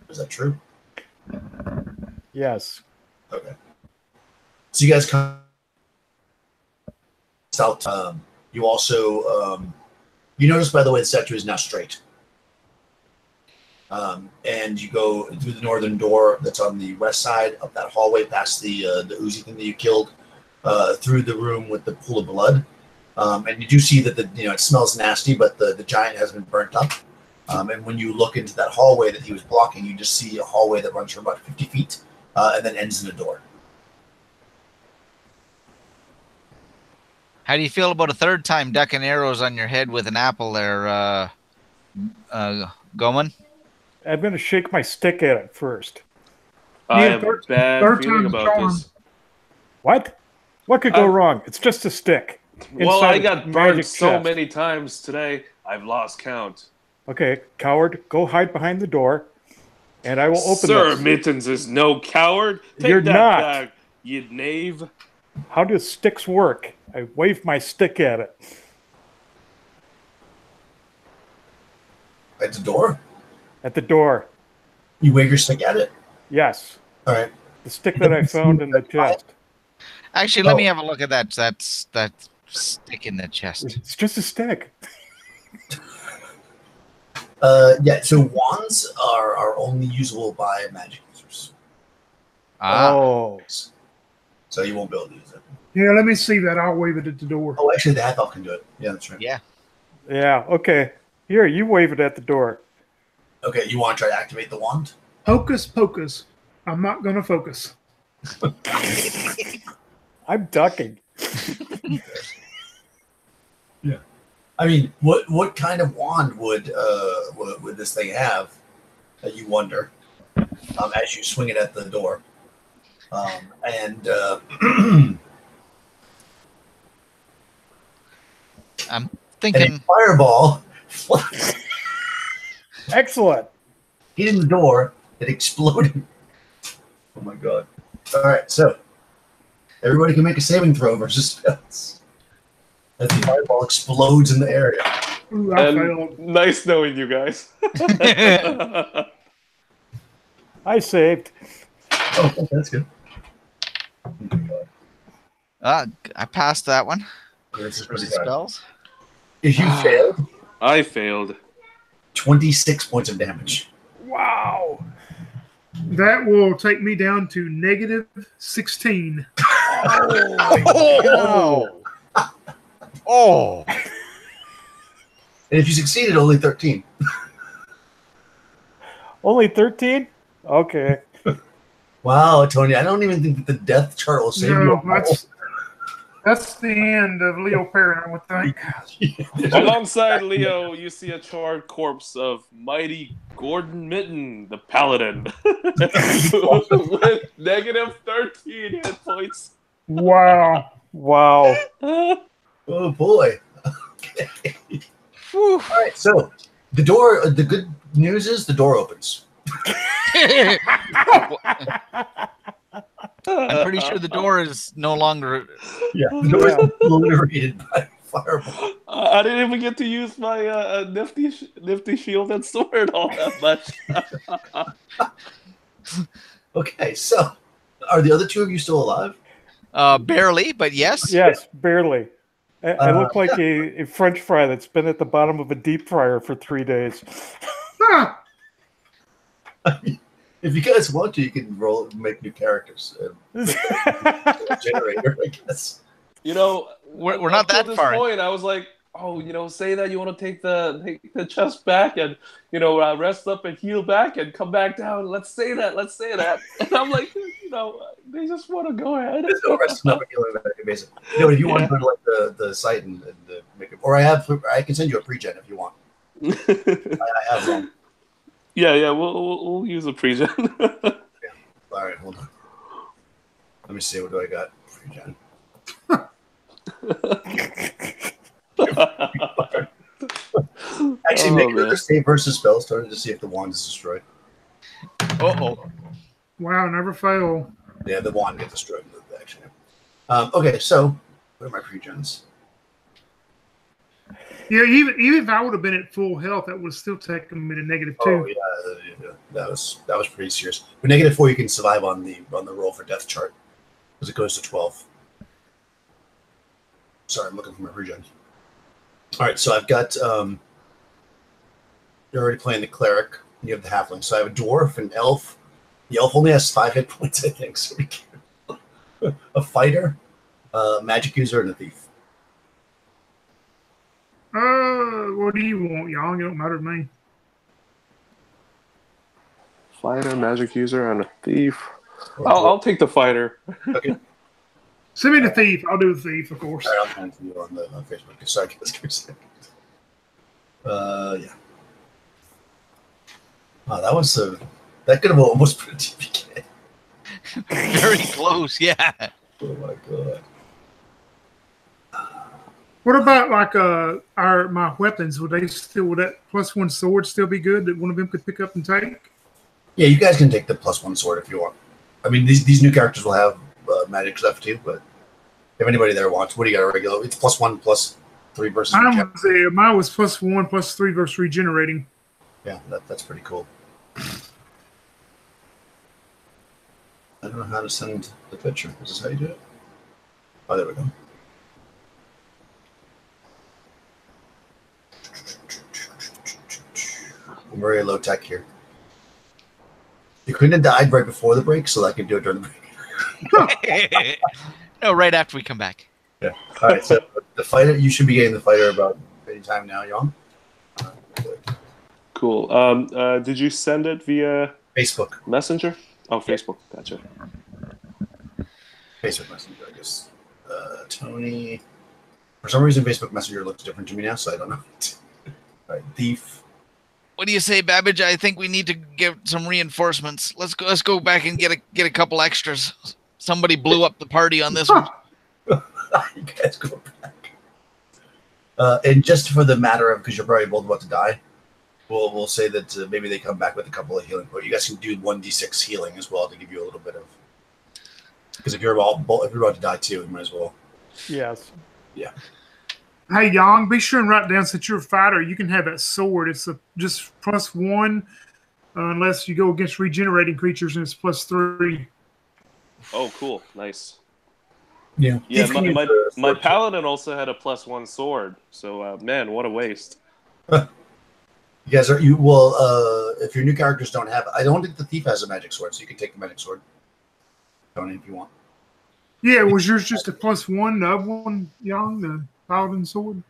Is that true? Yes. Okay. So you guys come south. You also you notice, by the way, the statue is now straight. And you go through the northern door that's on the west side up that hallway, past the Uzi thing that you killed, through the room with the pool of blood. And you do see that it smells nasty, but the giant has been burnt up. And when you look into that hallway that he was blocking, you just see a hallway that runs for about 50 feet and then ends in a door. How do you feel about a third time ducking arrows on your head with an apple there, Goman? I'm going to shake my stick at it first. I Yeah, have a third bad time's feeling a about charm. this. What? What could go wrong? It's just a stick. Well, Inside I a got magic burned so chest. many times today, I've lost count. Okay, coward, go hide behind the door, and I will open Sir this. Mittens is no coward. Take You're that not. back, you knave. How do sticks work? I wave my stick at it. At the door? At the door. You wave your stick at it? Yes. All right. The stick that I found in the chest. Actually, let me have a look at that stick in the chest. It's just a stick. Yeah, so wands are only usable by magic users. Ah, Oh. So you won't be able to use it. Yeah, let me see that. I'll wave it at the door. Oh, actually, the half elf can do it. Yeah, that's right. yeah. Yeah, okay. Here, you wave it at the door. Okay, you want to try to activate the wand? Hocus pocus. I'm not going to focus. I'm ducking. Yeah. I mean, what kind of wand would this thing have that you wonder as you swing it at the door? And I'm and a thinking. fireball Excellent. hit in the door. It exploded. Oh my god! All right, so everybody can make a saving throw versus spells as the fireball explodes in the area. Ooh, I And failed. nice knowing you guys. I saved. Oh, okay, that's good. Oh my god. I passed that one. This is Versus pretty bad. spells. If you failed, I failed. 26 points of damage. Wow. That will take me down to negative 16. Oh. Oh, And if you succeeded, only 13. Only 13? Okay. Wow, Tony, I don't even think that the death chart will save you. No, that's the end of Leo Perry, I would think. Alongside Leo, you see a charred corpse of mighty Gordon Mitten, the paladin, with negative 13 hit points. Wow. Wow. Oh boy. Okay. whew. All right, so the door. The good news is the door opens. I'm pretty sure the door is no longer. Yeah, the door is obliterated by fireball. I didn't even get to use my nifty shield and sword all that much. Okay, so are the other two of you still alive? Barely, but yes. Yes, barely. I look like a French fry that's been at the bottom of a deep fryer for 3 days. Ah, If you guys want to, you can make new characters. Generator, I guess. You know, We're not up to that this far. point, I was like, oh, say that you want to take the chest back and rest up and heal back and come back down. Let's say that. And I'm like, they just want to go ahead. There's no rest enough healing back, basically. If you want to go to like the site and make it, or I can send you a pre-gen if you want. I have one. Yeah, we'll use a pre-gen. All right, hold on. Let me see. What do I got? Pre-gen. Actually, Oh, make man. another save versus spell starter to see if the wand is destroyed. Uh-oh. Wow, never fail. Yeah, the wand gets destroyed. Actually. Okay, so what are my pre-gens? Yeah, even if I would have been at full health, that would have still taken me to -2. Oh yeah, that was pretty serious. With -4, you can survive on the roll for death chart because it goes to 12. Sorry, I'm looking for my pre-gens. All right, so I've got you're already playing the cleric. You have the halfling. So I have a dwarf, an elf. The elf only has 5 hit points, I think. So we can a fighter, a magic user, and a thief. What do you want, y'all? It don't matter to me. Fighter, magic user, and a thief. I'll take the fighter. Okay. Send me the thief. I'll do the thief, of course. All right, I'll send it to you on Facebook. Sorry, guys, give me a second. Yeah. Wow, that could have almost put a TPK. Very close, yeah. Oh my god. What about like my weapons? Would that +1 sword still be good that one of them could pick up and take? Yeah, you guys can take the +1 sword if you want. I mean, these new characters will have magic stuff too, but if anybody there wants, what do you got a regular? It's +1 +3 versus. Mine was +1 +3 versus regenerating. Yeah, that's pretty cool. I don't know how to send the picture. Is this how you do it? Oh, there we go. I'm very low tech here. You couldn't have died right before the break, so I could do it during the break. No, right after we come back. Yeah. All right. So the fighter, you should be getting the fighter about any time now, Young. Cool. Did you send it via Facebook. Messenger? Oh, Facebook. Gotcha. Facebook Messenger, I guess. Tony. For some reason, Facebook Messenger looks different to me now, so I don't know. All right, thief. What do you say, Babbage? I think we need to get some reinforcements. Let's go back and get a couple extras. Somebody blew up the party on this one. You guys go back. And just for the matter of, because you're probably both about to die, we'll say that maybe they come back with a couple of healing. But you guys can do 1d6 healing as well to give you a little bit of. Because if you're about to die too, you might as well. Yes. Yeah. Hey, Yang, be sure and write down since you're a fighter, you can have that sword. It's just +1, unless you go against regenerating creatures, and it's +3. Oh, cool. Nice. Yeah. Yeah, my paladin also had a +1 sword. So, man, what a waste. You guys if your new characters don't have, I don't think the thief has a magic sword, so you can take the magic sword, Tony, if you want. Yeah, was yours just a +1, the other one, Yang, the paladin sword?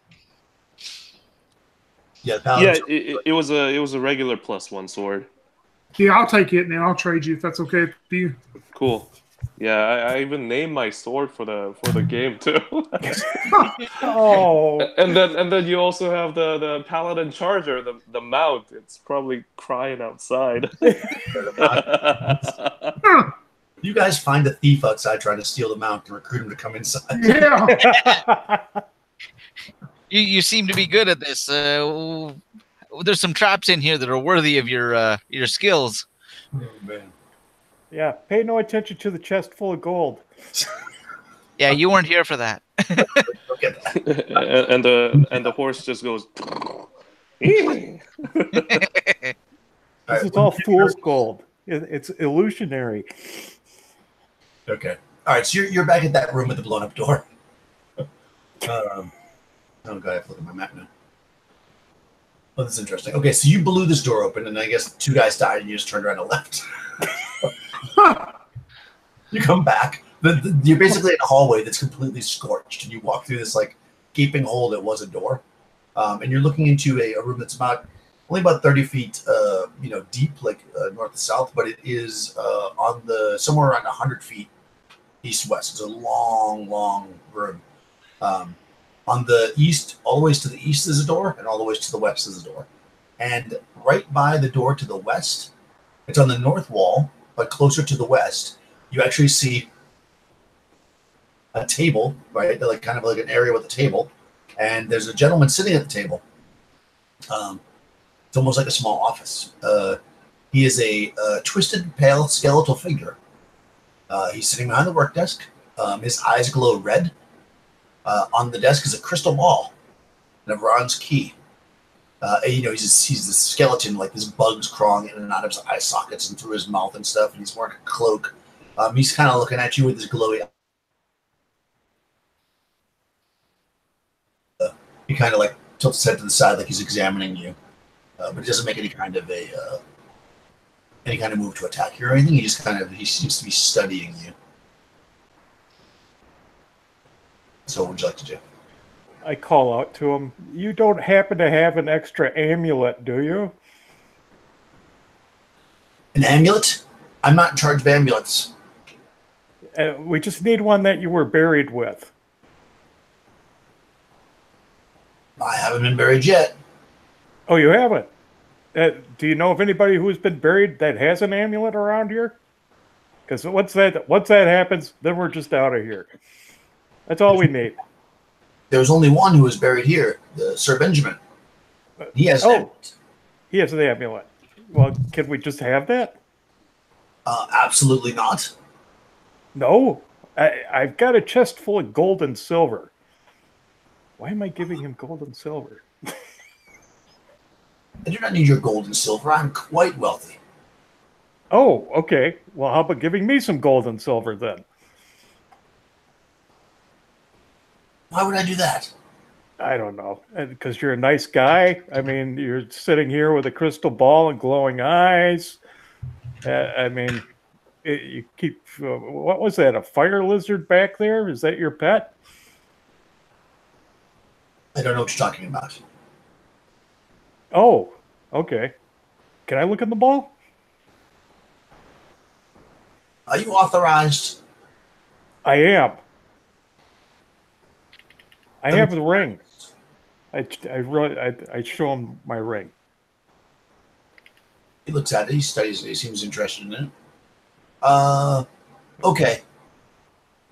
Yeah, paladin. Yeah, it was a regular +1 sword. Yeah, I'll take it, and then I'll trade you if that's okay with you. Cool. Yeah, I even named my sword for the game too. Oh. And then you also have the paladin charger, the mount. It's probably crying outside. You guys find a thief outside trying to steal the mount and recruit him to come inside. Yeah. You seem to be good at this. There's some traps in here that are worthy of your skills. Oh, man. Yeah, pay no attention to the chest full of gold. Yeah, you weren't here for that. Look at that. and the horse just goes. This is all fool's gold. It's illusionary. Okay. All right. So you're back at that room with the blown up door. Oh god, I have to look at my map now. Oh, that's interesting. Okay, so you blew this door open, and I guess 2 guys died, and you just turned around and left. You come back. You're basically in a hallway that's completely scorched, and you walk through this like gaping hole that was a door, and you're looking into a room that's only about 30 feet, deep, like north to south, but it is on the somewhere around 100 feet east-west. It's a long, long room. On the east, all the ways to the east is a door, and all the ways to the west is a door. And right by the door to the west, it's on the north wall, but closer to the west, you actually see a table, right? Like kind of like an area with a table, and there's a gentleman sitting at the table. It's almost like a small office. He is a twisted, pale, skeletal figure. He's sitting behind the work desk. His eyes glow red. On the desk is a crystal ball and a bronze key. He's the skeleton, like this bug's crawling in and out of his eye sockets and through his mouth and stuff, and he's wearing a cloak. He's kind of looking at you with his glowy. He kind of like tilts his head to the side, like he's examining you, but he doesn't make any kind of move to attack you or anything. He seems to be studying you. So, what would you like to do? I call out to him, "You don't happen to have an extra amulet, do you?" An amulet? I'm not in charge of amulets. We just need one that you were buried with. I haven't been buried yet. Oh, you haven't? Do you know of anybody who's been buried that has an amulet around here? Because once that happens, then we're just out of here. That's all we need. There was only one who was buried here, Sir Benjamin. He has an amulet. He has the amulet. Well, can we just have that? Absolutely not. No. I've got a chest full of gold and silver. Why am I giving him gold and silver? I do not need your gold and silver. I'm quite wealthy. Oh, okay. Well, how about giving me some gold and silver then? Why would I do that? I don't know. Because you're a nice guy. I mean, you're sitting here with a crystal ball and glowing eyes. You keep... what was that, a fire lizard back there? Is that your pet? I don't know what you're talking about. Oh, okay. Can I look at the ball? Are you authorized? I am. I have the ring. I show him my ring. He looks at it. He studies it. He seems interested in it. Okay.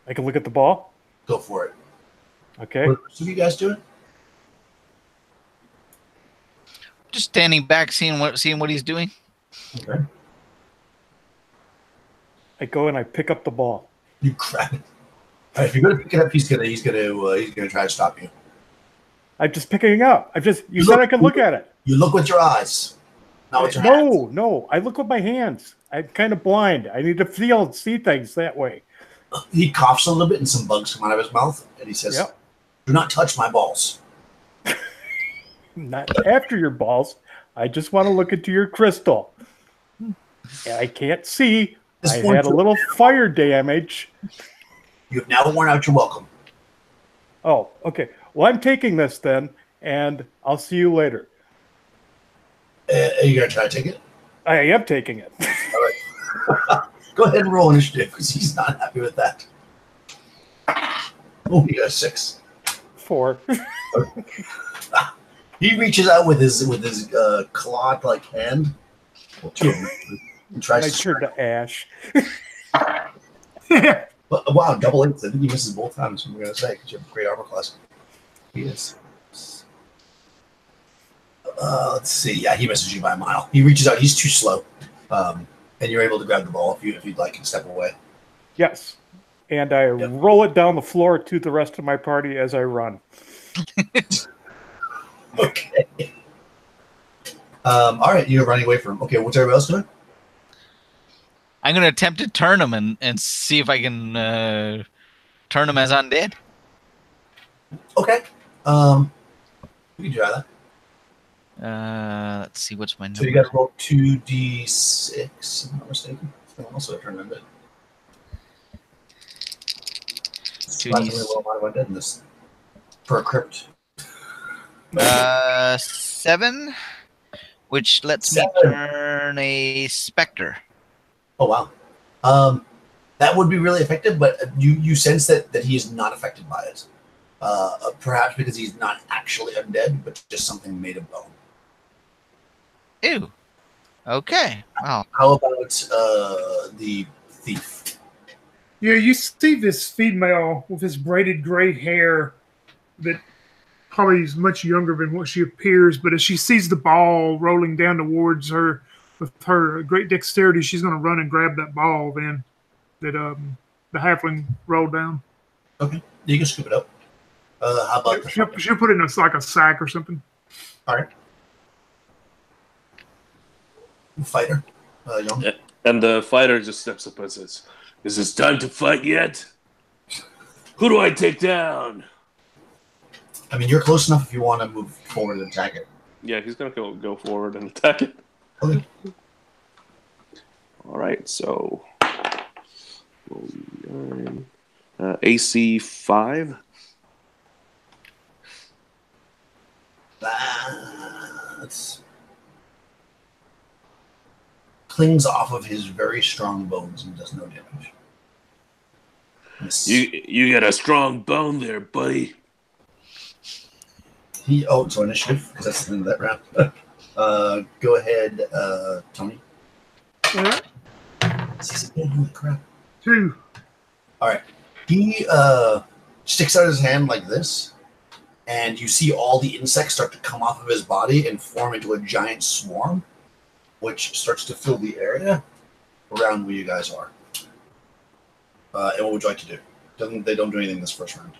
I can look at the ball? Go for it. Okay. What are you guys doing? Just standing back, seeing what he's doing. Okay. I go and I pick up the ball. You grab it. All right, if you're gonna pick it up, he's gonna try to stop you. I'm just picking it up. You said I could look at it. You look with your eyes, not with your hands. No. I look with my hands. I'm kind of blind. I need to feel and see things that way. He coughs a little bit, and some bugs come out of his mouth, and he says, Yep. "Do not touch my balls." Not after your balls. I just want to look into your crystal. And I can't see. I had a little fire damage. You have now worn out your welcome. Oh, okay. Well, I'm taking this then, and I'll see you later. Are you going to try to take it? I am taking it. All right. Go ahead and roll initiative, because he's not happy with that. Oh, he got a 6. 4. He reaches out with his clawed-like hand. Well, 2 of them. And tries I to turn to ash. Wow, double 8s. I think he misses both times, I'm going to say, because you have a great armor class. He is. Let's see. Yeah, he misses you by a mile. He reaches out. He's too slow. And you're able to grab the ball if you'd like and step away. Yes. And I roll it down the floor to the rest of my party as I run. Okay. All right, you're running away from him. Okay, what's everybody else doing? I'm going to attempt to turn him and see if I can turn him as undead. Okay. We can try that. Let's see, what's my number? So you got to roll 2d6, if I'm not mistaken. Also, I turned undead. 2d6. In this per crypt. 7, which lets me turn a specter. Oh wow, that would be really effective. But you sense that he is not affected by it. Perhaps because he's not actually undead, but just something made of bone. Ew. Okay. Wow. How about the thief? Yeah, you see this female with this braided gray hair that probably is much younger than what she appears, but as she sees the ball rolling down towards her with her great dexterity, she's going to run and grab that ball then that the halfling rolled down. Okay, you can scoop it up. How about the She'll put it in like a sack or something. All right. Fighter, Young. Yeah. And the fighter just steps up and says, "Is this time to fight yet? Who do I take down?" I mean, you're close enough if you want to move forward and attack it. Yeah, he's gonna go forward and attack it. Okay. All right, so AC 5. That's clings off of his very strong bones and does no damage. You got a strong bone there, buddy. So initiative, because that's the end of that round. Go ahead, Tony. Yeah. Holy crap. 2. All right. He sticks out his hand like this, and you see all the insects start to come off of his body and form into a giant swarm, which starts to fill the area around where you guys are. And what would you like to do? They don't do anything this first round.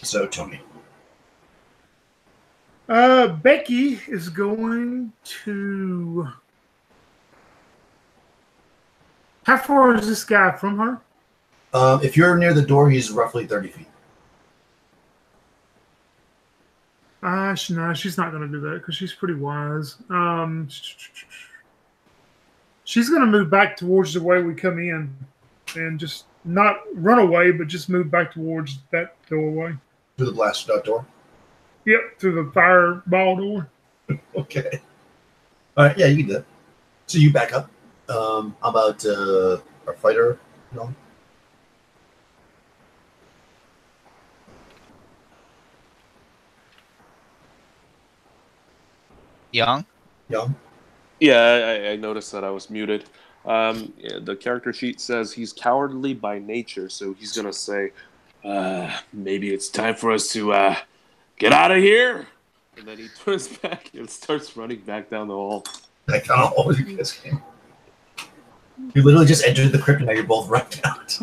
So, Tony. Becky is going to... How far is this guy from her? If you're near the door, he's roughly 30 feet. No, she's not going to do that because she's pretty wise. She's going to move back towards the way we come in and just not run away, but just move back towards that doorway. Through the blasted out door? Yep, through the fireball door. Okay. All right, yeah, you can do that. So you back up. How about our fighter? No? Young? Yeah, I noticed that I was muted. Yeah, the character sheet says he's cowardly by nature, so he's going to say, maybe it's time for us to get out of here. And then he turns back and starts running back down the hall. I kind of always get this game. You literally just entered the crypt and now you're both running out.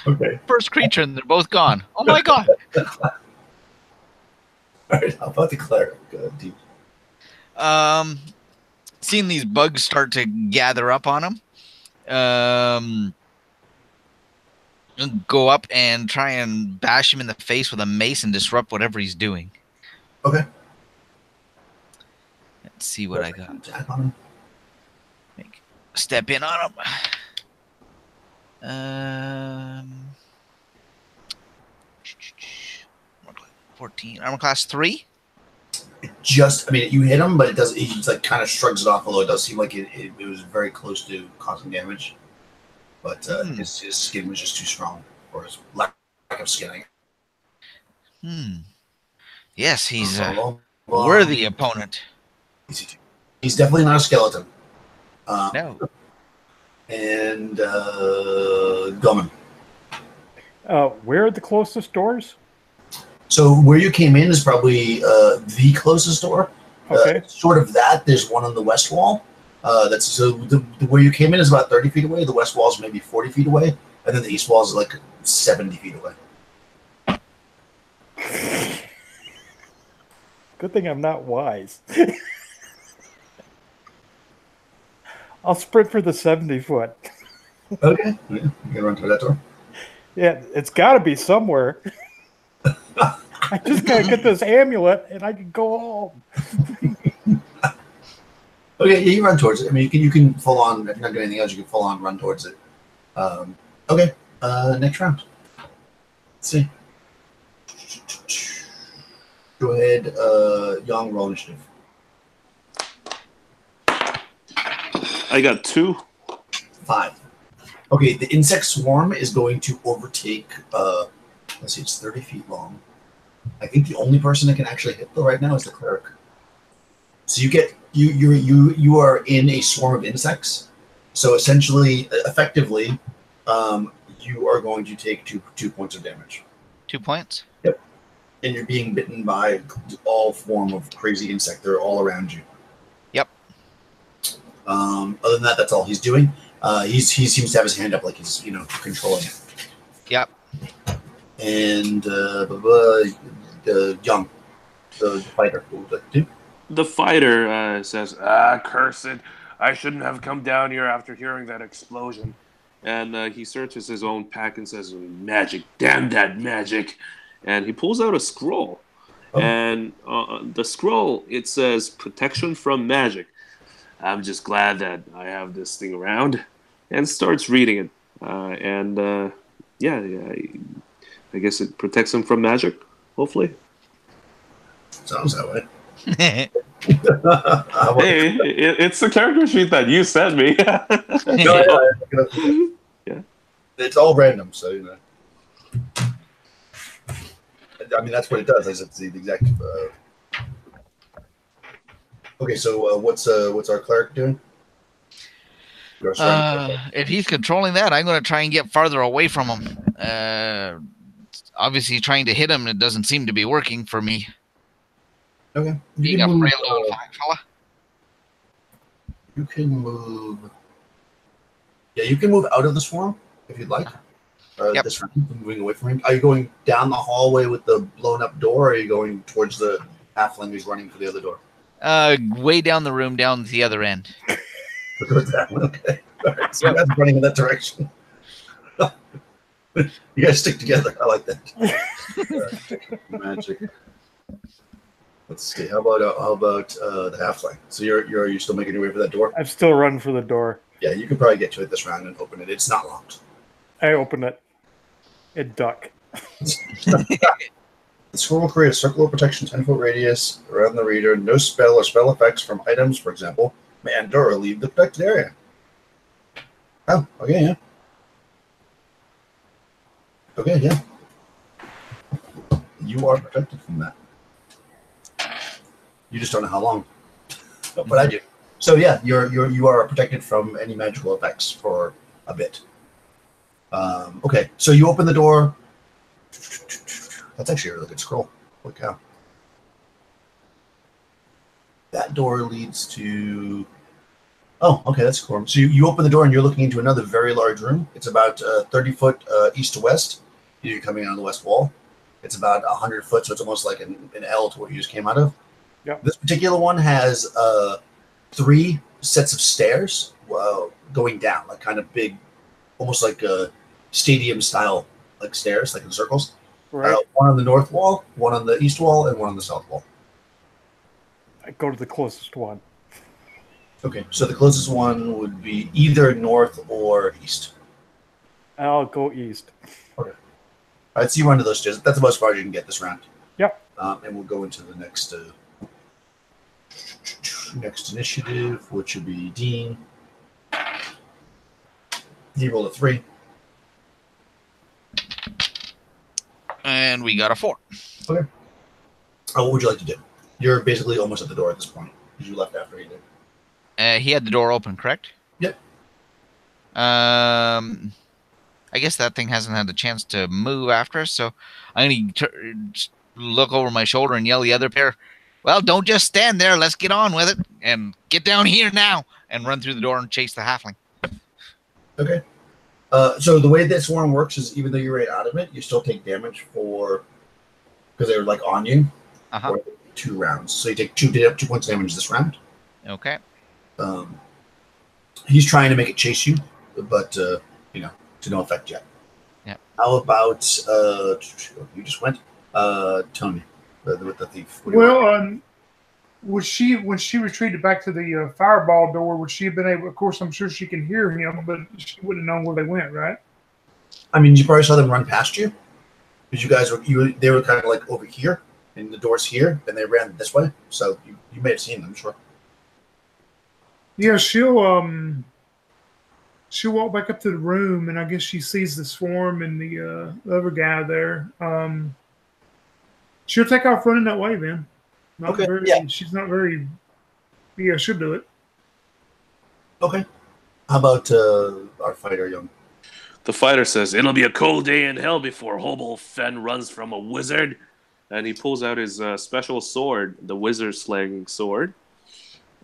Okay. First creature and they're both gone. Oh my god! All right, how about the cleric? Deep. Seeing these bugs start to gather up on him, go up and try and bash him in the face with a mace and disrupt whatever he's doing. Okay. Let's see what I got. Attack on him. Step in on him. 14. Armor class 3. You hit him, but it does. He just like kind of shrugs it off. Although it does seem like it was very close to causing damage, but his skin was just too strong, or his lack of skinning. Yes, he's a worthy opponent. He's definitely not a skeleton. No. And Goman. Where are the closest doors? So where you came in is probably the closest door. Okay. Short of that, there's one on the west wall. Where you came in is about 30 feet away. The west wall is maybe 40 feet away, and then the east wall is like 70 feet away. Good thing I'm not wise. I'll sprint for the 70 foot. Okay. Yeah, you can run through that door. Yeah, it's got to be somewhere. I just got to get this amulet and I can go home. Okay, yeah, you run towards it. I mean, you can full on, if you're not doing anything else, you can full on run towards it. Okay, next round. Let's see. Go ahead, Young, roll initiative. I got 2. 5. Okay, the insect swarm is going to overtake. Let's see, it's 30 feet long. I think the only person that can actually hit though right now is the cleric. So you are in a swarm of insects. So essentially, effectively, you are going to take two points of damage. 2 points. And you're being bitten by all form of crazy insect. They're all around you. Yep. Other than that, that's all he's doing. He seems to have his hand up like he's controlling it. Yep. And Young, the fighter, what would you like to do? The fighter says, curse it. I shouldn't have come down here after hearing that explosion. And he searches his own pack and says, magic, damn that magic. And he pulls out a scroll. Oh. And the scroll, it says, protection from magic. I'm just glad that I have this thing around. And starts reading it. I guess it protects him from magic, hopefully. Sounds that way. Hey, it's the character sheet that you sent me. Yeah. It's all random, so I mean, that's what it does. It's the exact. Okay, so what's our cleric doing? If he's controlling that, I'm going to try and get farther away from him. Obviously, trying to hit him, it doesn't seem to be working for me. Okay. Being a frail little fella. You can move. Yeah, you can move out of the swarm if you'd like. Yep. This round, moving away from him. Are you going down the hallway with the blown up door, or are you going towards the halfling who's running for the other door? Way down the room, down the other end. Towards that one, okay. All right, so you guys are running in that direction. You guys stick together. I like that. Magic. Let's see. How about the halfling? So you're still making your way for that door? I'm still running for the door. Yeah, you can probably get to it this round and open it. It's not locked. I open it. It duck. The scroll will create a circle of protection 10-foot radius around the reader. No spell or spell effects from items, for example, may enter or leave the protected area. Oh, okay, yeah. Okay, yeah. You are protected from that. You just don't know how long. But I do. So yeah, you are protected from any magical effects for a bit. Okay, so you open the door. That's actually a really good scroll. Holy cow. That door leads to... Oh, okay, that's cool. So you open the door and you're looking into another very large room. It's about 30 foot east to west. You're coming out of the west wall. It's about 100 foot, so it's almost like an L to what you just came out of. Yep. This particular one has 3 sets of stairs going down, like kind of big, almost like a stadium style, like stairs, like in circles. Right. One on the north wall, one on the east wall, and one on the south wall. I go to the closest one. Okay, so the closest one would be either north or east. I'll go east. Okay. All right, so you run to those stairs. That's about as far as you can get this round. Yep. And we'll go into the next initiative, which would be Dean. He rolled a 3. And we got a 4. Okay. What would you like to do? You're basically almost at the door at this point, because you left after he did. He had the door open, correct? Yep. I guess that thing hasn't had the chance to move after us, so I'm going to look over my shoulder and yell the other pair, well, don't just stand there. Let's get on with it. And get down here now. And run through the door and chase the halfling. Okay. So the way this swarm works is even though you're right out of it, you still take damage because they were like on you for 2 rounds. So you take 2 points of damage this round. Okay. He's trying to make it chase you, but to no effect yet. Yeah. How about you just went Tony with the thief? Well, when she retreated back to the fireball door, would she have been able? Of course, I'm sure she can hear him, but she wouldn't have known where they went, right? I mean, you probably saw them run past you because you guys they were kind of like over here, and the door's here, and they ran this way. So you may have seen them, sure. Yeah, she'll walk back up to the room, and I guess she sees the swarm and the other guy there. She'll take off running that way, then. She's not very. Yeah, she'll do it. Okay. How about our fighter, Young? The fighter says, "It'll be a cold day in hell before Hobo Fen runs from a wizard." And he pulls out his special sword, the wizard slaying sword,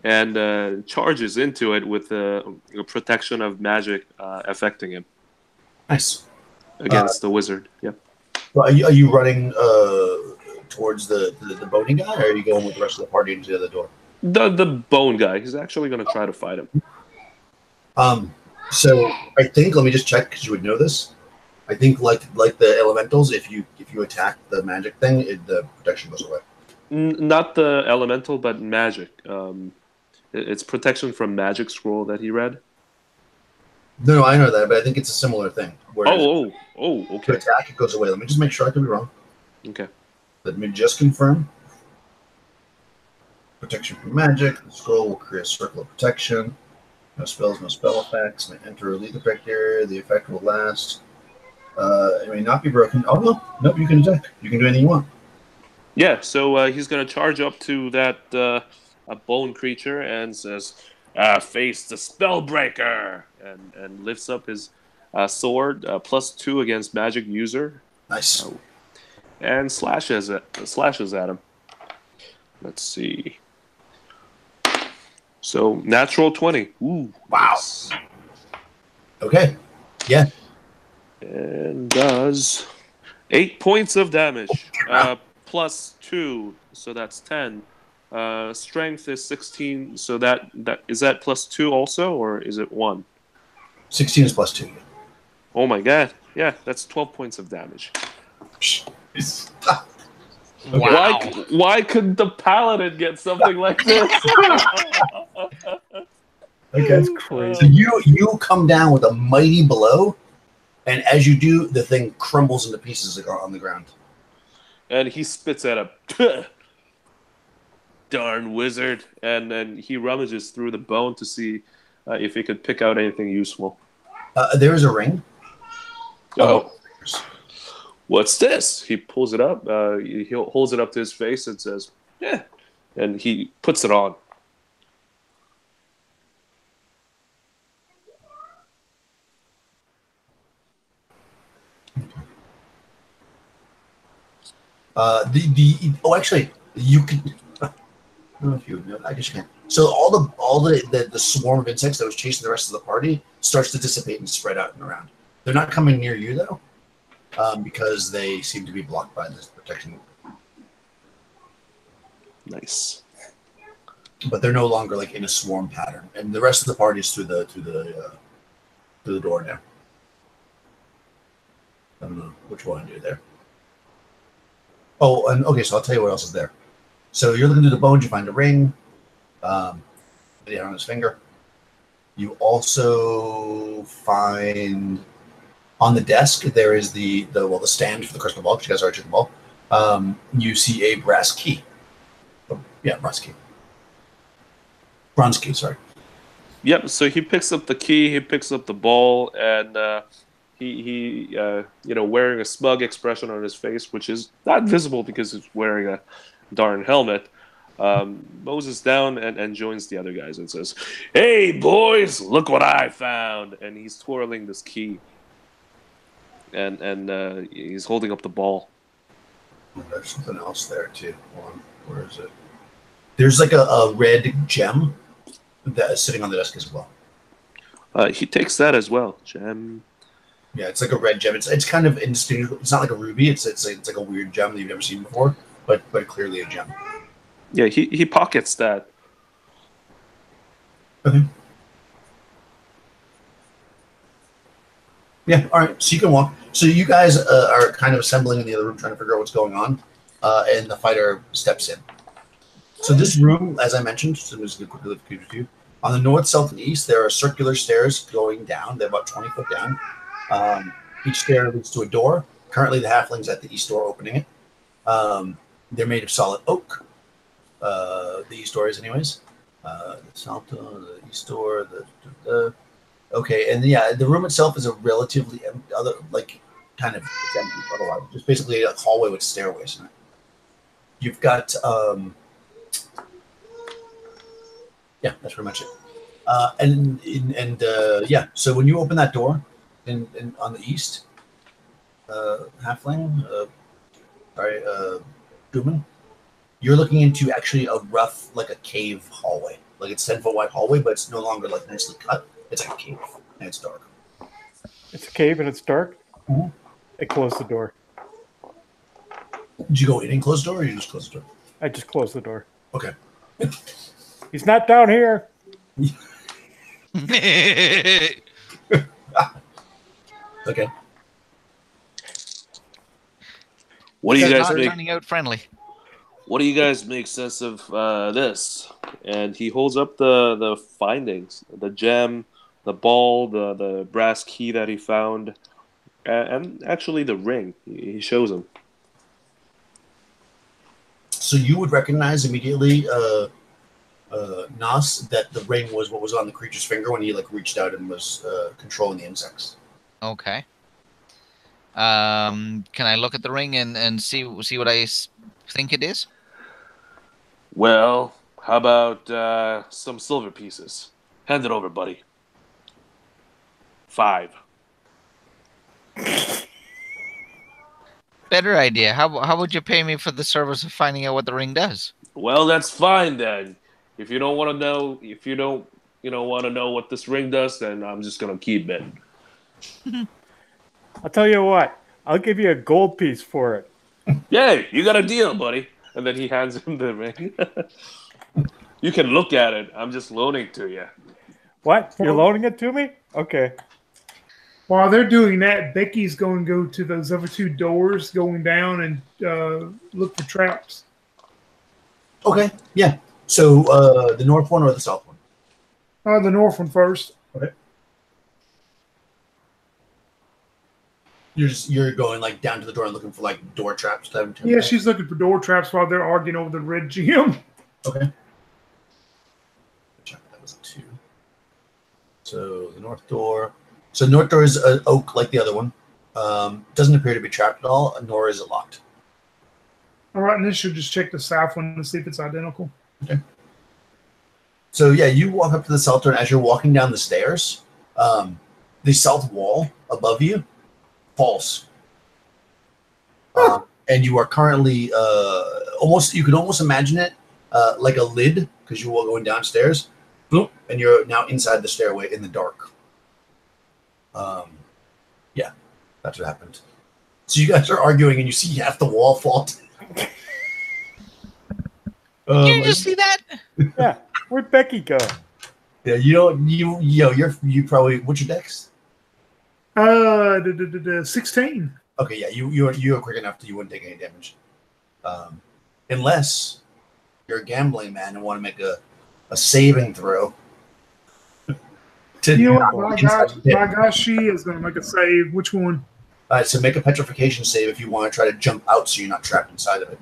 and charges into it with a protection of magic affecting him Nice. against the wizard. Yep. Well, are you running towards the boating guy, or are you going with the rest of the party into the other door? The bone guy. He's actually going to try to fight him. So I think, let me just check because you would know this. I think like the elementals, if you attack the magic thing, the protection goes away. Not the elemental, but magic. It's protection from magic scroll that he read. No, I know that, but I think it's a similar thing. Oh, To okay. attack, it goes away. Let me just make sure I could be wrong. Okay. Let me just confirm. Protection from magic. The scroll will create a circle of protection. No spells, no spell effects. May enter or leave the effect area. The effect will last. It may not be broken. Oh, no. Nope, you can attack. You can do anything you want. Yeah, so he's going to charge up to that a bone creature and says, "Face the Spellbreaker!" and lifts up his sword, +2 against magic user, Nice. and slashes at him. Let's see. So, natural 20. Ooh, Wow. nice. Okay. Yeah. And does 8 points of damage. +2, so that's 10. Strength is 16, so that is that +2 also, or is it 1? 16 is +2. Oh my god. Yeah, that's 12 points of damage. Wow. Why couldn't the paladin get something like this? Okay. That's So crazy. you come down with a mighty blow, and as you do, the thing crumbles into pieces on the ground. And he spits at him. Darn wizard. And then he rummages through the bone to see if he could pick out anything useful. There is a ring. Oh, what's this? He pulls it up. He holds it up to his face and says, "Yeah," and he puts it on. Actually, you can. I don't know if you would know. I guess you can. So all the swarm of insects that was chasing the rest of the party starts to dissipate and spread out and around. They're not coming near you though, because they seem to be blocked by this protection. Nice. But they're no longer like in a swarm pattern, and the rest of the party is through the door now. I don't know which one to do there. Oh, and okay, so I'll tell you what else is there. So you're looking through the bones, you find a ring, on his finger. You also find on the desk there is the stand for the crystal ball, because you guys are the ball. You see a brass key. Oh, yeah, brass key. Bronze key, sorry. Yep. So he picks up the key. He picks up the ball, and he wearing a smug expression on his face, which is not visible because he's wearing a darn helmet. Moses down and joins the other guys and says, "Hey boys, look what I found!" And he's twirling this key, and he's holding up the ball. Oh, there's something else there too. Hold on. Where is it? There's like a red gem that is sitting on the desk as well. He takes that as well. Gem. Yeah, it's like a red gem. It's kind of indistinguishable. It's not like a ruby. It's like a weird gem that you've never seen before, but clearly a gem. Yeah, he pockets that. Okay. Yeah. All right. So you can walk. So you guys are kind of assembling in the other room, trying to figure out what's going on, and the fighter steps in. So this room, as I mentioned, so I'm just going to quickly look at you. On the north, south, and east, there are circular stairs going down. They're about 20 foot down. Each stair leads to a door. Currently, the halfling's at the east door opening it. They're made of solid oak. The east door is, anyways. The south door, the east door, okay, and yeah, the room itself is a relatively kind of empty otherwise. Just basically a hallway with stairways in it. You've got yeah, that's pretty much it. Yeah, so when you open that door, on the east. Halfling, human. You're looking into actually a rough, like a cave hallway. Like it's 10-foot wide hallway, but it's no longer like nicely cut. It's like a cave and it's dark. It's a cave and it's dark. Mhm. I closed the door. Did you go in and close the door, or you just close the door? I just closed the door. Okay. He's not down here. Okay. What do you guys not make? turning out friendly. What do you guys make sense of this? And he holds up the findings: the gem, the ball, the brass key that he found, and actually the ring. He shows him. So you would recognize immediately, Nas, that the ring was what was on the creature's finger when he like reached out and was controlling the insects. Okay. Can I look at the ring and see what I think it is? Well, how about some silver pieces? Hand it over, buddy. 5. Better idea. How would you pay me for the service of finding out what the ring does? Well, that's fine then. If you don't want to know, if you don't, want to know what this ring does, then I'm just gonna keep it. I'll tell you what. I'll give you a gold piece for it. Yay, you got a deal, buddy. And then he hands him the ring. You can look at it. I'm just loaning to you. What? You're loaning it to me? Okay. While they're doing that, Becky's going to go to those other 2 doors going down and look for traps. Okay. Yeah. So the north one or the south one? The north one first. Okay. You're going like down to the door and looking for like door traps type of thing? Yeah, she's looking for door traps while they're arguing over the red gem. Okay. Check that was a 2. So the north door. So the north door is oak like the other one. Doesn't appear to be trapped at all, nor is it locked. All right, and then she'll just check the south one and see if it's identical. Okay. So yeah, you walk up to the south door, and as you're walking down the stairs, the south wall above you falls. And you are currently you could almost imagine it like a lid, because you are going downstairs, boom, and you're now inside the stairway in the dark. Yeah, that's what happened. So you guys are arguing, and you see half the wall fall. Did you just see that? Yeah. Where'd Becky go? Yeah, you probably, what's your dex? 16. Okay, yeah, you're quick enough that you wouldn't take any damage, unless you're a gambling man and want to make a saving throw. You know what? My gosh, she is going to make a save. Which one? All right, so make a petrification save if you want to try to jump out so you're not trapped inside of it.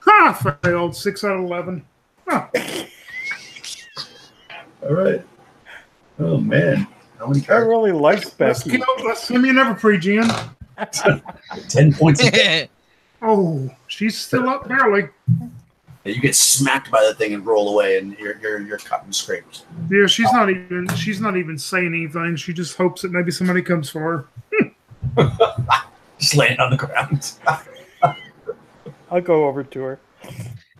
Ha! Failed. 6 out of 11. Huh. All right. Oh man, how many I cards? really like Let's Becky. give me another pre-gen. 10 points. Of Oh, she's still up barely. you get smacked by the thing and roll away, and you're cut and scraped. Yeah, she's not even saying anything. She just hopes that maybe somebody comes for her. Just laying on the ground. I'll go over to her.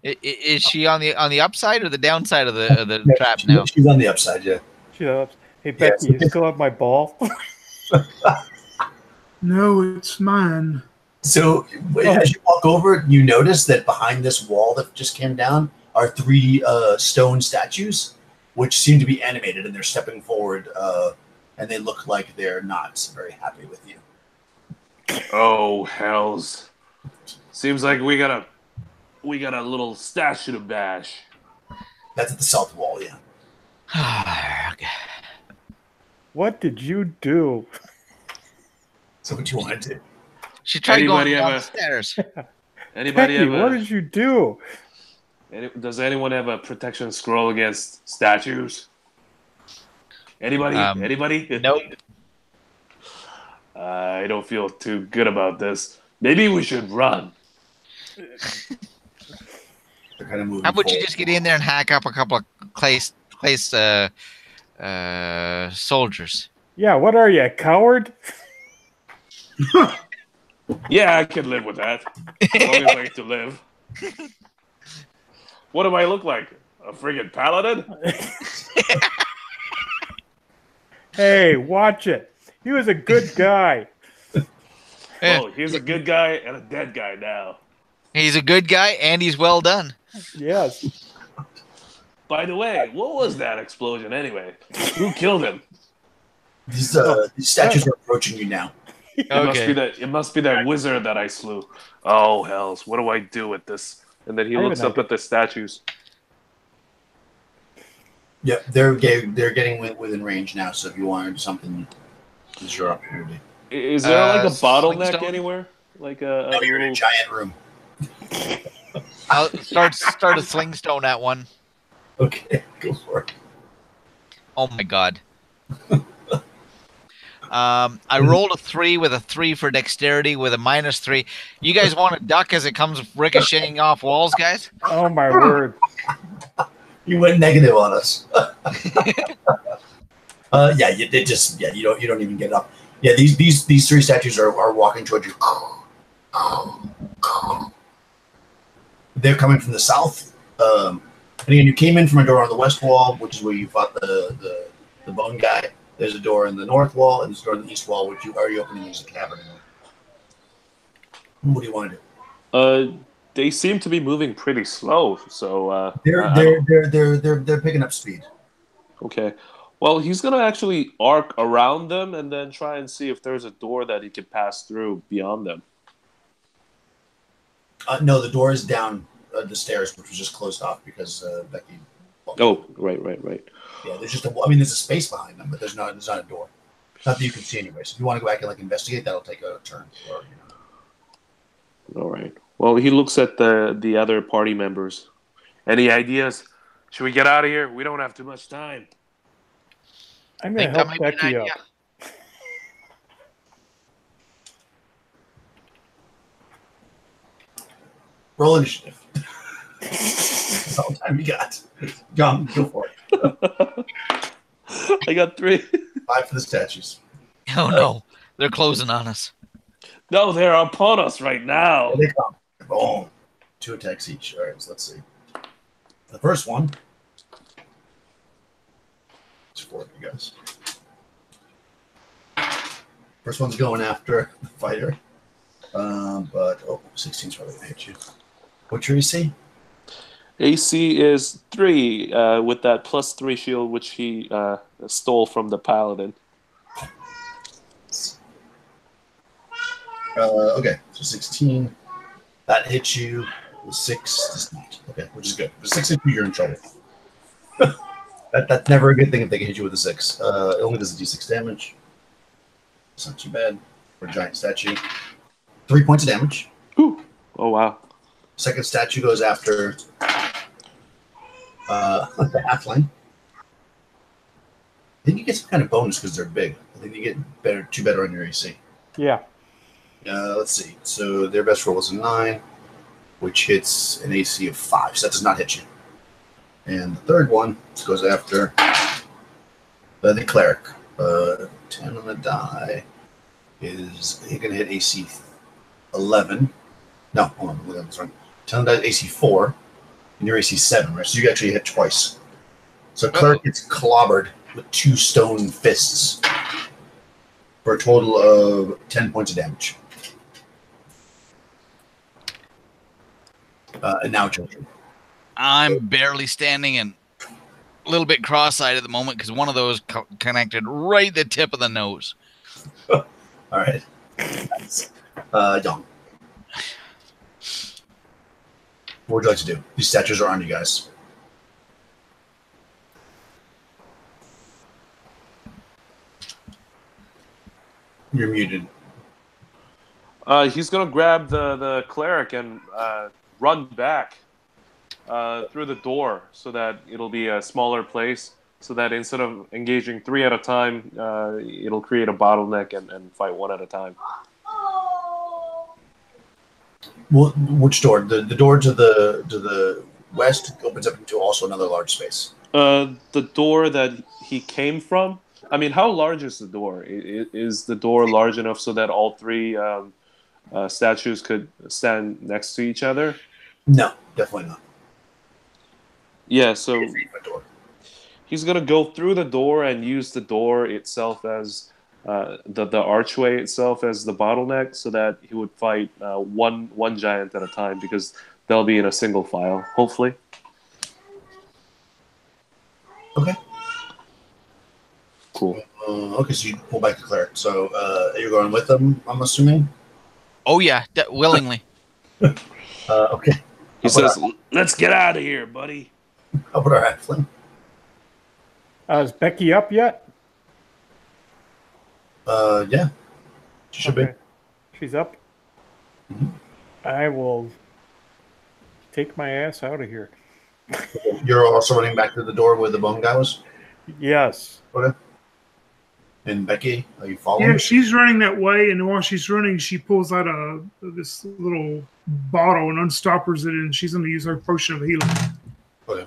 Is she on the upside or the downside of the trap now? She's on the upside, yeah. She goes, hey, Becky, you still have my ball? No, it's mine. So as you walk over, you notice that behind this wall that just came down are 3 stone statues, which seem to be animated, and they're stepping forward, and they look like they're not very happy with you. Oh, hells. Seems like we got a little statue to bash. That's at the south wall, yeah. Okay. What did you do? So what you want to do? She tried Anybody going have downstairs. Anybody Becky, have what did you do? does anyone have a protection scroll against statues? Anybody? Anybody? Nope. I don't feel too good about this. Maybe we should run. They're kind of moving How about you forward. just get in there and hack up a couple of clay soldiers? Yeah, what are you, a coward? Yeah, I can live with that. As long as I get to live. What do I look like? A friggin' paladin? Hey, watch it. He was a good guy. Oh, he's a good guy and a dead guy now. He's a good guy, and he's well done. Yes. By the way, what was that explosion anyway? Who killed him? These statues are approaching you now. It must be that wizard that I slew. Oh hells! What do I do with this? And then he I have looks an up idea. at the statues. Yep, they're getting within range now. So if you want to do something, this is your opportunity. Is there like a bottleneck Slingstone? anywhere? Like a Now you're in a little... giant room. I'll start a slingstone at one. Okay, go for it. Oh my god. I rolled a 3 with a 3 for dexterity with a -3. You guys want to duck as it comes ricocheting off walls, guys? Oh my word. You went negative on us. Yeah, you don't even get up. Yeah, these three statues are walking towards you. They're coming from the south. And again, you came in from a door on the west wall, which is where you fought the bone guy. There's a door in the north wall, and there's a door in the east wall, which you are opening as a cavern. What do you want to do? They seem to be moving pretty slow, so They're picking up speed. okay. Well, he's gonna actually arc around them and then try and see if there's a door that he can pass through beyond them. No, the door is down the stairs, which was just closed off because Becky. Oh, right. Yeah, there's there's a space behind them, but there's not a door. Not that you can see anyway. So if you want to go back and investigate, that'll take a turn. All right. Well, he looks at the other party members. Any ideas? Should we get out of here? We don't have too much time. I'm going to help Becky up. Roll initiative. That's all the time you got. Go for it. I got 3. 5 for the statues. Oh no, they're closing on us. No, they're upon us right now. Here they come. Boom. 2 attacks each. All right, so let's see. The first one. It's 4 of you guys. First one's going after the fighter. But 16's probably going to hit you. What's your AC? AC is 3 with that +3 shield, which he stole from the paladin. Okay, so 16. That hits you. 6 does not. Okay, which is good. If 6 hits you, you're in trouble. That's never a good thing if they can hit you with a 6. It only does a d6 damage. It's not too bad for a giant statue. 3 points of damage. Ooh. Oh, wow. Second statue goes after the halfling. I think you get some kind of bonus because they're big. I think you get 2 better on your AC. Yeah. Let's see. So their best roll was a 9, which hits an AC of 5. So that does not hit you. And the third one goes after the cleric. 10 on the die is going to hit AC 11. No, hold on. Look at this one. 10 on the die is AC 4, and your AC 7, right? So you actually hit twice. So cleric gets clobbered with 2 stone fists for a total of 10 points of damage. And now it's your turn. I'm barely standing and a little bit cross-eyed at the moment because one of those connected right at the tip of the nose. All right. Nice. Dom. What would you like to do? These statues are on you guys. You're muted. He's going to grab the cleric and run back through the door so that it'll be a smaller place, so that instead of engaging 3 at a time, it'll create a bottleneck and fight 1 at a time. Well, which door? The door to the west opens up into also another large space. The door that he came from I mean, how large is the door? Is the door large enough so that all three statues could stand next to each other? No, definitely not. Yeah, so 8 feet door. he's gonna go through the door and use the door itself as the archway itself as the bottleneck, so that he would fight one giant at a time because they'll be in a single file, hopefully. Okay. Cool. Okay, so you pull back the cleric. So you're going with them, I'm assuming? Oh yeah, willingly. Okay. He says, "Let's get out of here, buddy." How about our halfling? Is Becky up yet? Yeah. She should Okay. She's up. Mhm. I will take my ass out of here. be. You're also running back to the door where the bone guy was? Yes. Okay. And Becky, are you following? Yeah, she's running that way, and while she's running, she pulls out this little bottle and unstoppers it, and she's going to use her potion of healing. Okay.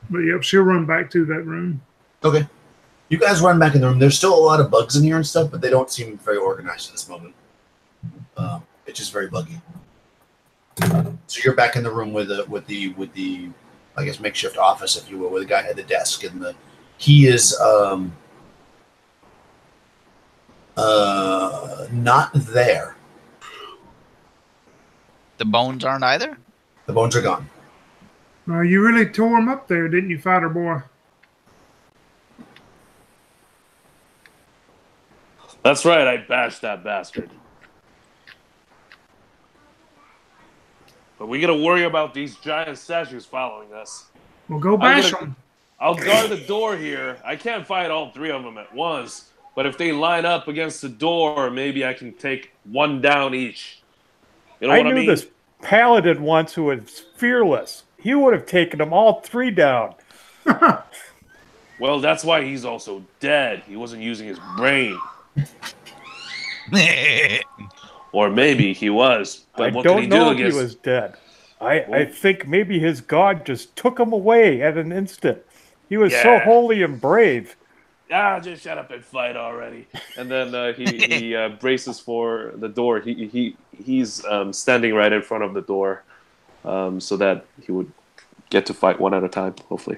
But yep, she'll run back to that room. Okay. You guys run back in the room. There's still a lot of bugs in here and stuff, but they don't seem very organized at this moment. It's just very buggy. So you're back in the room with the I guess makeshift office, if you will, where the guy had the desk and he is not there. The bones aren't either? The bones are gone. You really tore him up there, didn't you, fighter boy? That's right, I bashed that bastard. But we gotta worry about these giant statues following us. Well, go bash them. I'll guard the door here. I can't fight all three of them at once, but if they line up against the door, maybe I can take one down each. You know what I mean? I knew this paladin once who was fearless. He would have taken them all three down. Well, that's why he's also dead. He wasn't using his brain. Or maybe he was. But what can he do against... he was dead. I think maybe his god just took him away at an instant. He was so holy and brave. Just shut up and fight already. And then he braces for the door. He's standing right in front of the door, so that he would get to fight one at a time, hopefully.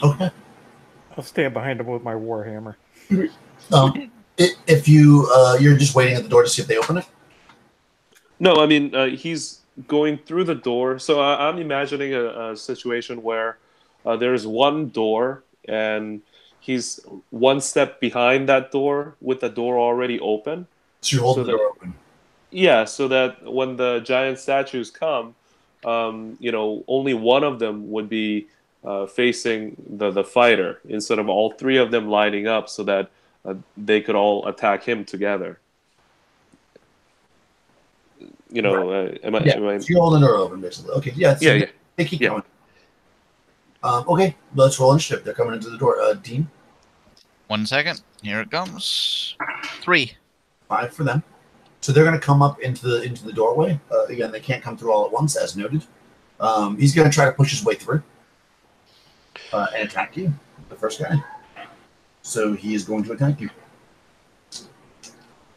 Okay. I'll stand behind him with my warhammer. If you're just waiting at the door to see if they open it? No, I mean, he's going through the door. So I'm imagining a situation where there's one door, and he's one step behind that door with the door already open. So you hold the door open. Yeah, so that when the giant statues come, only one of them would be facing the fighter instead of all three of them lining up, so that they could all attack him together. Right. Am I? So you're holding the door open, basically. Okay, yeah. They keep going. Okay, let's roll initiative. They're coming into the door. Dean? 1 second. Here it comes. 3. 5 for them. So they're going to come up into the doorway. Again, they can't come through all at once, as noted. He's going to try to push his way through and attack you, the first guy. So he is going to attack you.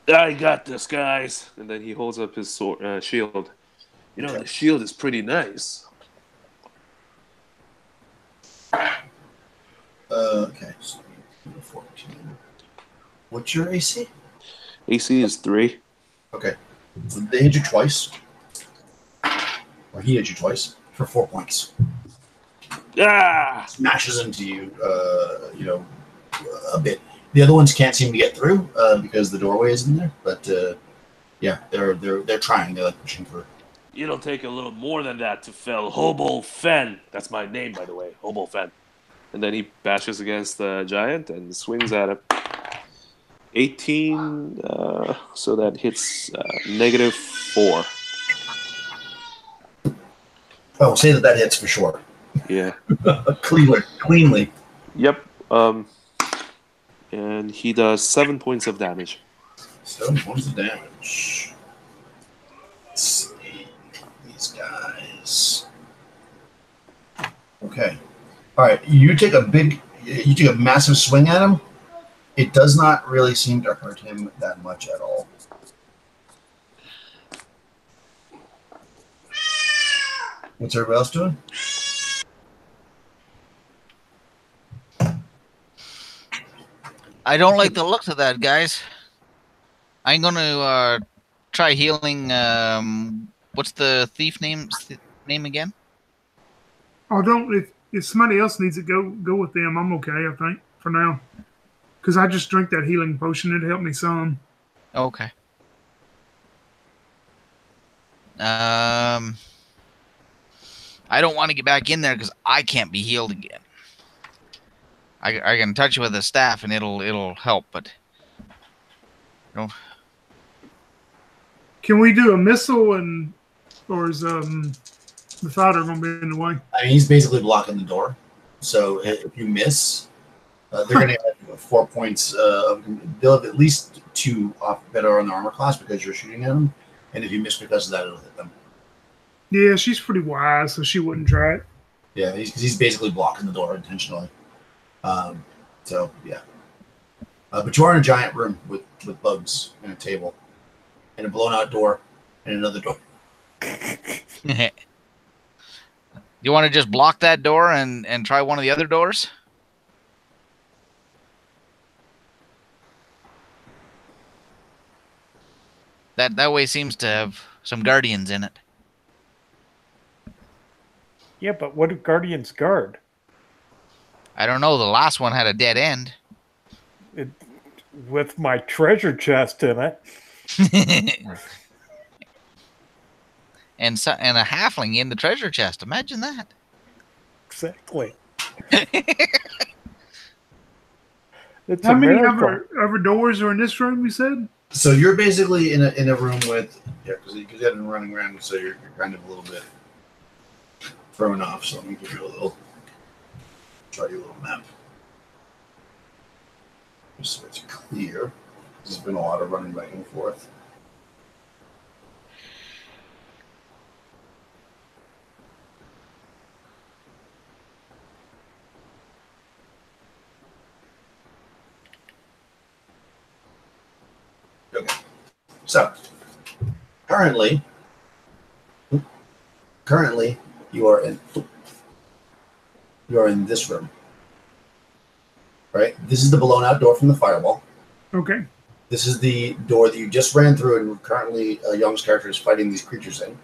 I got this, guys. And then he holds up his sword, shield. The shield is pretty nice. Okay. So 14. What's your AC? AC is 3. Okay. So they hit you twice. Or he hit you twice for 4 points. Smashes into you, a bit. The other ones can't seem to get through because the doorway is in there. But they're trying. They're like pushing through. It'll take a little more than that to fell Hobo Fen. That's my name, by the way, Hobo Fen. And then he bashes against the giant and swings at him. 18, so that hits -4. Oh, say that hits for sure. Yeah. Cleanly. Yep. And he does 7 points of damage. 7 points of damage. Let's see these guys. Okay. All right, you take a massive swing at him. It does not really seem to hurt him that much at all. What's everybody else doing? I don't like the looks of that, guys. I'm gonna try healing. What's the thief name again? Oh, don't if somebody else needs it, go with them. I'm okay, I think, for now. Because I just drink that healing potion. It helped me some. Okay. I don't want to get back in there because I can't be healed again. I can touch you with a staff and it'll help, but Can we do a missile or is the fighter gonna be in the way? I mean, he's basically blocking the door. So if you miss, they're going to have 4 points. They'll have at least 2 off better on the armor class because you're shooting at them. And if you miss because of that, it'll hit them. Yeah, she's pretty wise, so she wouldn't try it. Yeah, he's basically blocking the door intentionally. So yeah. But you are in a giant room with bugs and a table and a blown out door and another door. You want to just block that door and try one of the other doors? That way seems to have some guardians in it. Yeah, but what do guardians guard? I don't know. The last one had a dead end. With my treasure chest in it. and a halfling in the treasure chest. Imagine that. Exactly. How many other doors are in this room, you said? So you're basically in a room with, because you've been running around, so you're kind of a little bit thrown off. So let me give you try you a little map. Just so it's clear. There's been a lot of running back and forth. Okay. So currently you are in this room. Right? This is the blown out door from the firewall. Okay. This is the door that you just ran through, and currently Young's character is fighting these creatures in.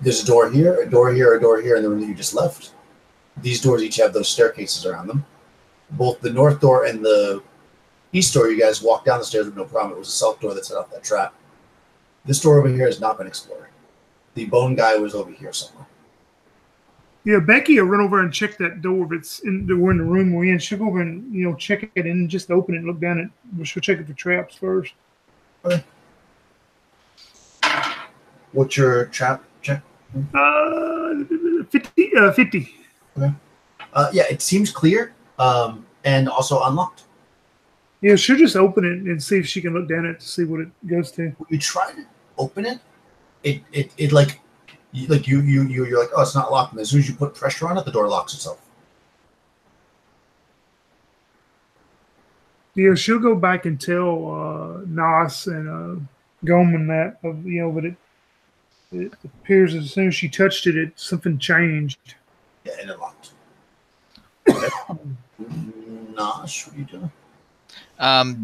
There's a door here, a door here, a door here in the room that you just left. These doors each have those staircases around them. Both the north door and the east door, you guys walked down the stairs with no problem. It was a self door that set off that trap. This door over here has not been explored. The bone guy was over here somewhere. Yeah, Becky will run over and check that door if it's we're in the room we're in. She'll go over and check it and just open it and look down it. She'll check it for traps first. Okay. What's your trap check? 50. Okay. Yeah, it seems clear, and also unlocked. Yeah, she'll just open it and see if she can look down it to see what it goes to. When you try to open it, it like you're like, oh, it's not locked. And as soon as you put pressure on it, the door locks itself. Yeah, she'll go back and tell Nas and Goldman that but it appears as soon as she touched it, something changed. Yeah, and it locked. Okay. Nas, what are you doing?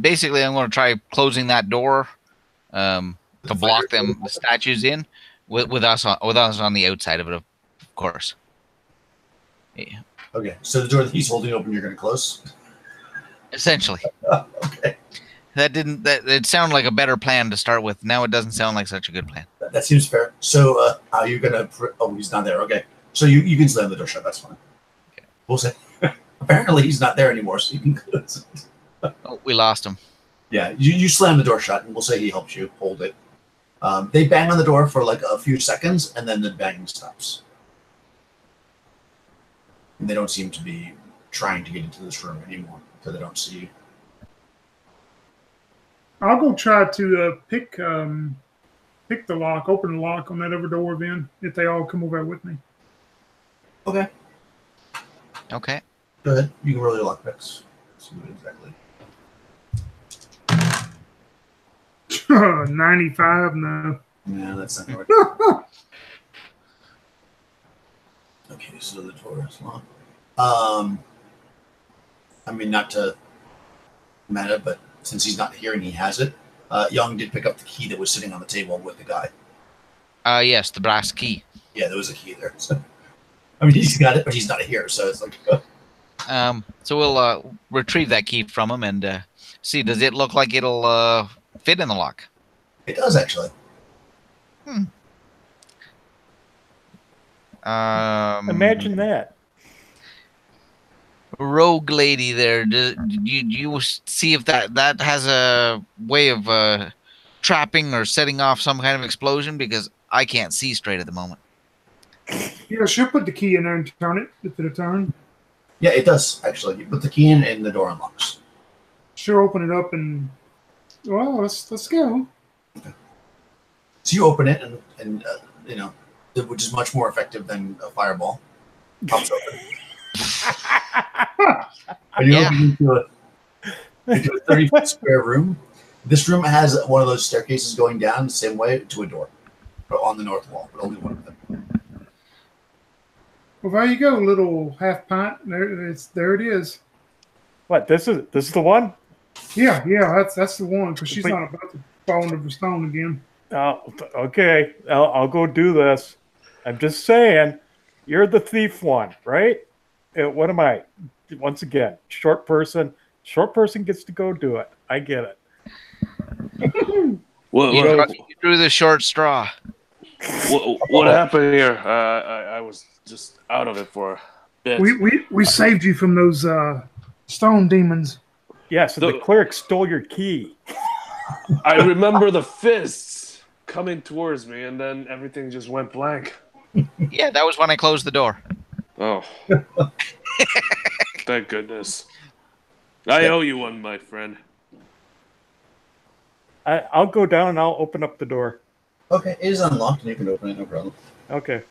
Basically, I'm going to try closing that door to block the statues in with us on the outside of it, of course. Yeah. Okay, so the door that he's holding open, you're going to close? Essentially. Okay. It sounded like a better plan to start with. Now it doesn't sound like such a good plan. That seems fair. So are you going to... Oh, he's not there. Okay. So you can slam the door shut. That's fine. Okay. We'll say... Apparently he's not there anymore, so you can close it. Oh, we lost him. Yeah, you slam the door shut, and we'll say he helps you hold it. They bang on the door for like a few seconds, and then the banging stops. And they don't seem to be trying to get into this room anymore, because they don't see you. I'll go try to pick the lock, open the lock on that other door then, if they all come over with me. Okay. Okay. Go ahead. You can roll your luck picks. See what exactly. 95, no. Yeah, that's not right. Okay, so the door is locked. I mean, not to meta, but since he's not here and he has it, Young did pick up the key that was sitting on the table with the guy. Yes, the brass key. Yeah, there was a key there. So, I mean, he's got it, but he's not here, so it's like. So we'll retrieve that key from him and see. Does it look like it'll fit in the lock? It does actually. Imagine that. Rogue lady there. Do you see if that has a way of trapping or setting off some kind of explosion? Because I can't see straight at the moment. Yeah, she'll put the key in there and turn it if it'll turn. Yeah, it does actually. You put the key in, and the door unlocks. She'll open it up and let's go. So you open it, and you know, which is much more effective than a fireball. Pops open. And you open into a 30-foot square room. This room has one of those staircases going down the same way to a door, but on the north wall, but only one of them. Well, there you go, little half pint. There it is. What? This is the one? Yeah, that's the one because she's not about to fall into the stone again. Okay, I'll go do this. I'm just saying, you're the thief one, right? What am I? Once again, short person. Short person gets to go do it. I get it. You drew the short straw. What happened here? I was just out of it for a bit. We saved you from those stone demons. Yes, and the cleric stole your key. I remember the fists coming towards me, and then everything just went blank. Yeah, that was when I closed the door. Oh. Thank goodness. I owe you one, my friend. I'll go down and I'll open up the door. Okay, it is unlocked, and you can open it, no problem. Okay.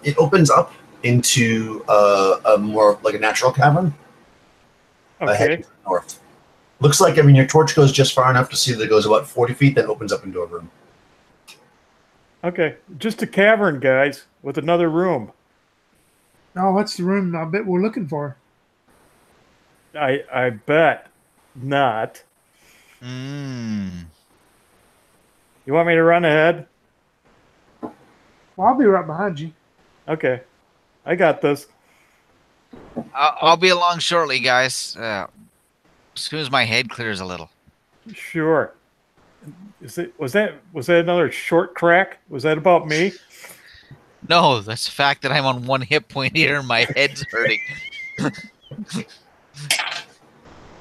It opens up into a more like a natural cavern. Okay. North. Looks like, I mean, your torch goes just far enough to see that it goes about 40 feet, then opens up into a room. Okay, just a cavern, guys, with another room. Oh, that's the room I bet we're looking for. I bet not. Mm. You want me to run ahead? Well, I'll be right behind you. Okay, I got this. I'll be along shortly, guys. As soon as my head clears a little. Sure. Was that another short crack? Was that about me? No, that's the fact that I'm on one hit point here and my head's hurting.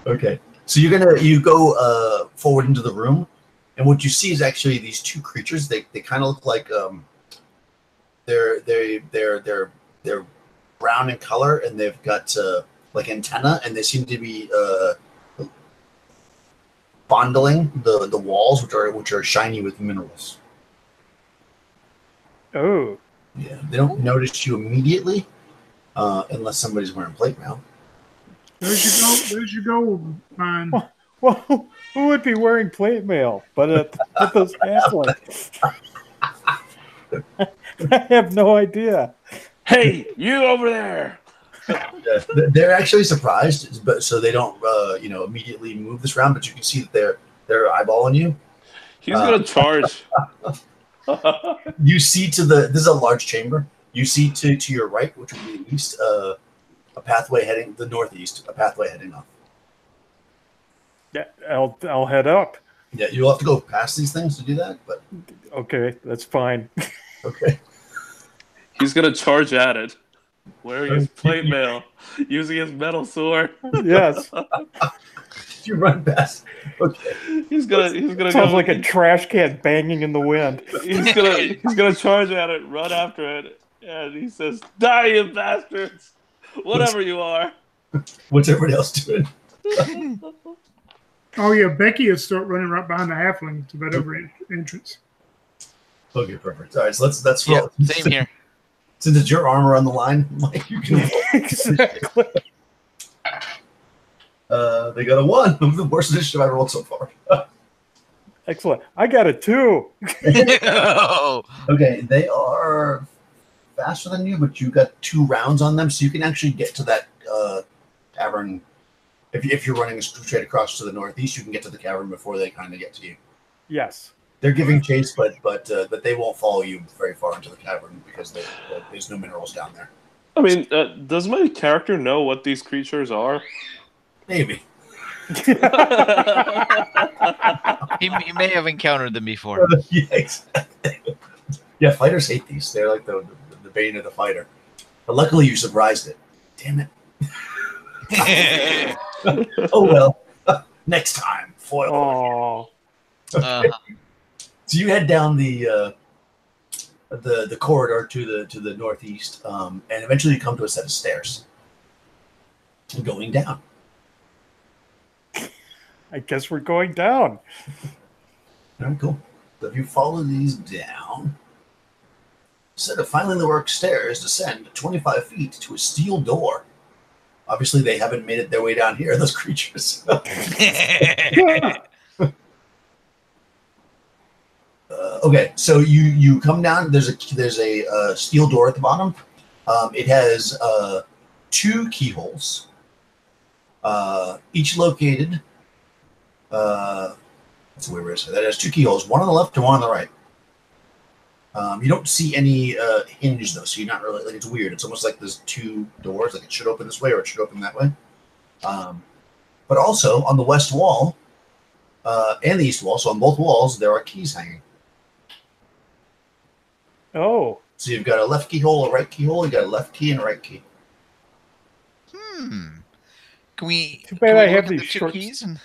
Okay, so you go forward into the room, and what you see is actually these two creatures. They kind of look like they're brown in color, and they've got like antenna, and they seem to be fondling the walls, which are shiny with minerals. Oh. Yeah, they don't notice you immediately, unless somebody's wearing plate mail. There's your gold mine. Well, who would be wearing plate mail? But those halflings. I have no idea. Hey, you over there! Yeah, they're actually surprised, but so they don't, immediately move this round. But you can see that they're eyeballing you. He's gonna charge. You see this is a large chamber. You see to your right, which would be the east, a pathway heading the northeast, a pathway heading up. Yeah, I'll head up. Yeah, you'll have to go past these things to do that, but okay, that's fine. Okay. He's gonna charge at it, wearing his plate mail, using his metal sword. Yes. You run past. Okay. He's gonna sounds like a trash can banging in the wind. He's gonna charge at it, run after it, and he says, "Die, you bastards! Whatever you are." What's everybody else doing? Oh yeah, Becky will start running right behind the halfling to that over entrance. Okay, perfect. All right, so let's roll. Same here. Since it's your armor on the line, like you can. Exactly. They got a 1. The worst initiative I've rolled so far. Excellent. I got a 2. Okay, they are faster than you, but you got 2 rounds on them, so you can actually get to that cavern. If you're running straight across to the northeast, you can get to the cavern before they kind of get to you. Yes. They're giving chase, but they won't follow you very far into the cavern because there's no minerals down there. I mean, does my character know what these creatures are? Maybe. He may have encountered them before. Yeah, exactly. Yeah, fighters hate these. They're like the bane of the fighter. But luckily you surprised it. Damn it. Oh well. Next time. Foil. Oh. Okay. So you head down the corridor to the northeast, and eventually you come to a set of stairs. Going down. I guess we're going down. All right, cool. So if you follow these down, set of finally the work stairs descend 25 feet to a steel door. Obviously, they haven't made it their way down here, those creatures. Okay, so you come down. There's a steel door at the bottom. It has 2 keyholes, each located. That's the way we're saying that. It has 2 keyholes, one on the left and one on the right. You don't see any hinge though, so you're not really like it's weird. It's almost like there's 2 doors, like it should open this way or it should open that way. But also on the west wall and the east wall, so on both walls there are keys hanging. Oh. So you've got a left keyhole, a right keyhole. You got a left key and a right key. Can we? Too bad can we I look have at these the 2 short- keys and.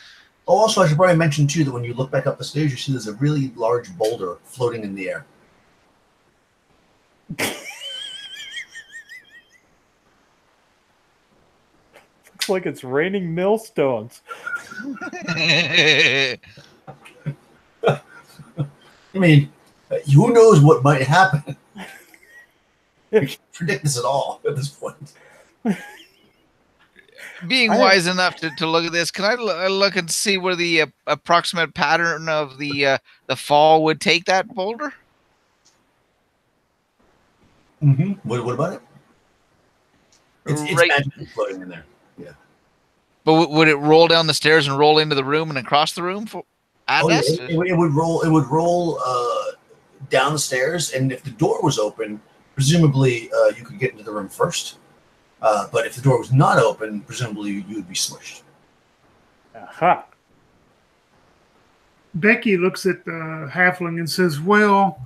Oh, also I should probably mention too that when you look back up the stairs, you see there's a really large boulder floating in the air. Looks like it's raining millstones. I mean, who knows what might happen? You can't predict this at all at this point. Being wise enough to look at this, can I look and see where the approximate pattern of the fall would take that boulder? Mm-hmm. What about it? It's Right. magically floating in there. Yeah. But would it roll down the stairs and roll into the room and across the room at Yeah, us? it would roll. It would roll down the stairs, and if the door was open, presumably you could get into the room first. But if the door was not open, presumably you would be smushed. Aha. Becky looks at the halfling and says, well,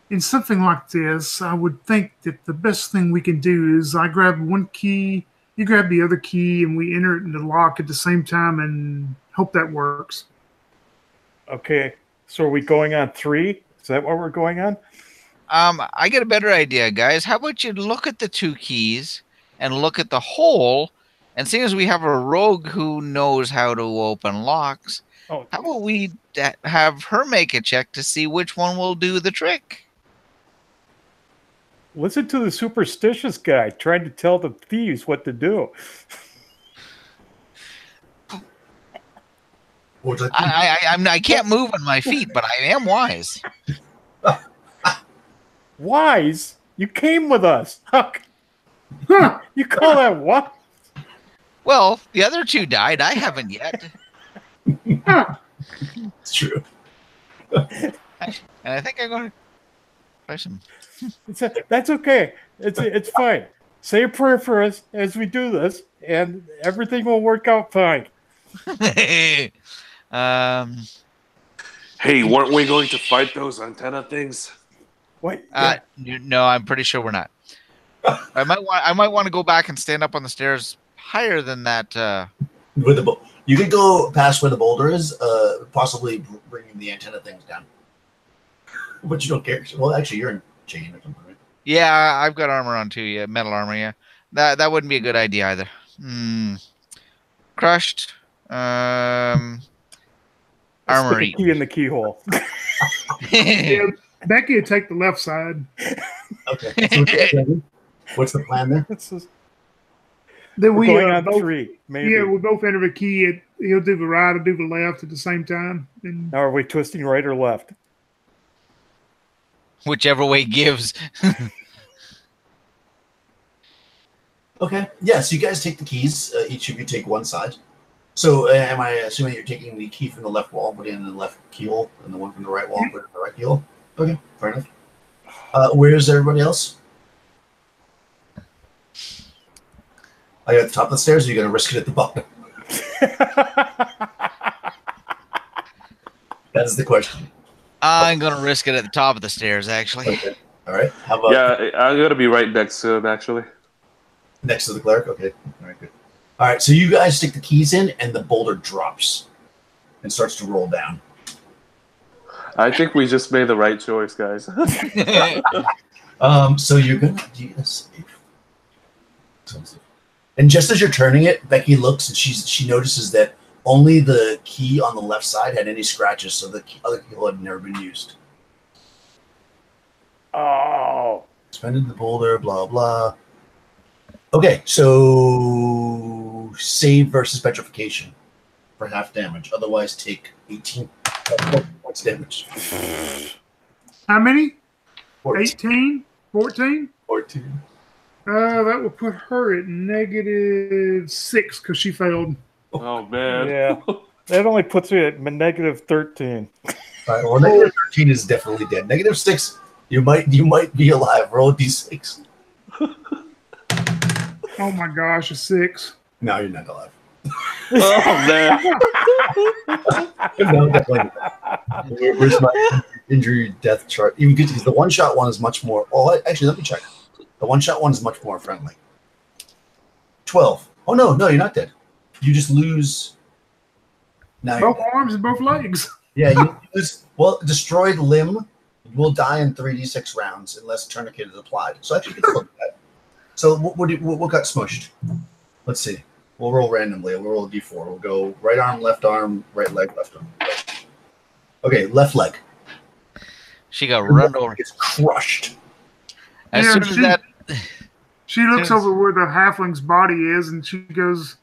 in something like this, I would think that the best thing we can do is I grab one key, you grab the other key, and we enter it in the lock at the same time and hope that works. Okay. So are we going on 3? Is that what we're going on? I get a better idea, guys. How about you look at the 2 keys and look at the hole, and seeing as we have a rogue who knows how to open locks, Oh, how about we have her make a check to see which one will do the trick? listen to the superstitious guy trying to tell the thieves what to do. Or like, I can't move on my feet, but I am wise. Wise? You came with us. Huh. You call that what? Well, the other 2 died. I haven't yet. it's true. And I think I'm going to try some. That's okay. It's fine. Say a prayer for us as we do this, and everything will work out fine. Hey, weren't we going to fight those antenna things? What? No, I'm pretty sure we're not. I might want to go back and stand up on the stairs higher than that. With the you could go past where the boulder is, possibly bringing the antenna things down. But you don't care. Well, actually, you're in chain or something, right? Yeah, I've got armor on too. Yeah, metal armor. Yeah, that wouldn't be a good idea either. Crushed. Let's Armory. stick a key in the keyhole. Yeah, Becky would take the left side. Okay. So what's the plan there? It's just, Then we're going on both, 3, maybe. yeah, we both enter the key. He'll do the right, I'll do the left at the same time. And Now, are we twisting right or left? Whichever way gives. Okay. Yeah, so you guys take the keys. Each of you take one side. So am I assuming you're taking the key from the left wall, put it in the left keyhole, and the one from the right wall, put it in the right keyhole? Okay, fair enough. Where's everybody else? Are you at the top of the stairs, or are you going to risk it at the bottom? That's the question. I'm going to risk it at the top of the stairs, actually. Okay. All right. How about Yeah, I'm gonna be right next to him actually. next to the cleric? Okay. All right, good. All right, so you guys stick the keys in, and the boulder drops and starts to roll down. I think we just made the right choice, guys. So you're going to do this. And just as you're turning it, Becky looks and she notices that only the key on the left side had any scratches, so the other keyhole had never been used. Oh. Expended the boulder, blah, blah. Okay, so save versus petrification for half damage. Otherwise, take 18 points damage. how many? 14. 18? 14? 14. That would put her at -6 because she failed. Oh man. Yeah. That only puts me at -13. All right, well, negative 13 is definitely dead. Negative 6, you might be alive. Roll a d6. Oh my gosh, a 6. No, you're not alive. Oh man. No, definitely not. Where's my injury death chart? Even because the one-shot one is much more... Oh, actually, let me check. The one-shot one is much more friendly. 12. Oh, no, you're not dead. You just lose... Now Both arms and both legs. Yeah, you lose... Well, destroyed limb will die in 3d6 rounds unless tourniquet is applied. So actually, it's not bad. So what got smushed? Let's see. We'll roll randomly. We'll roll a d4. We'll go right arm, right leg, left arm. Okay, left leg. She got run over. It's crushed. As Yeah, soon as that... She looks Yes. over where the halfling's body is, and she goes,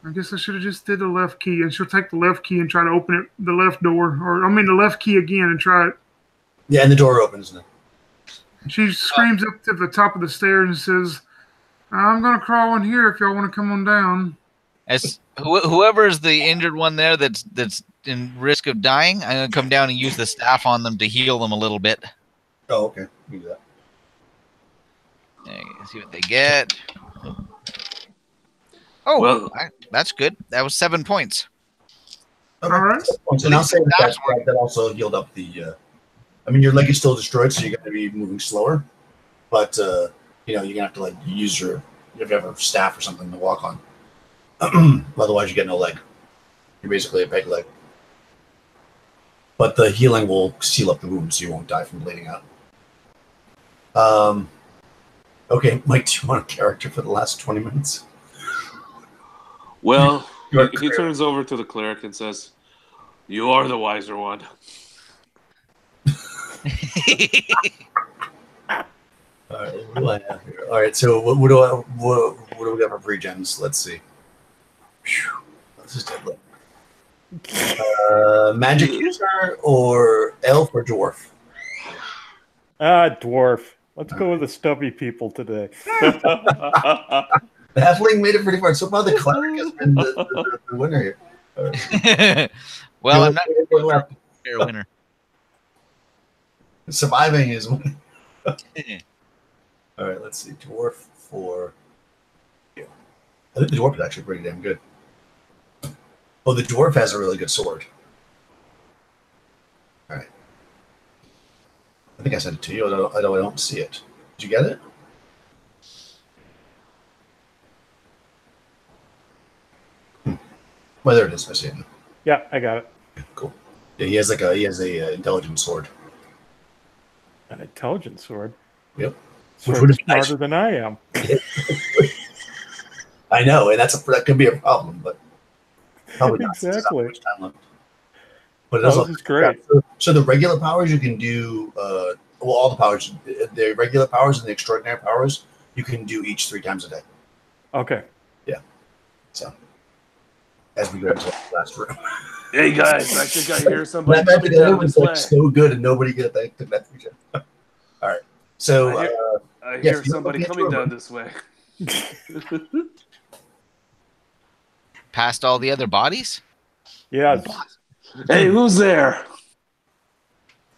I guess I should have just did the left key. And she'll take the left key and try to open it, the left door. The left key again and try it. Yeah, and the door opens now. She screams up to the top of the stairs and says, I'm going to crawl in here if y'all want to come on down. As whoever is the injured one there that's in risk of dying, I'm going to come down and use the staff on them to heal them a little bit. Oh, okay. You do that. See what they get. Oh, Well- that's good. That was 7 points. Okay. All right. And I'll say that also healed up the... your leg is still destroyed, so you're going to be moving slower. But, you're going to have to, use you have to have a staff or something to walk on. Otherwise, you get no leg. You're basically a peg leg. But the healing will seal up the wound, so you won't die from bleeding out. Okay, Mike, do you want a character for the last 20 minutes? Well, he turns over to the cleric and says, "You are the wiser one." All right, what do I have here? All right, so what do we got for pre-gens? Let's see. Phew, this is deadly. Magic user or elf or dwarf? Dwarf. Let's go with the stubby people today. The halfling made it pretty far. So far, the cleric has been the winner here. Well, I'm not Left. a winner. Surviving is winning. All right, let's see. Dwarf for you. I think the dwarf is actually pretty damn good. Oh, the dwarf has a really good sword. All right. I think I sent it to you. I don't see it. Did you get it? Well, there it is. I see it now. Yeah, I got it. Cool. Yeah, he has a intelligence sword. An intelligent sword. Yep. Sword would have been smarter nice. than I am. I know, and that could be a problem, but probably not. since it's not Exactly. much time left. But it Oh, also this is great. So the regular powers you can do well, all the powers, the regular powers and the extraordinary powers, you can do each 3 times a day. Okay. So, as we go into the last room. Hey guys, I think I hear somebody That magic coming down was this way. like so good, and nobody get that connection. All right. So, I yes, hear you're somebody looking coming into a down room. this way. Past all the other bodies? Yes. Hey, who's there?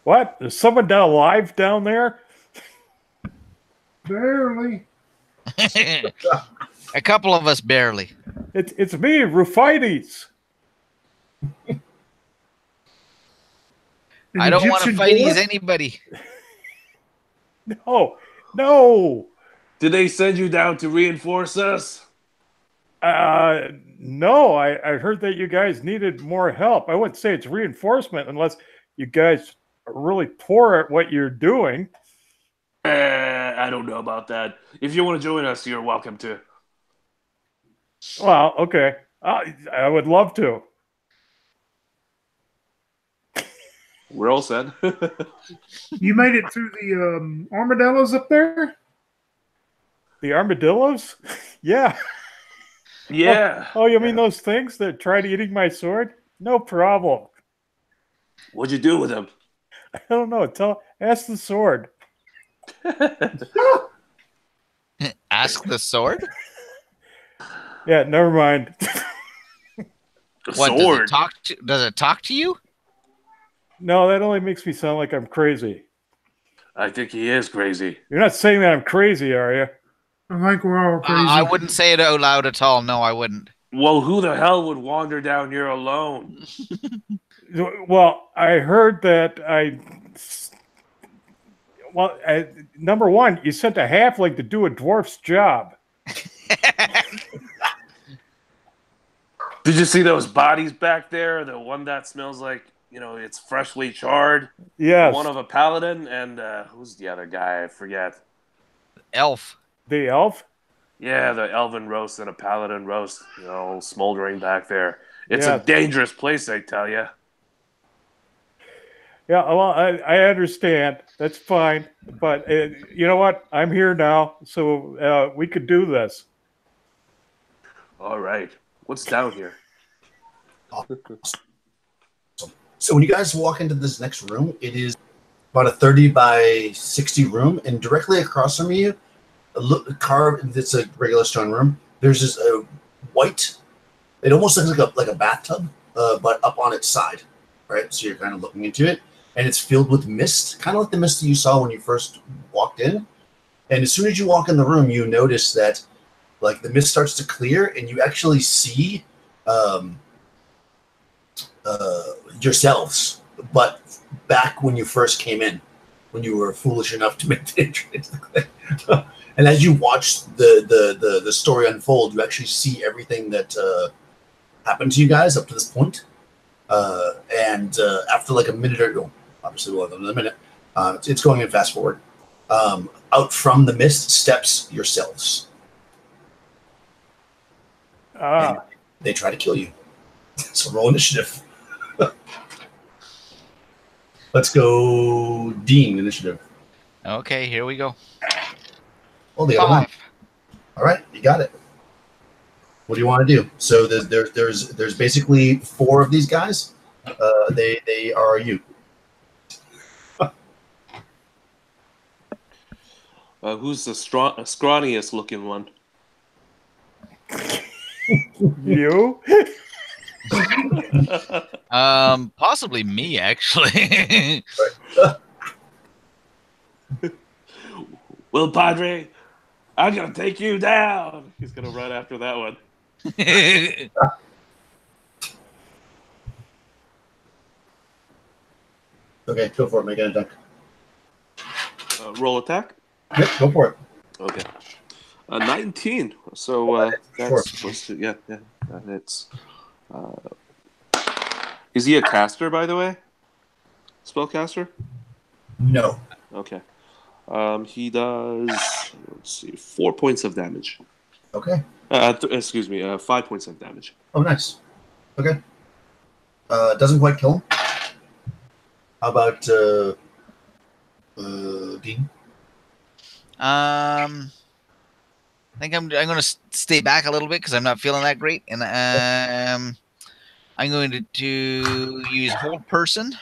What? Is someone down alive down there? Barely. A couple of us barely. It's me, Rufides. An I don't want to Egyptian fight dwarf? anybody. No. Did they send you down to reinforce us? No. I heard that you guys needed more help. I wouldn't say it's reinforcement unless you guys are really poor at what you're doing. I don't know about that. If you want to join us, you're welcome to. Well, okay. I would love to. We're all set. You made it through the armadillos up there? The armadillos? Yeah. Yeah. Oh, you mean those things that tried eating my sword? No problem. What'd you do with him? I don't know. Ask the sword. Ask the sword? Yeah, never mind. What, Sword. does it talk to you? No, that only makes me sound like I'm crazy. I think he is crazy. You're not saying that I'm crazy, are you? I think we're all crazy. I wouldn't say it out loud at all. No, I wouldn't. Well, who the hell would wander down here alone? Well, I heard that number one, you sent a halfling to do a dwarf's job. Did you see those bodies back there? The one that smells like, it's freshly charred. Yes. One of a paladin, and who's the other guy? I forget. Elf. The elf? Yeah, the elven roast and a paladin roast, smoldering back there. It's Yeah. a dangerous place, I tell you. Yeah, well, I understand. That's fine. But you know what? I'm here now, so we could do this. All right. What's down here? So when you guys walk into this next room, it is about a 30 by 60 room, and directly across from you, carved. It's a regular stone room. There's this white. It almost looks like a bathtub, but up on its side, right? So you're kind of looking into it, and it's filled with mist, kind of like the mist that you saw when you first walked in. And as soon as you walk in the room, you notice that, like, the mist starts to clear, and you actually see yourselves, but back when you first came in, when you were foolish enough to make the entry into the thing. And as you watch the story unfold, you actually see everything that happened to you guys up to this point. And after like a minute or obviously more than a minute, it's going in fast forward. Out from the mist steps yourselves. And they try to kill you. So roll initiative. Let's go Dean initiative. Okay, here we go. Oh, the other one. 5. All right, you got it. What do you want to do? So there's basically 4 of these guys. They are you. Who's the scrawniest looking one? You? Possibly me, actually. Well, Padre, I'm gonna take you down. He's gonna run after that one. Okay, go for it. Make an attack. Roll attack. Yep, go for it. Okay. 19. So that's Sure. supposed to, yeah. It's. Is he a caster, by the way? Spellcaster? No. Okay. He does. Let's see, 4 points of damage. Okay. Excuse me, 5 points of damage. Oh, nice. Okay. Doesn't quite kill him. How about I think I'm going to stay back a little bit because I'm not feeling that great, and I'm going to use hold person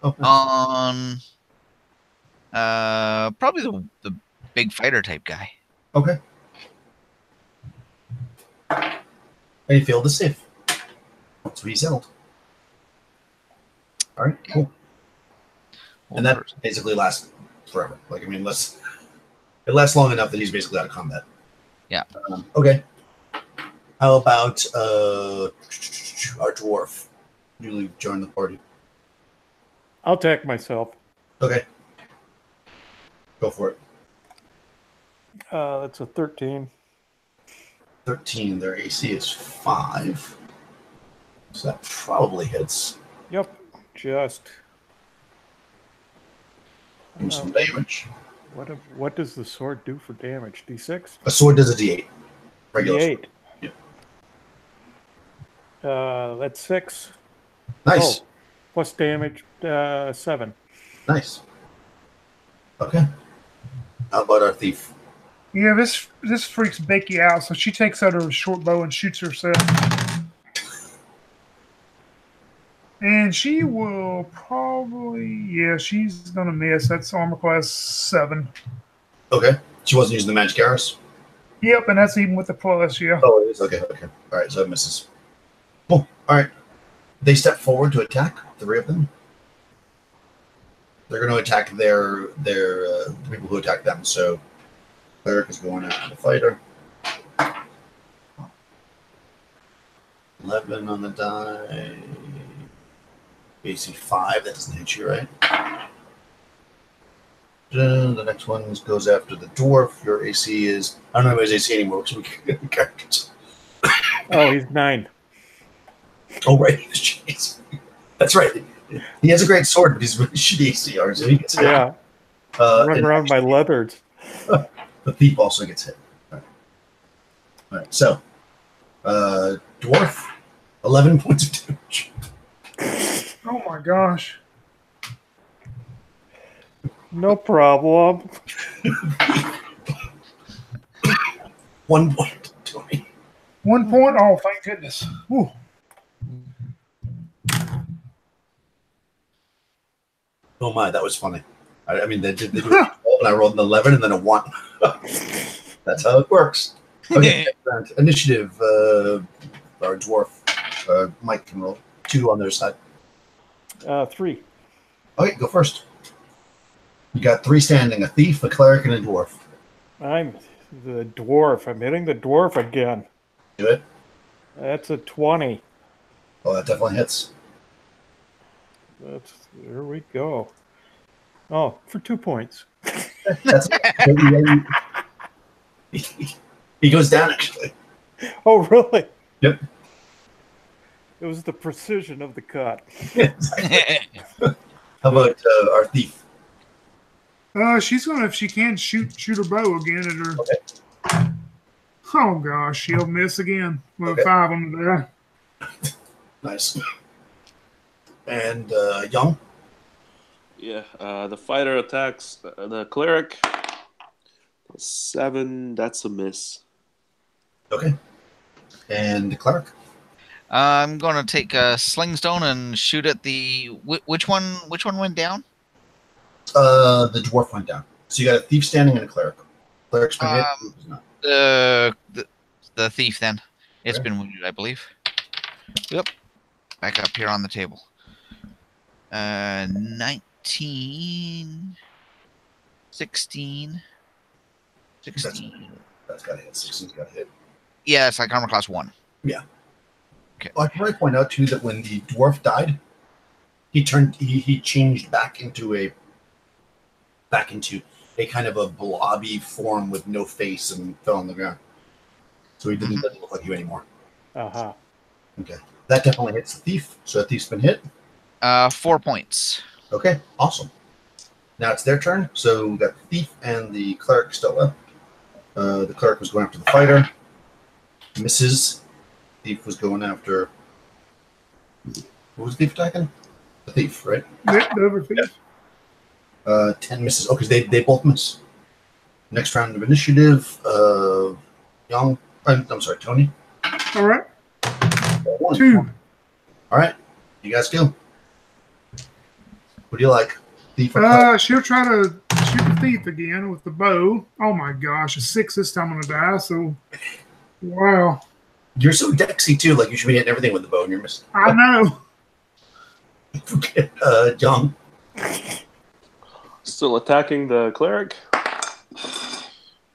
Oh, nice. on probably the big fighter type guy. Okay. And you failed to save. So he's held. All right, cool. Hold And that person. basically lasts forever. Like, I mean, it lasts long enough that he's basically out of combat. Yeah. Okay. How about our dwarf? Newly joined the party. I'll attack myself. Okay. Go for it. That's a 13. 13. Their AC is 5. So that probably hits. Yep, just. Do some damage. What does the sword do for damage? D6? A sword does a D8. Regular D8. sword. Yeah. That's 6. Nice. Oh, plus damage, 7. Nice. Okay. How about our thief? Yeah, this freaks Becky out, so she takes out her short bow and shoots herself. And she will probably, she's gonna miss. That's armor class 7. Okay. She wasn't using the magic arrows? Yep, and that's even with the plus, yeah. Oh, it is. Okay. All right, so it misses. Cool. All right. They step forward to attack, 3 of them. They're going to attack the people who attack them. So cleric is going after the fighter. 11 on the die. AC 5. That doesn't hit you, right? The next one goes after the dwarf. Your AC is... I don't know his AC anymore because we get the characters. Oh, he's 9. Oh, right. Jeez. That's right. He has a great sword, but he's really shitty AC. So he gets hit. Yeah, running around my leathers. The thief also gets hit. All right. So, dwarf, 11 points of damage. Oh my gosh. No problem. 1 point to me. 1 point? Oh, thank goodness. Whew. Oh my, that was funny. I mean, they did 12, and I rolled an 11 and then a 1. That's how it works. Okay, initiative. Our dwarf, Mike can roll 2 on their side. 3. Okay, go first. You got 3 standing: a thief, a cleric, and a dwarf. I'm the dwarf. I'm hitting the dwarf again. Do it. That's a 20. Oh, that definitely hits. There we go. Oh, for 2 points. That's he goes down actually. Oh, really? Yep. It was the precision of the cut. How about our thief? She's gonna, if she can, shoot her bow again at her. Okay. Oh gosh, she'll miss again with Okay. a 5 on the die. Nice. And Young? Yeah, the fighter attacks the cleric. 7, that's a miss. Okay. And the cleric? I'm going to take a sling stone and shoot at the which one went down? The dwarf went down. So you got a thief standing and a cleric. Cleric's been hit. Thief is not. The thief then. It's Okay. been wounded, I believe. Yep. Back up here on the table. 19, 16. That's got to hit. 16's got to hit. Yeah, it's like armor class 1. Yeah. Okay. Well, I can probably point out too that when the dwarf died, he changed back into a kind of a blobby form with no face and fell on the ground. So he doesn't look like you anymore. Uh-huh. Okay. That definitely hits the thief. So the thief's been hit. 4 points. Okay, awesome. Now it's their turn. So we've got the thief and the cleric still up. The cleric was going after the fighter. Misses. Thief was going after... Who was the thief attacking? The thief, right? The other thief. 10 misses. Oh, because they both miss. Next round of initiative. Young. I'm sorry, Tony. All right. 1. 2. All right. You guys go. What do you like? Thief or cleric? She'll try to shoot the thief again with the bow. Oh my gosh, a 6 this time on the die. So, wow. You're so dexy too. Like you should be hitting everything with the bow, and you're missing. I know. Okay, Young. Still attacking the cleric.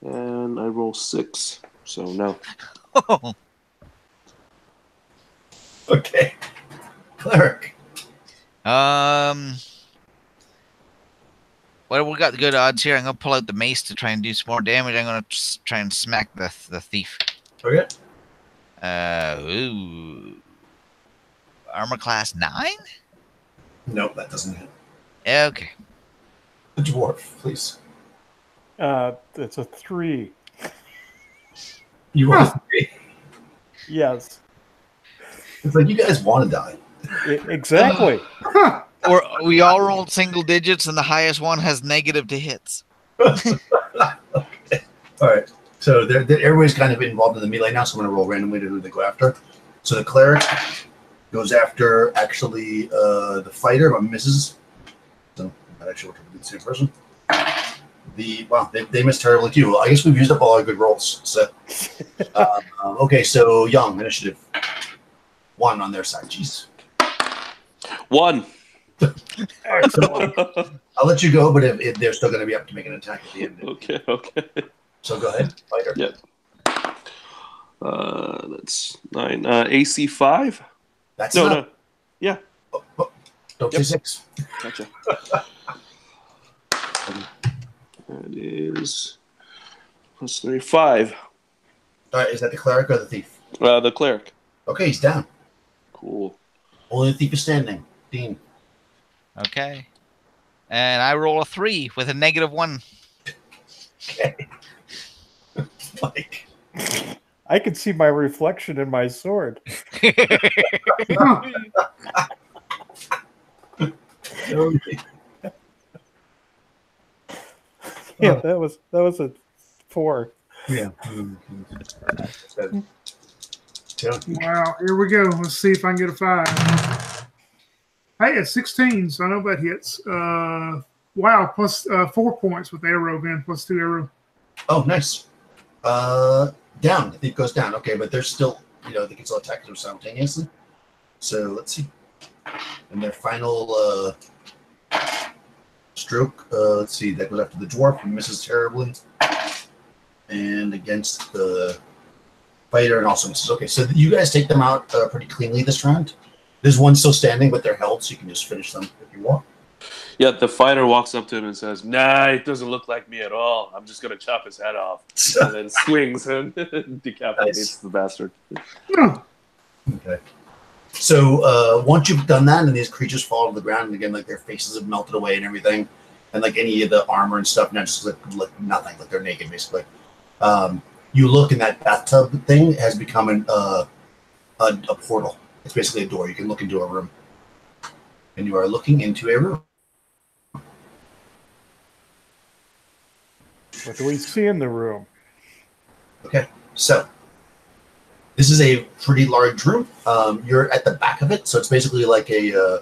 And I roll 6. So no. Okay. Cleric. Well, we got good odds here. I'm gonna pull out the mace to try and do some more damage. I'm gonna try and smack the thief. Okay. Ooh. Armor class 9? Nope, that doesn't hit. Okay. The dwarf, please. It's a 3. You roll 3. Yes, It's like you guys want to die. exactly. Or we all rolled single digits, and the highest one has negative to hits. Okay. All right. So everybody's kind of involved in the melee now, so I'm going to roll randomly to who they go after. So the cleric goes after actually the fighter, but misses. So that actually worked with the same person. Wow, they missed terribly too. I guess we've used up all our good rolls. So okay, so Young initiative 1 on their side. Jeez. 1. I'll let you go, but if they're still going to be up to make an attack at the end. Okay. So go ahead, fighter. Yep. That's 9. AC 5? That's No, not. no. Yeah. Oh, don't say 6. Gotcha. That is plus 3, 5. All right, is that the cleric or the thief? The cleric. Okay, he's down. Cool. Only the thief is standing. Dean. Okay. And I roll a 3 with a -1. Okay. Mike. I can see my reflection in my sword. Yeah, that was a 4. Yeah. Wow, here we go. Let's see if I can get a 5. Hey, it's 16, so I know that hits. Wow, plus 4 points with arrow, then plus 2 arrow. Oh, nice. Down. The thief goes down. Okay, but there's still, they can still attack them simultaneously. So let's see. And their final stroke, let's see, that goes after the dwarf, who misses terribly. And against the fighter, and also misses. Okay, so you guys take them out pretty cleanly this round. There's one still standing, but they're held, so you can just finish them if you want. Yeah, the fighter walks up to him and says, "Nah, it doesn't look like me at all. I'm just going to chop his head off." And then swings and decapitates the bastard. Okay. So once you've done that, and these creatures fall to the ground, and again, like their faces have melted away and everything, and like any of the armor and stuff now just look nothing, like they're naked basically. You look, and that bathtub thing has become a portal. It's basically a door. You can look into a room, and you are looking into a room. What do we see in the room? Okay, so this is a pretty large room. You're at the back of it, so it's basically like you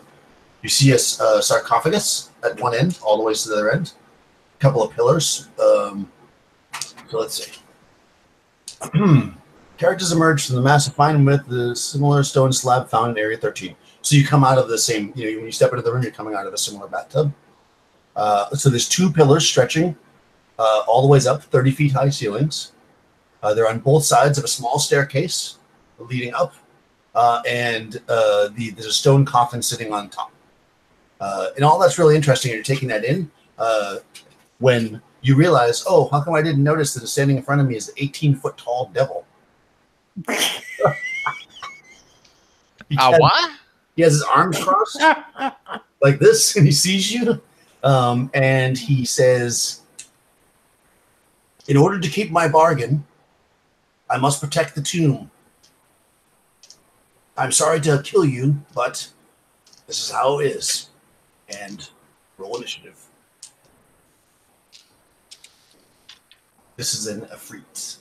see a sarcophagus at one end, all the way to the other end. A couple of pillars. So let's see. Characters emerge from the massive find with the similar stone slab found in Area 13. So you come out of the same, when you step into the room, you're coming out of a similar bathtub. So there's 2 pillars stretching all the ways up, 30 feet high ceilings. They're on both sides of a small staircase leading up, and there's a stone coffin sitting on top. And all that's really interesting. You're taking that in when you realize, oh, how come I didn't notice that standing in front of me is an 18-foot tall devil? What? He has his arms crossed like this, and he sees you, and he says, "In order to keep my bargain, I must protect the tomb. I'm sorry to kill you, but this is how it is." And roll initiative. This is an Efreet.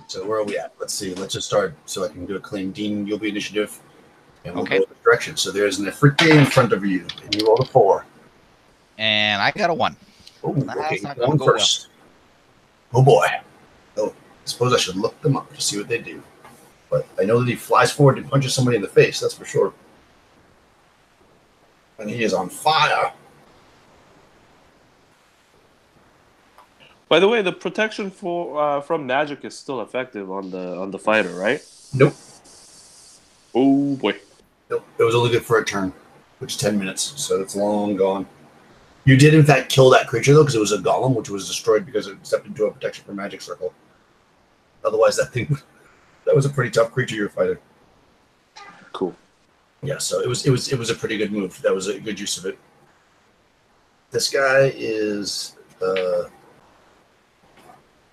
So where are we at? Let's see. Let's just start so I can do a clean. Dean, you'll be initiative, and we'll Okay. go this direction. So there's an Efreet in front of you, and you rolled a 4. And I got a 1. Oh, That's okay. not Going gonna go well. first. Oh boy. Oh, I suppose I should look them up to see what they do. But I know that he flies forward and punches somebody in the face. That's for sure. And he is on fire. By the way, the protection from magic is still effective on the fighter, right? Nope. Oh boy. Nope. It was only good for a turn, which is 10 minutes. So it's long gone. You did, in fact, kill that creature, though, because it was a golem, which was destroyed because it stepped into a protection from magic circle. Otherwise, that was a pretty tough creature you were fighting. Cool. Yeah, so it was a pretty good move. That was a good use of it. This guy is the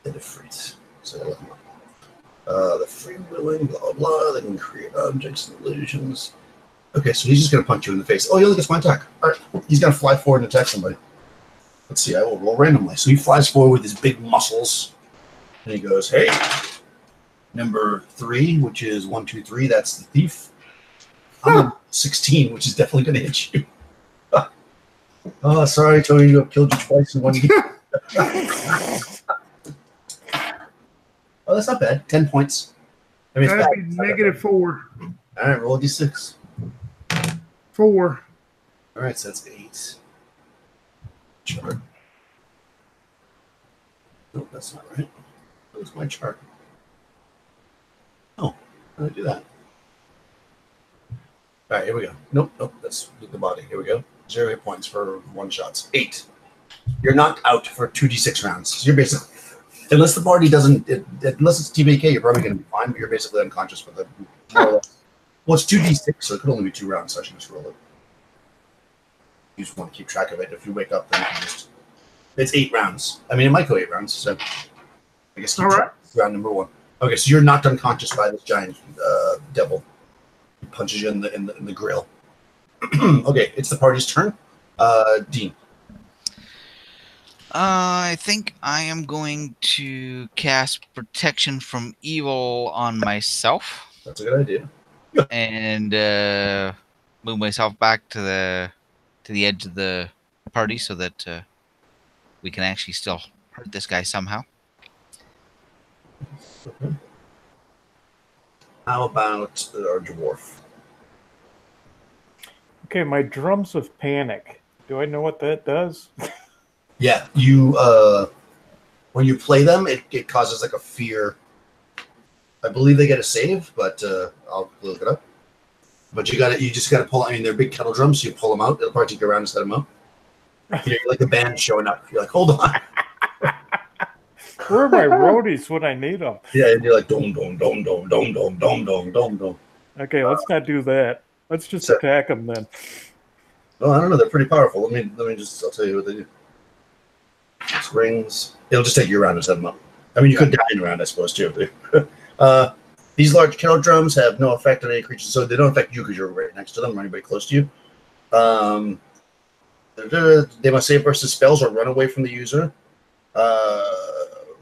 Efreet. So the free willing, blah blah blah. They can create objects and illusions. Okay, so he's just gonna punch you in the face. Oh, he only gets one attack. All right, he's gonna fly forward and attack somebody. Let's see. I will roll randomly. So he flies forward with his big muscles, and he goes, "Hey, number 3, which is 1, 2, 3. That's the thief. I'm 16, which is definitely gonna hit you." Oh, sorry, Tony. You have killed you twice in one game. Oh, that's not bad. 10 points. I mean, it's That'd bad. be -4. All right, roll a d6. 4. All right, so that's 8. Chart. Nope, that's not right. Where's my chart? Oh, how did I do that? All right, here we go. Nope, that's the body. Here we go. 0 hit points for 1 shots. 8. You're knocked out for 2d6 rounds. So you're basically, unless the party doesn't, unless it's TBK, you're probably going to be fine, but you're basically unconscious for the. Well, it's 2d6, so it could only be 2 rounds, so I should just roll it. You just want to keep track of it. If you wake up, then you can just. It's 8 rounds. I mean, it might go 8 rounds, so I guess keep All right. track. Round number 1. Okay, so you're knocked unconscious by this giant devil. He punches you in the grill. Okay, it's the party's turn. Dean. I think I am going to cast Protection from Evil on myself That's a good idea. and move myself back to the edge of the party so that we can actually still hurt this guy somehow. Okay. How about our dwarf? Okay, my drums of panic. Do I know what that does? Yeah, you when you play them, it causes like a fear. I believe they get a save, but I'll look it up. But you just gotta pull. I mean, they're big kettle drums, so you pull them out. It'll probably take you around to set them up. You're like the band showing up. You're like, hold on. Where are my roadies when I need them? Yeah, and you're like, dom dom dom dom dom dom dom dom dom dom. Okay, let's not do that. Let's just So- attack them then. Well, I don't know. They're pretty powerful. Let me just. I'll tell you what they do. Rings. It'll just take you around to set them up. I mean, you could die in a round, I suppose, too. These large kettle drums have no effect on any creatures, so they don't affect you because you're right next to them or anybody close to you. They must save versus spells or run away from the user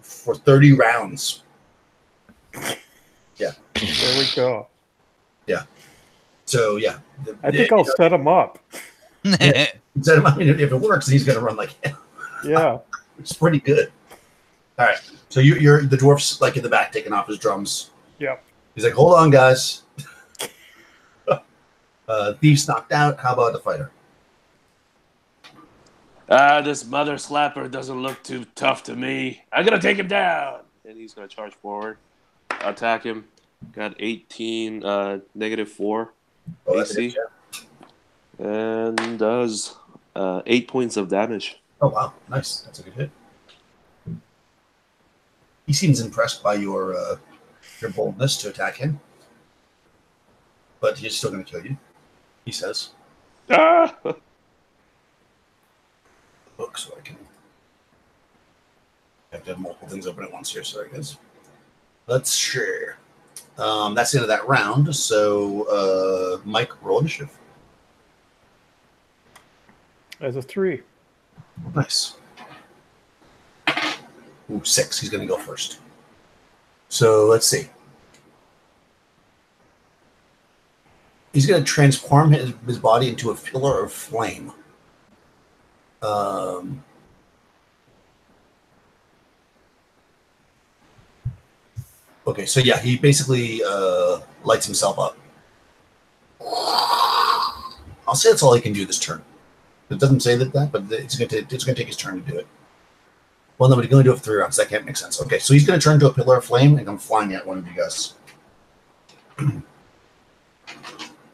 for 30 rounds. Yeah. There we go. So, yeah. I think I'll set them up. I mean, if it works, he's going to run like hell. Yeah. It's pretty good. All right. So you're the dwarf's like in the back taking off his drums. Yep. He's like, hold on, guys. Thief's knocked out. How about the fighter? This mother slapper doesn't look too tough to me. I'm gonna take him down. And he's gonna charge forward. Attack him. Got 18, -4 Oh, that's AC. it, yeah. And does 8 points of damage. Oh, wow. Nice. That's a good hit. He seems impressed by your boldness to attack him. But he's still going to kill you, he says. Ah! Book, so I can have to have multiple things open at once here, sorry, guys. Let's share. That's the end of that round. So, Mike, roll initiative. As a 3. Nice. Ooh, 6. He's going to go first. So let's see. He's going to transform his body into a pillar of flame. Okay, so yeah, he basically lights himself up. I'll say that's all he can do this turn. It doesn't say that, but it's going to take his turn to do it. Well, no, but he's going to do it for 3 rounds. That can't make sense. Okay, so he's going to turn into a pillar of flame and come flying at one of you guys.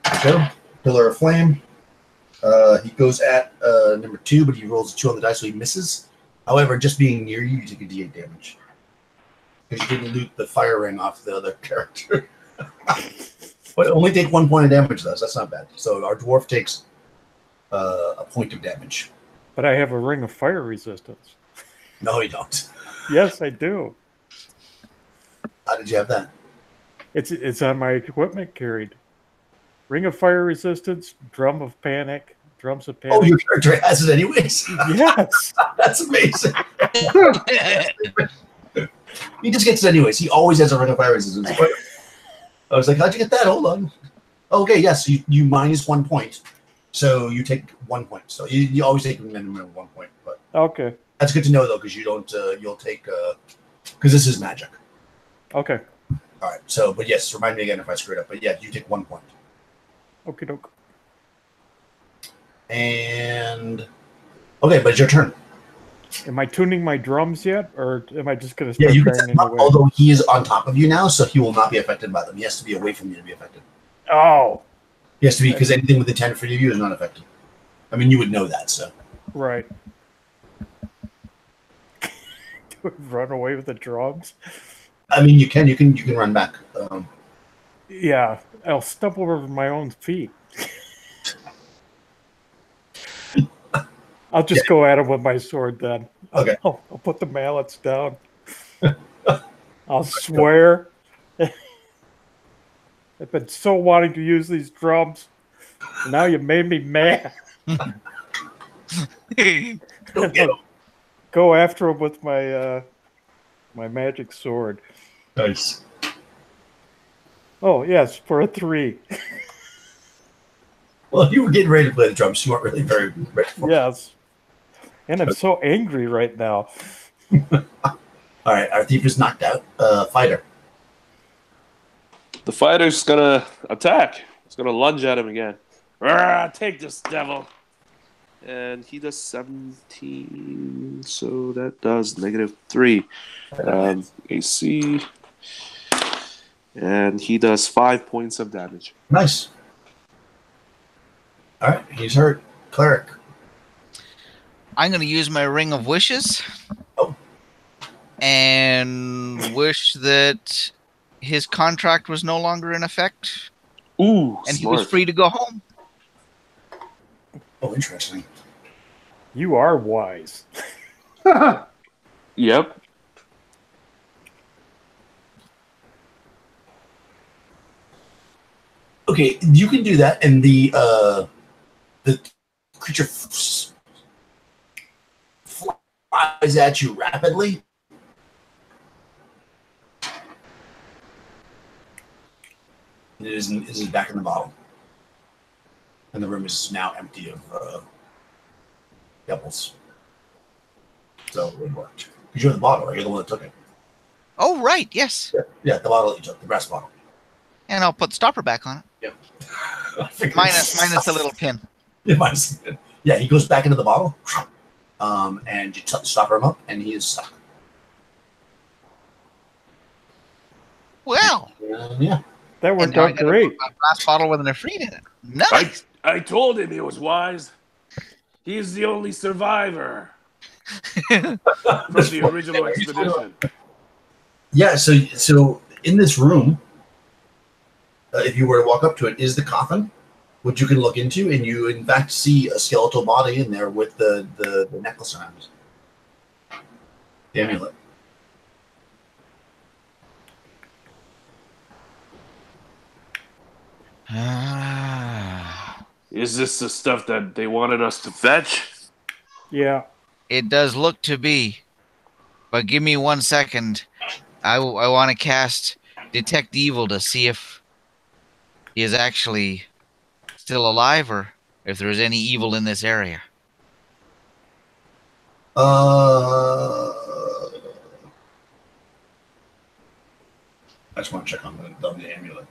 Okay, pillar of flame. He goes at number 2, but he rolls a 2 on the dice, so he misses. However, just being near you, you take a d8 damage. Because you didn't loot the fire ring off the other character. But only take 1 point of damage, though, so that's not bad. So our dwarf takes a point of damage. But I have a ring of fire resistance. No, you don't. Yes, I do. How did you have that? It's on my equipment carried. Ring of fire resistance, drum of panic, drums of panic. Oh, your character has it anyways? Yes. That's amazing. He just gets it anyways. He always has a ring of fire resistance. I was like, how'd you get that? Hold on. Okay, yes, you minus 1 point. So you take 1 point. So you always take a minimum of 1 point. But Okay. that's good to know, though, because you don't, you'll take, because this is magic. Okay. All right, so, but yes, remind me again if I screwed up. But yeah, you take 1 point. Okay, doke. And, okay, but it's your turn. Am I tuning my drums yet, or am I just going to Yeah, start you can banging set him up, away? although he is on top of you now, so he will not be affected by them. He has to be away from you to be affected. Oh, He has to be, because anything within 10 feet of you is not affected. I mean, you would know that, so. right. Do I run away with the drums? I mean, you can run back. Yeah, I'll stumble over my own feet. I'll just go at him with my sword then. Okay. I'll put the mallets down. I'll swear. I've been so wanting to use these drums. And now you made me mad. Go after him with my my magic sword. Nice. Oh yes, for a 3. Well, you were getting ready to play the drums. You weren't really very ready for it. Yes. And I'm so angry right now. All right, our thief is knocked out. Fighter. The fighter's gonna attack. He's gonna lunge at him again. Rah, take this, devil. And he does 17, so that does -3 AC. And he does 5 points of damage. Nice. All right, he's hurt. Cleric. I'm going to use my Ring of Wishes. Oh. And wish that his contract was no longer in effect. Ooh, And smart. he was free to go home. Oh, interesting. You are wise. Yep. Okay, you can do that, and the creature flies at you rapidly. It is back in the bottle, and the room is now empty of devils. So it worked. Because you're the bottle, right? You're the one that took it. Oh, right. Yes. Yeah, the bottle that you took, the brass bottle. And I'll put the stopper back on it. Yeah. Minus the little pin. Yeah, minus the pin. Yeah, he goes back into the bottle, and you stopper him up, and he is stuck. Well. Yeah. That worked now I out gotta great. put my glass bottle with an Ifrit in it. Nice. I told him he was wise. He's the only survivor from the original expedition. Yeah, so in this room, if you were to walk up to it, is the coffin, which you can look into, and you in fact see a skeletal body in there with the necklace around it. The amulet. Is this the stuff that they wanted us to fetch? Yeah. It does look to be. But give me 1 second. I want to cast Detect Evil to see if he is actually still alive or if there is any evil in this area. I just want to check on the amulet.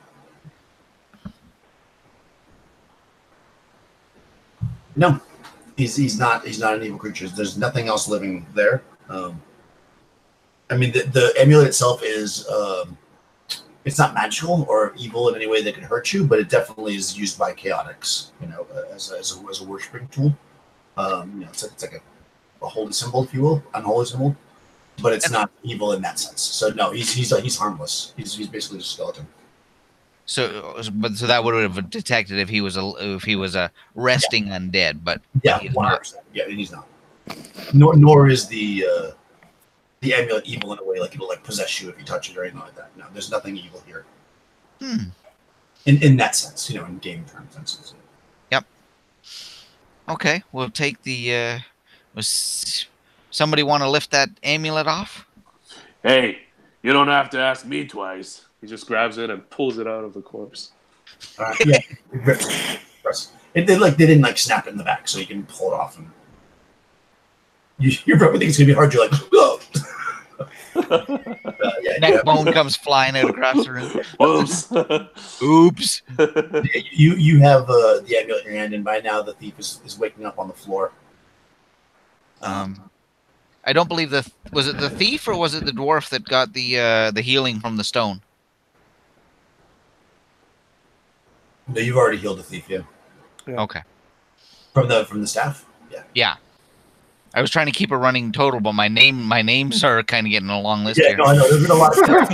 No, he's not an evil creature. There's nothing else living there. I mean, the amulet itself is it's not magical or evil in any way that could hurt you, but it definitely is used by chaotics, as a worshiping tool. It's like a holy symbol, if you will, unholy symbol, but it's not evil in that sense. So no, he's harmless. He's basically just a skeleton. So that would have detected if he was a resting undead, but Yeah, he's 100%. not. Yeah, he's not. Nor is the amulet evil in a way like it'll like possess you if you touch it or anything like that. No, there's nothing evil here. In that sense, in game terms. Yep. Okay, we'll take the. Was somebody want to lift that amulet off? Hey, you don't have to ask me twice. He just grabs it and pulls it out of the corpse. Yeah, they didn't like snap it in the back, so you can pull it off. And you probably think it's gonna be hard. You're like, whoa. Neck bone comes flying out across the room. Oops. You have the amulet in your hand, and by now the thief is waking up on the floor. I don't believe was it the thief or was it the dwarf that got the healing from the stone? No, you've already healed the thief, yeah. Okay. From the staff? Yeah. Yeah. I was trying to keep a running total, but my names are kind of getting a long list here. No, I know. There's been a lot of stuff.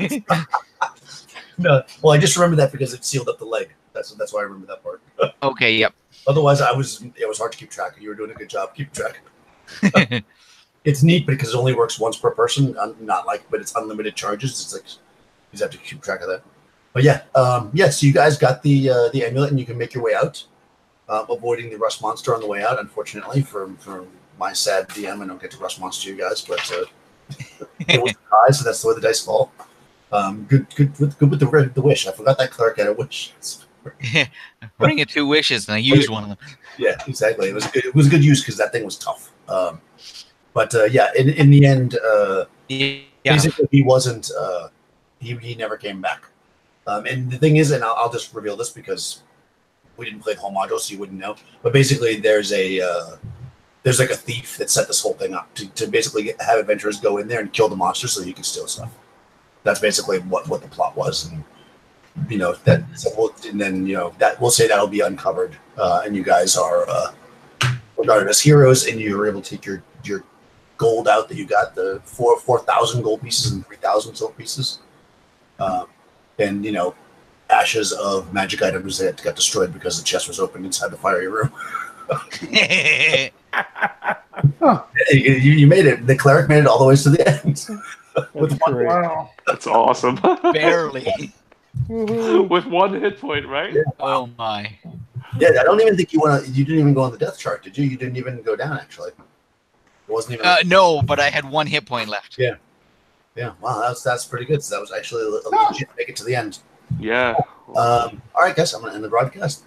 No, well, I just remember that because it sealed up the leg. That's why I remember that part. Okay, yep. Otherwise, it was hard to keep track. You were doing a good job keeping track. It's neat because it only works once per person, but it's unlimited charges. It's like you just have to keep track of that. But yeah, so you guys got the amulet and you can make your way out, avoiding the rust monster on the way out. Unfortunately, for my sad DM, I don't get to rust monster you guys, but it was a die, so that's the way the dice fall. Good with the wish. I forgot that cleric had a wish. Bring it 2 wishes, and I used one of them. Yeah, exactly. It was a good use because that thing was tough. But in the end, basically he wasn't. He never came back. And the thing is, and I'll just reveal this because we didn't play the whole module, so you wouldn't know. But basically, there's like a thief that set this whole thing up to basically have adventurers go in there and kill the monster so you can steal stuff. That's basically what the plot was, and that we'll say that'll be uncovered, and you guys are regarded as heroes, and you were able to take your gold out that you got, the 4,000 gold pieces and 3,000 silver pieces. And ashes of magic items that got destroyed because the chest was open inside the fiery room. You made it. The cleric made it all the way to the end. With one, Wow. That's awesome. Barely. With 1 hit point, right? Yeah. Oh my. Yeah, I don't even think you didn't even go on the death chart, did you? You didn't even go down, actually. It wasn't even. No, but I had 1 hit point left. Yeah. Yeah. Wow, that's pretty good. So that was actually a legit make it to the end. Yeah. All right, guys, I'm gonna end the broadcast.